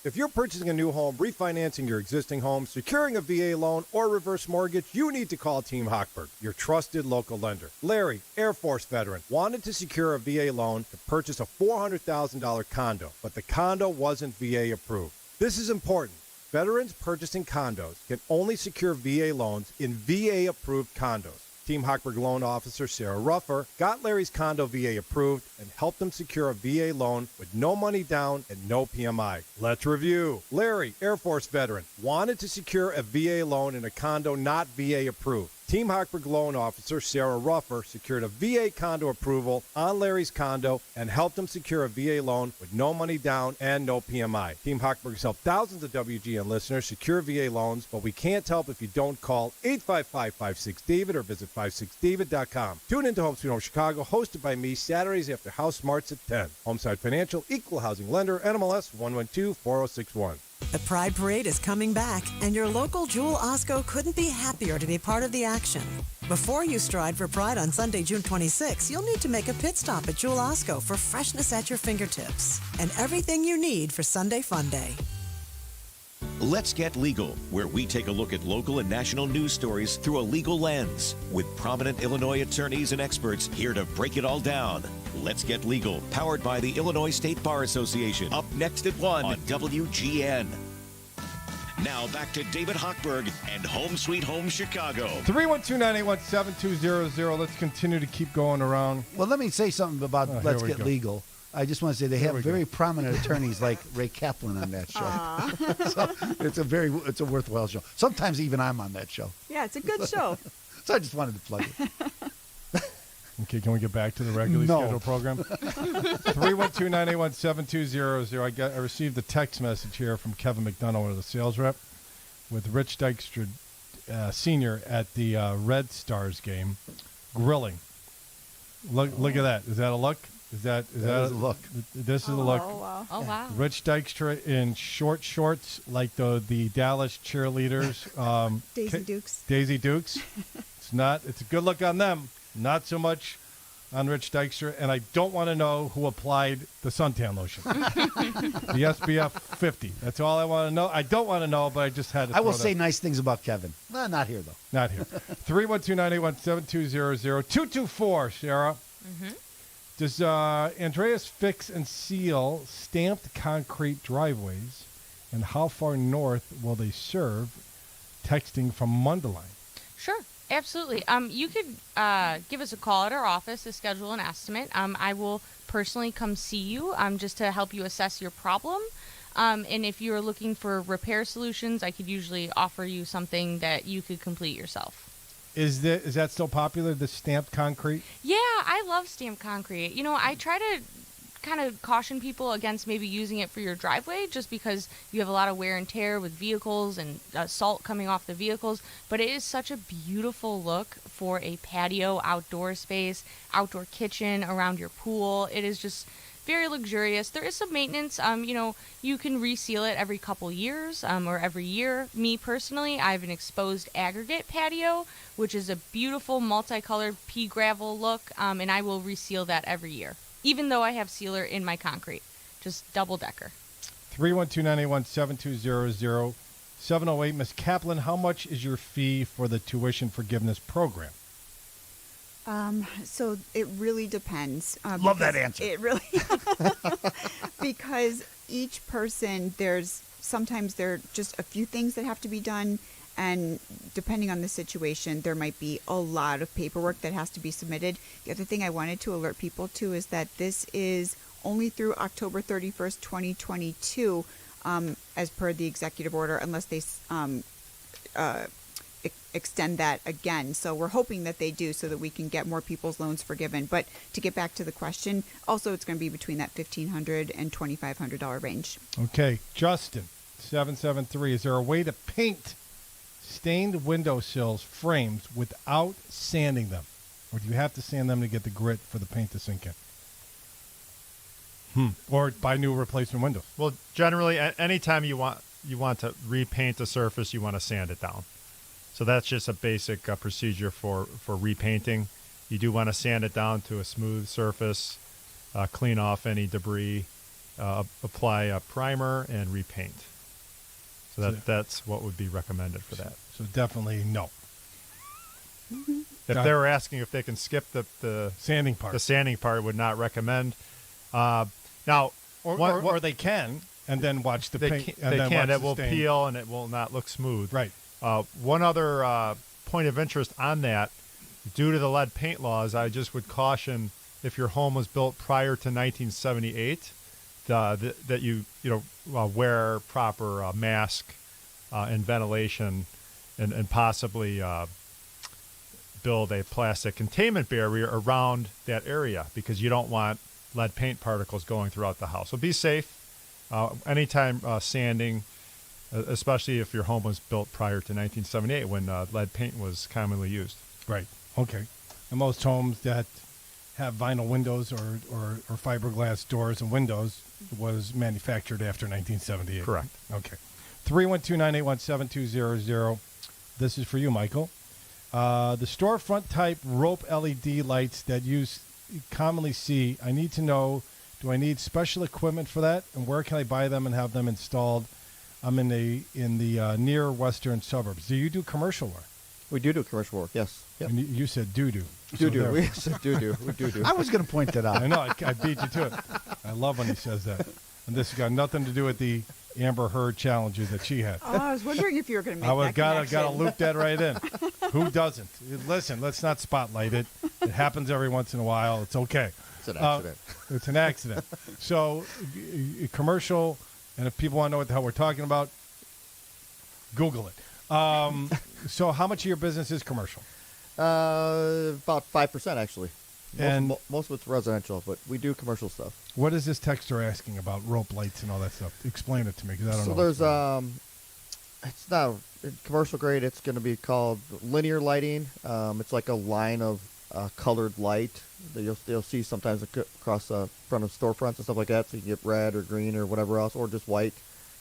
If you're purchasing a new home, refinancing your existing home, securing a VA loan, or reverse mortgage, you need to call Team Hochberg, your trusted local lender. Larry, Air Force veteran, wanted to secure a VA loan to purchase a $400,000 condo, but the condo wasn't VA approved. This is important. Veterans purchasing condos can only secure VA loans in VA-approved condos. Team Hochberg loan officer Sarah Ruffer got Larry's condo VA approved and helped him secure a VA loan with no money down and no PMI. Let's review. Larry, Air Force veteran, wanted to secure a VA loan in a condo not VA approved. Team Hochberg loan officer Sarah Ruffer secured a VA condo approval on Larry's condo and helped him secure a VA loan with no money down and no PMI. Team Hochberg's helped thousands of WGN listeners secure VA loans, but we can't help if you don't call 855-56-DAVID or visit 56david.com. Tune into Home Sweet Home Chicago, hosted by me, Saturdays after House Smarts at 10. Homeside Financial, Equal Housing Lender, NMLS 1124061. The Pride Parade is coming back, and your local Jewel Osco couldn't be happier to be part of the action. Before you stride for Pride on Sunday, June 26, you'll need to make a pit stop at Jewel Osco for freshness at your fingertips and everything you need for Sunday Fun Day. Let's Get Legal, where we take a look at local and national news stories through a legal lens, with prominent Illinois attorneys and experts here to break it all down. Let's Get Legal, powered by the Illinois State Bar Association. Up next at 1 on WGN. Now back to David Hochberg and Home Sweet Home Chicago. 312-981-7200. Let's continue to keep going around. Well, let me say something about Let's Get Legal. I just want to say they have very prominent attorneys like Ray Kaplan on that show. So it's a worthwhile show. Sometimes even I'm on that show. Yeah, it's a good show. So I just wanted to plug it. Okay, can we get back to the regularly scheduled program? 312-981-7200. I received a text message here from Kevin McDonough, one of the sales rep, with Rich Dykstra Sr. at the Red Stars game, grilling. Look at that. Is that a look? Is that a look? This is a look. Oh, wow. Oh, wow. Rich Dykstra in short shorts like the Dallas cheerleaders. Daisy Dukes. Daisy Dukes. It's a good look on them. Not so much on Rich Dykstra, and I don't want to know who applied the suntan lotion. The SPF 50. That's all I want to know. I don't want to know, but I just had to I will throw say that. nice things about Kevin. Not here, though. Not here. 312-981-7200. 224, Sarah. Mm-hmm. Does Andreas fix and seal stamped concrete driveways, and how far north will they serve? Texting from Mundelein. Sure, absolutely. You could give us a call at our office to schedule an estimate. I will personally come see you just to help you assess your problem. And if you're looking for repair solutions, I could usually offer you something that you could complete yourself. Is that still popular, the stamped concrete? Yeah, I love stamped concrete. You know, I try to kind of caution people against maybe using it for your driveway just because you have a lot of wear and tear with vehicles and salt coming off the vehicles. But it is such a beautiful look for a patio, outdoor space, outdoor kitchen, around your pool. It is just very luxurious. There is some maintenance. You know, you can reseal it every couple years or every year. Me personally, I have an exposed aggregate patio, which is a beautiful multicolored pea gravel look, and I will reseal that every year, even though I have sealer in my concrete. Just double decker. 312-981-7200. 708, Ms. Kaplan, how much is your fee for the tuition forgiveness program? So it really depends. Love that answer. It really, because each person, sometimes there are just a few things that have to be done. And depending on the situation, there might be a lot of paperwork that has to be submitted. The other thing I wanted to alert people to is that this is only through October 31st, 2022, as per the executive order, unless they extend that again. So we're hoping that they do so that we can get more people's loans forgiven. But to get back to the question, also it's going to be between that $1,500 and $2,500 range. Okay. Justin, 773, is there a way to paint stained windowsills frames without sanding them? Or do you have to sand them to get the grit for the paint to sink in? Or buy new replacement windows? Well, generally, anytime you want to repaint a surface, you want to sand it down. So that's just a basic procedure for repainting. You do want to sand it down to a smooth surface, clean off any debris, apply a primer, and repaint. So that's what would be recommended for that. So definitely no. Mm-hmm. If they were asking if they can skip the sanding part, would not recommend. Now, or they can, and then watch the paint. They can. It will peel and it will not look smooth. Right. One other point of interest on that, due to the lead paint laws, I just would caution if your home was built prior to 1978, that you wear proper mask and ventilation, and possibly build a plastic containment barrier around that area because you don't want lead paint particles going throughout the house. So be safe. Anytime sanding, especially if your home was built prior to 1978 when lead paint was commonly used. Right. Okay. And most homes that have vinyl windows or fiberglass doors and windows was manufactured after 1978. Correct. Okay. 312-981-7200. This is for you, Michael. The storefront type rope LED lights that you commonly see, I need to know, do I need special equipment for that? And where can I buy them and have them installed? I'm in the near western suburbs. Do you do commercial work? We do commercial work, yes. Yep. And you said do-do. Do-do. We said do-do. We do. I was going to point that out. I know. I beat you to it. I love when he says that. And this has got nothing to do with the Amber Heard challenges that she had. Oh, I was wondering if you were going to make that connection. Got to loop that right in. Who doesn't? Listen, let's not spotlight it. It happens every once in a while. It's okay. It's an accident. It's an accident. So, commercial, and if people want to know what the hell we're talking about, Google it. So how much of your business is commercial? About 5%, actually. Most of it's residential, but we do commercial stuff. What is this texter asking about rope lights and all that stuff? Explain it to me, because I don't know. So there's it's not commercial grade. It's going to be called linear lighting. It's like a line of colored light that you'll see sometimes across the front of storefronts and stuff like that. So you can get red or green or whatever else, or just white.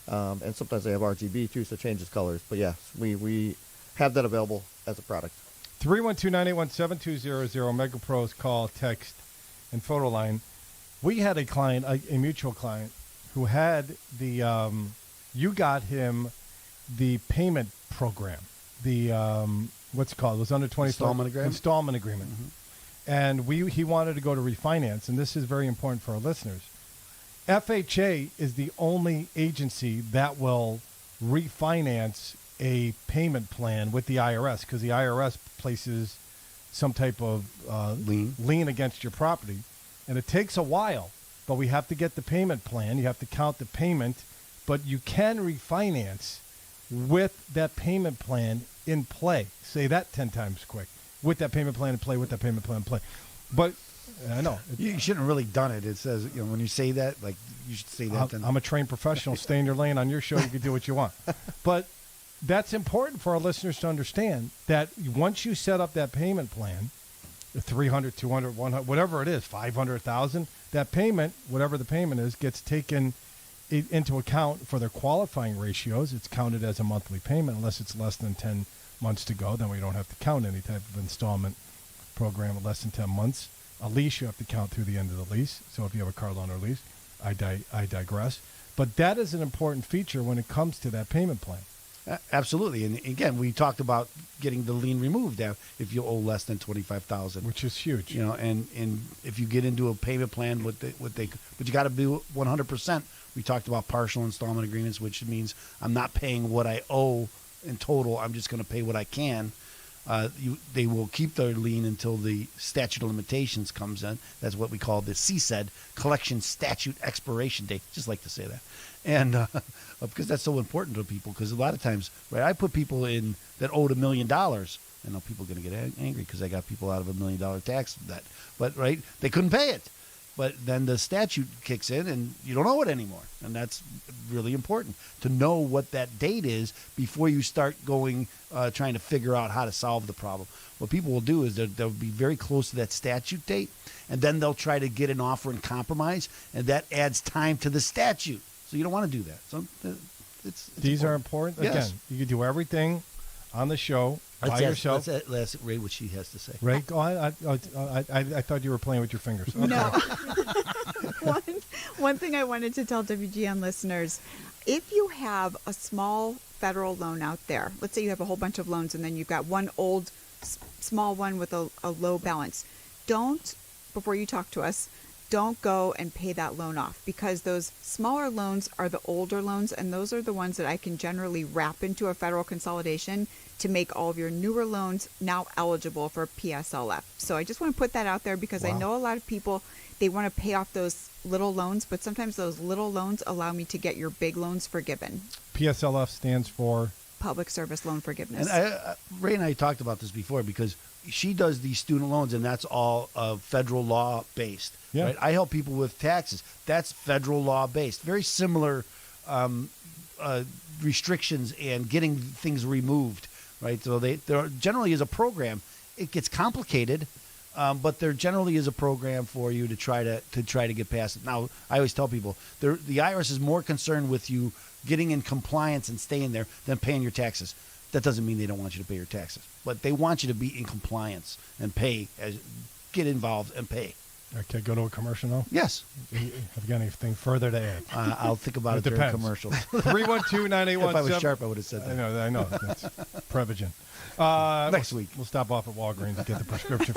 And sometimes they have RGB too, so it changes colors. But yes, we have that available as a product. 312-981-7200, Mega Pros call, text, and photo line. We had a client, a mutual client, who had the, you got him the payment program. The, what's it called? It was under 20. Installment agreement? Installment agreement. Mm-hmm. And he wanted to go to refinance, and this is very important for our listeners. FHA is the only agency that will refinance a payment plan with the IRS, because the IRS places some type of lien against your property. And it takes a while, but we have to get the payment plan. You have to count the payment, but you can refinance with that payment plan in play. Say that 10 times quick. With that payment plan in play, with that payment plan in play. But I know. You shouldn't have really done it. It says, when you say that, like, you should say that. I'm a trained professional. Stay in your lane. On your show, you can do what you want. But that's important for our listeners to understand that once you set up that payment plan, 300, 200, 100, whatever it is, 500,000, that payment, whatever the payment is, gets taken into account for their qualifying ratios. It's counted as a monthly payment unless it's less than 10 months to go. Then we don't have to count any type of installment program at less than 10 months. A lease, you have to count through the end of the lease. So if you have a car loan or lease, I digress. But that is an important feature when it comes to that payment plan. Absolutely. And again, we talked about getting the lien removed if you owe less than $25,000, which is huge. And if you get into a payment plan, but you got to do 100%. We talked about partial installment agreements, which means I'm not paying what I owe in total. I'm just going to pay what I can. They will keep their lien until the statute of limitations comes in. That's what we call the CSED, Collection Statute Expiration Date. Just like to say that. And because that's so important to people, because a lot of times, right, I put people in that owed $1 million. I know people are going to get angry because I got people out of $1 million tax debt. But, right, they couldn't pay it. But then the statute kicks in and you don't owe it anymore. And that's really important to know what that date is before you start going, trying to figure out how to solve the problem. What people will do is they'll be very close to that statute date, and then they'll try to get an offer in compromise, and that adds time to the statute. So you don't want to do that. So these are important. Yes. Again, you can do everything on the show by yourself. Let's Ray what she has to say. Ray, go on. I thought you were playing with your fingers. Okay. No. One thing I wanted to tell WGN listeners, if you have a small federal loan out there, let's say you have a whole bunch of loans and then you've got one old small one with a low balance, before you talk to us, don't go and pay that loan off, because those smaller loans are the older loans, and those are the ones that I can generally wrap into a federal consolidation to make all of your newer loans now eligible for PSLF. So I just want to put that out there, because I know a lot of people, they want to pay off those little loans, but sometimes those little loans allow me to get your big loans forgiven. PSLF stands for? Public Service Loan Forgiveness. And Ray and I talked about this before, because she does these student loans, and that's all federal law based. Yeah. Right? I help people with taxes. That's federal law based. Very similar restrictions and getting things removed. Right. So there generally is a program. It gets complicated, but there generally is a program for you to try to get past it. Now, I always tell people the IRS is more concerned with you getting in compliance and staying there than paying your taxes. That doesn't mean they don't want you to pay your taxes, but they want you to be in compliance and get involved and pay. Okay, go to a commercial now? Yes. Have you got anything further to add? I'll think about it during commercials. 312-981. If I was sharp, I would have said that. I know. That's Prevagen. Next week. We'll stop off at Walgreens to get the prescription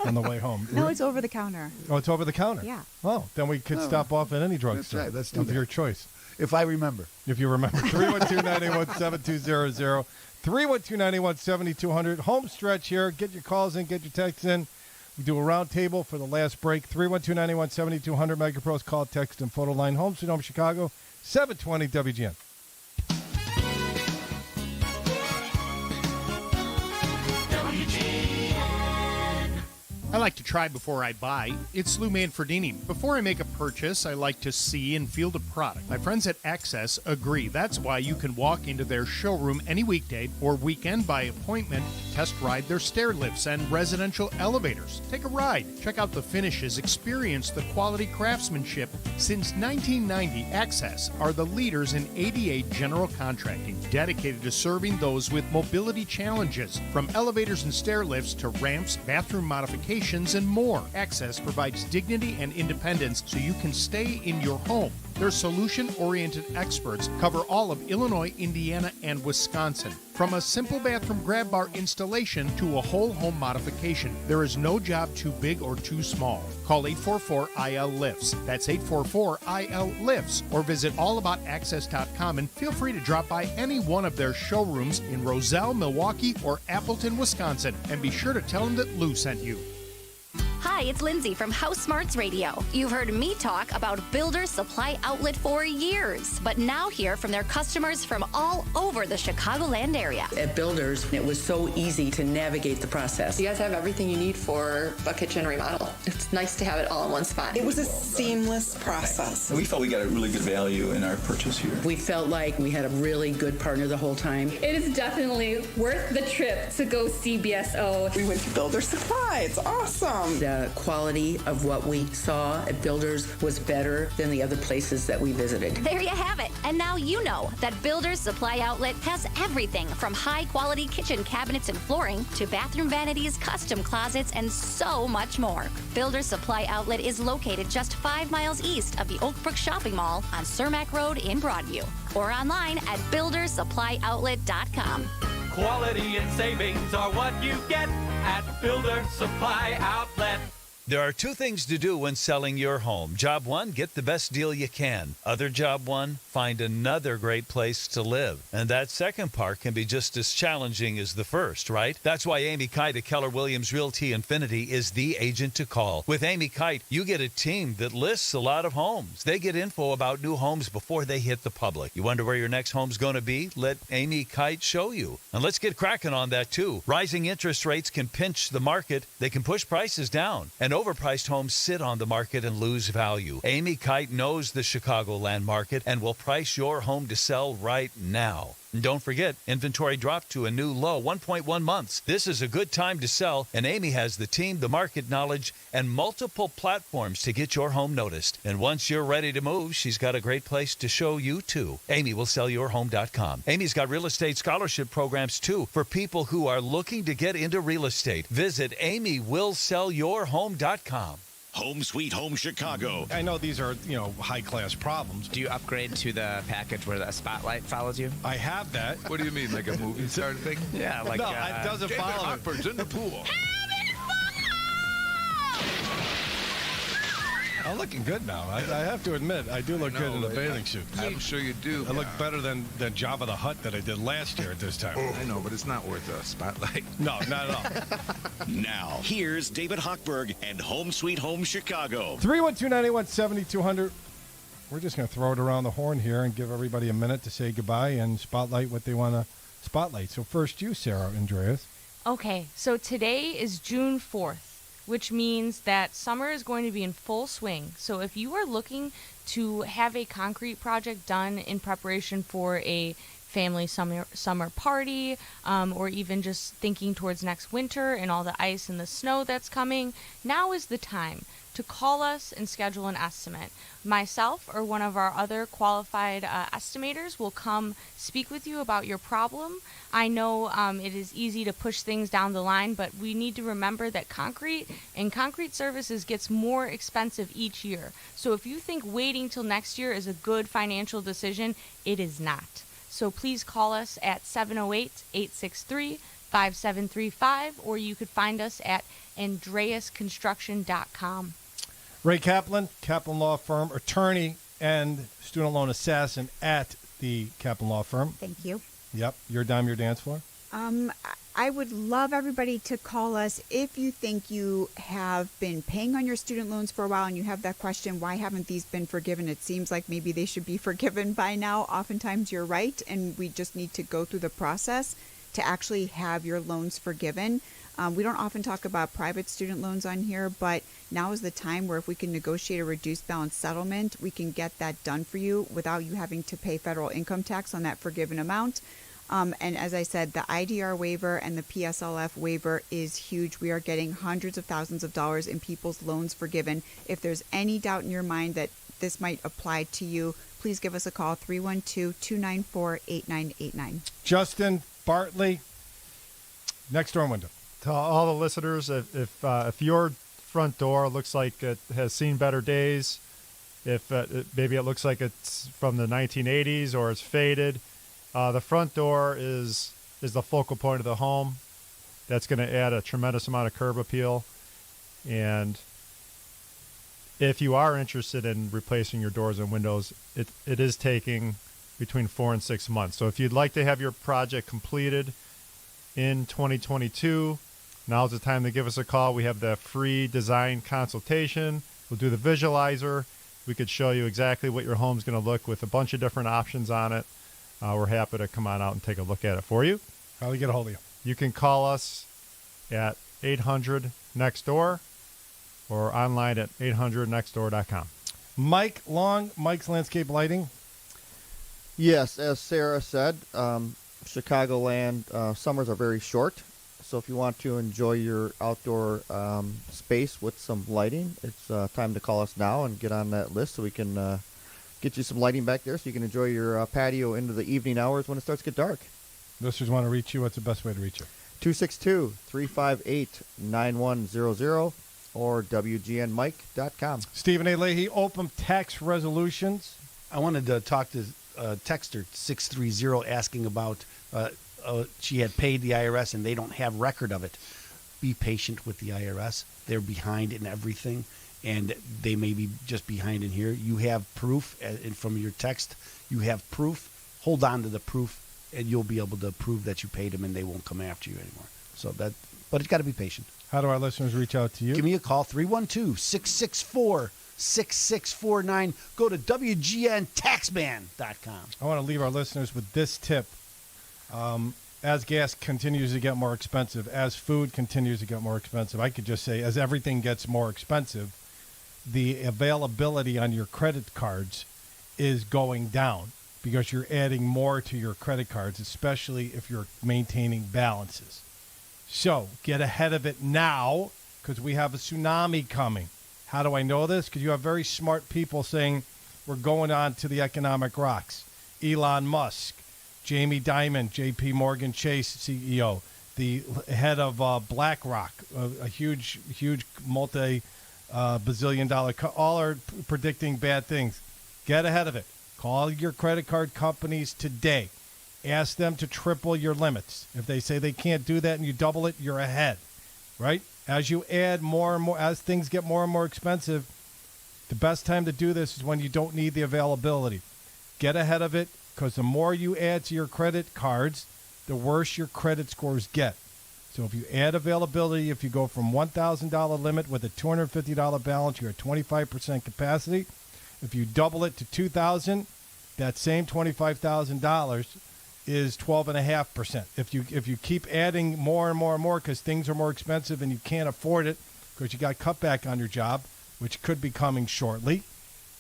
on the way home. No, it's over the counter. Oh, it's over the counter? Yeah. Oh, then we could stop off at any drugstore. That's right. Let's do of that. your choice. If I remember. If you remember. 312-981-7200. 312-981-7200. Home stretch here. Get your calls in. Get your texts in. We do a round table for the last break. 312-981-7200. Megapros call, text, and photo line. Home Sweet Home Chicago. 720 WGN. I like to try before I buy. It's Lou Manfredini. Before I make a purchase, I like to see and feel the product. My friends at Access agree. That's why you can walk into their showroom any weekday or weekend by appointment to test ride their stair lifts and residential elevators. Take a ride. Check out the finishes. Experience the quality craftsmanship. Since 1990, Access are the leaders in ADA general contracting, dedicated to serving those with mobility challenges. From elevators and stair lifts to ramps, bathroom modifications, and more. Access provides dignity and independence so you can stay in your home. Their solution-oriented experts cover all of Illinois, Indiana, and Wisconsin. From a simple bathroom grab bar installation to a whole home modification, there is no job too big or too small. Call 844-IL-LIFTS. That's 844-IL-LIFTS. Or visit allaboutaccess.com and feel free to drop by any one of their showrooms in Roselle, Milwaukee, or Appleton, Wisconsin. And be sure to tell them that Lou sent you. Hi, it's Lindsay from House Smarts Radio. You've heard me talk about Builders Supply Outlet for years, but now hear from their customers from all over the Chicagoland area. At Builders, it was so easy to navigate the process. You guys have everything you need for a kitchen remodel. It's nice to have it all in one spot. It was a seamless process. We felt we got a really good value in our purchase here. We felt like we had a really good partner the whole time. It is definitely worth the trip to go see BSO. We went to Builder Supply. It's awesome. The quality of what we saw at Builders was better than the other places that we visited. There you have it. And now you know that Builders Supply Outlet has everything from high-quality kitchen cabinets and flooring to bathroom vanities, custom closets, and so much more. Builders Supply Outlet is located just 5 miles east of the Oakbrook Shopping Mall on Cermak Road in Broadview, or online at buildersupplyoutlet.com. Quality and savings are what you get at Builder Supply Outlet. There are two things to do when selling your home. Job one, get the best deal you can. Other job one, find another great place to live. And that second part can be just as challenging as the first, right? That's why Amy Kite at Keller Williams Realty Infinity is the agent to call. With Amy Kite, you get a team that lists a lot of homes. They get info about new homes before they hit the public. You wonder where your next home's going to be? Let Amy Kite show you. And let's get cracking on that too. Rising interest rates can pinch the market. They can push prices down. And overpriced homes sit on the market and lose value. Amy Kite knows the Chicagoland market and will price your home to sell right now. And don't forget, inventory dropped to a new low, 1.1 months. This is a good time to sell, and Amy has the team, the market knowledge, and multiple platforms to get your home noticed. And once you're ready to move, she's got a great place to show you to. AmyWillSellYourHome.com. Amy's got real estate scholarship programs, too, for people who are looking to get into real estate. Visit AmyWillSellYourHome.com. Home Sweet Home Chicago. I know these are, high-class problems. Do you upgrade to the package where the spotlight follows you? I have that. What do you mean, like a movie star thing? Yeah, like... No, it doesn't David follow me. Hochberg's in the pool. I'm looking good now. I have to admit, I do look good in a bathing suit. I'm sure you do. I look better than Jabba the Hutt that I did last year at this time. I know, but it's not worth a spotlight. No, not at all. Now, here's David Hochberg and Home Sweet Home Chicago. 312-981-7200. We're just going to throw it around the horn here and give everybody a minute to say goodbye and spotlight what they want to spotlight. So first you, Sarah Andreas. Okay, so today is June 4th. Which means that summer is going to be in full swing. So if you are looking to have a concrete project done in preparation for a family summer party, or even just thinking towards next winter and all the ice and the snow that's coming, now is the time to call us and schedule an estimate. Myself or one of our other qualified estimators will come speak with you about your problem. I know it is easy to push things down the line, but we need to remember that concrete and concrete services gets more expensive each year. So if you think waiting till next year is a good financial decision, it is not. So please call us at 708-863-5735, or you could find us at andreasconstruction.com. Ray Kaplan, Kaplan Law Firm, attorney and student loan assassin at the Kaplan Law Firm. Thank you. Yep. Your dime, your dance floor. I would love everybody to call us if you think you have been paying on your student loans for a while and you have that question, why haven't these been forgiven? It seems like maybe they should be forgiven by now. Oftentimes you're right, and we just need to go through the process to actually have your loans forgiven. We don't often talk about private student loans on here, but now is the time where if we can negotiate a reduced balance settlement, we can get that done for you without you having to pay federal income tax on that forgiven amount. And as I said, the IDR waiver and the PSLF waiver is huge. We are getting hundreds of thousands of dollars in people's loans forgiven. If there's any doubt in your mind that this might apply to you, please give us a call, 312-294-8989. Justin Bartley, Next Door Window. To all the listeners, if your front door looks like it has seen better days, if maybe it looks like it's from the 1980s or it's faded, the front door is the focal point of the home. That's going to add a tremendous amount of curb appeal. And if you are interested in replacing your doors and windows, it is taking between 4 and 6 months. So if you'd like to have your project completed in 2022, now's the time to give us a call. We have the free design consultation. We'll do the visualizer. We could show you exactly what your home's going to look with a bunch of different options on it. We're happy to come on out and take a look at it for you. How do we get a hold of you? You can call us at 800-NEXT-DOOR or online at 800nextdoor.com. Mike Long, Mike's Landscape Lighting. Yes, as Sarah said, Chicagoland summers are very short. So if you want to enjoy your outdoor space with some lighting, it's time to call us now and get on that list so we can get you some lighting back there so you can enjoy your patio into the evening hours when it starts to get dark. Listeners want to reach you. What's the best way to reach you? 262-358-9100 or WGNMike.com. Stephen A. Leahy, Open Tax Resolutions. I wanted to talk to Texter 630 asking about she had paid the IRS and they don't have record of it. Be patient with the IRS. They're behind in everything, and they may be just behind in here. You have proof from your text. You have proof. Hold on to the proof, and you'll be able to prove that you paid them, and they won't come after you anymore. So that, but it's got to be patient. How do our listeners reach out to you? Give me a call, 312-664-6649. Go to WGNTaxman.com. I want to leave our listeners with this tip. As gas continues to get more expensive, as food continues to get more expensive, I could just say as everything gets more expensive, the availability on your credit cards is going down because you're adding more to your credit cards, especially if you're maintaining balances. So get ahead of it now because we have a tsunami coming. How do I know this? Because you have very smart people saying we're going on to the economic rocks. Elon Musk, Jamie Dimon, J.P. Morgan Chase CEO, the head of BlackRock, a huge multi-bazillion-dollar all are predicting bad things. Get ahead of it. Call your credit card companies today. Ask them to triple your limits. If they say they can't do that and you double it, you're ahead, right? As you add more and more, as things get more and more expensive, the best time to do this is when you don't need the availability. Get ahead of it. Because the more you add to your credit cards, the worse your credit scores get. So if you add availability, if you go from $1,000 limit with a $250 balance, you're at 25% capacity. If you double it to $2,000, that same $25,000 is 12.5%. If you keep adding more and more and more because things are more expensive and you can't afford it because you got cut back on your job, which could be coming shortly,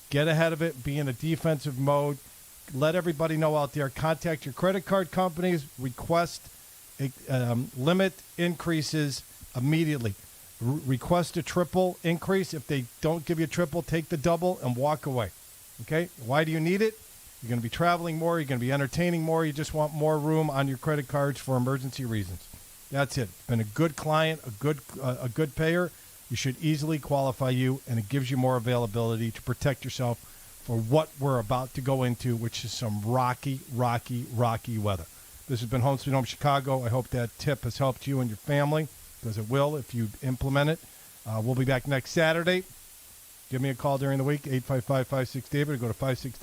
get ahead of it. Be in a defensive mode. Let everybody know out there. Contact your credit card companies. Request limit increases immediately. Request a triple increase. If they don't give you a triple, take the double and walk away. Okay? Why do you need it? You're going to be traveling more. You're going to be entertaining more. You just want more room on your credit cards for emergency reasons. That's it. Been a good client, a good payer. We should easily qualify you, and it gives you more availability to protect yourself for what we're about to go into, which is some rocky weather. This has been Home Sweet Home Chicago. I hope that tip has helped you and your family, because it will if you implement it. We'll be back next Saturday. Give me a call during the week, 855-56-DAVID, or go to 56DAVID.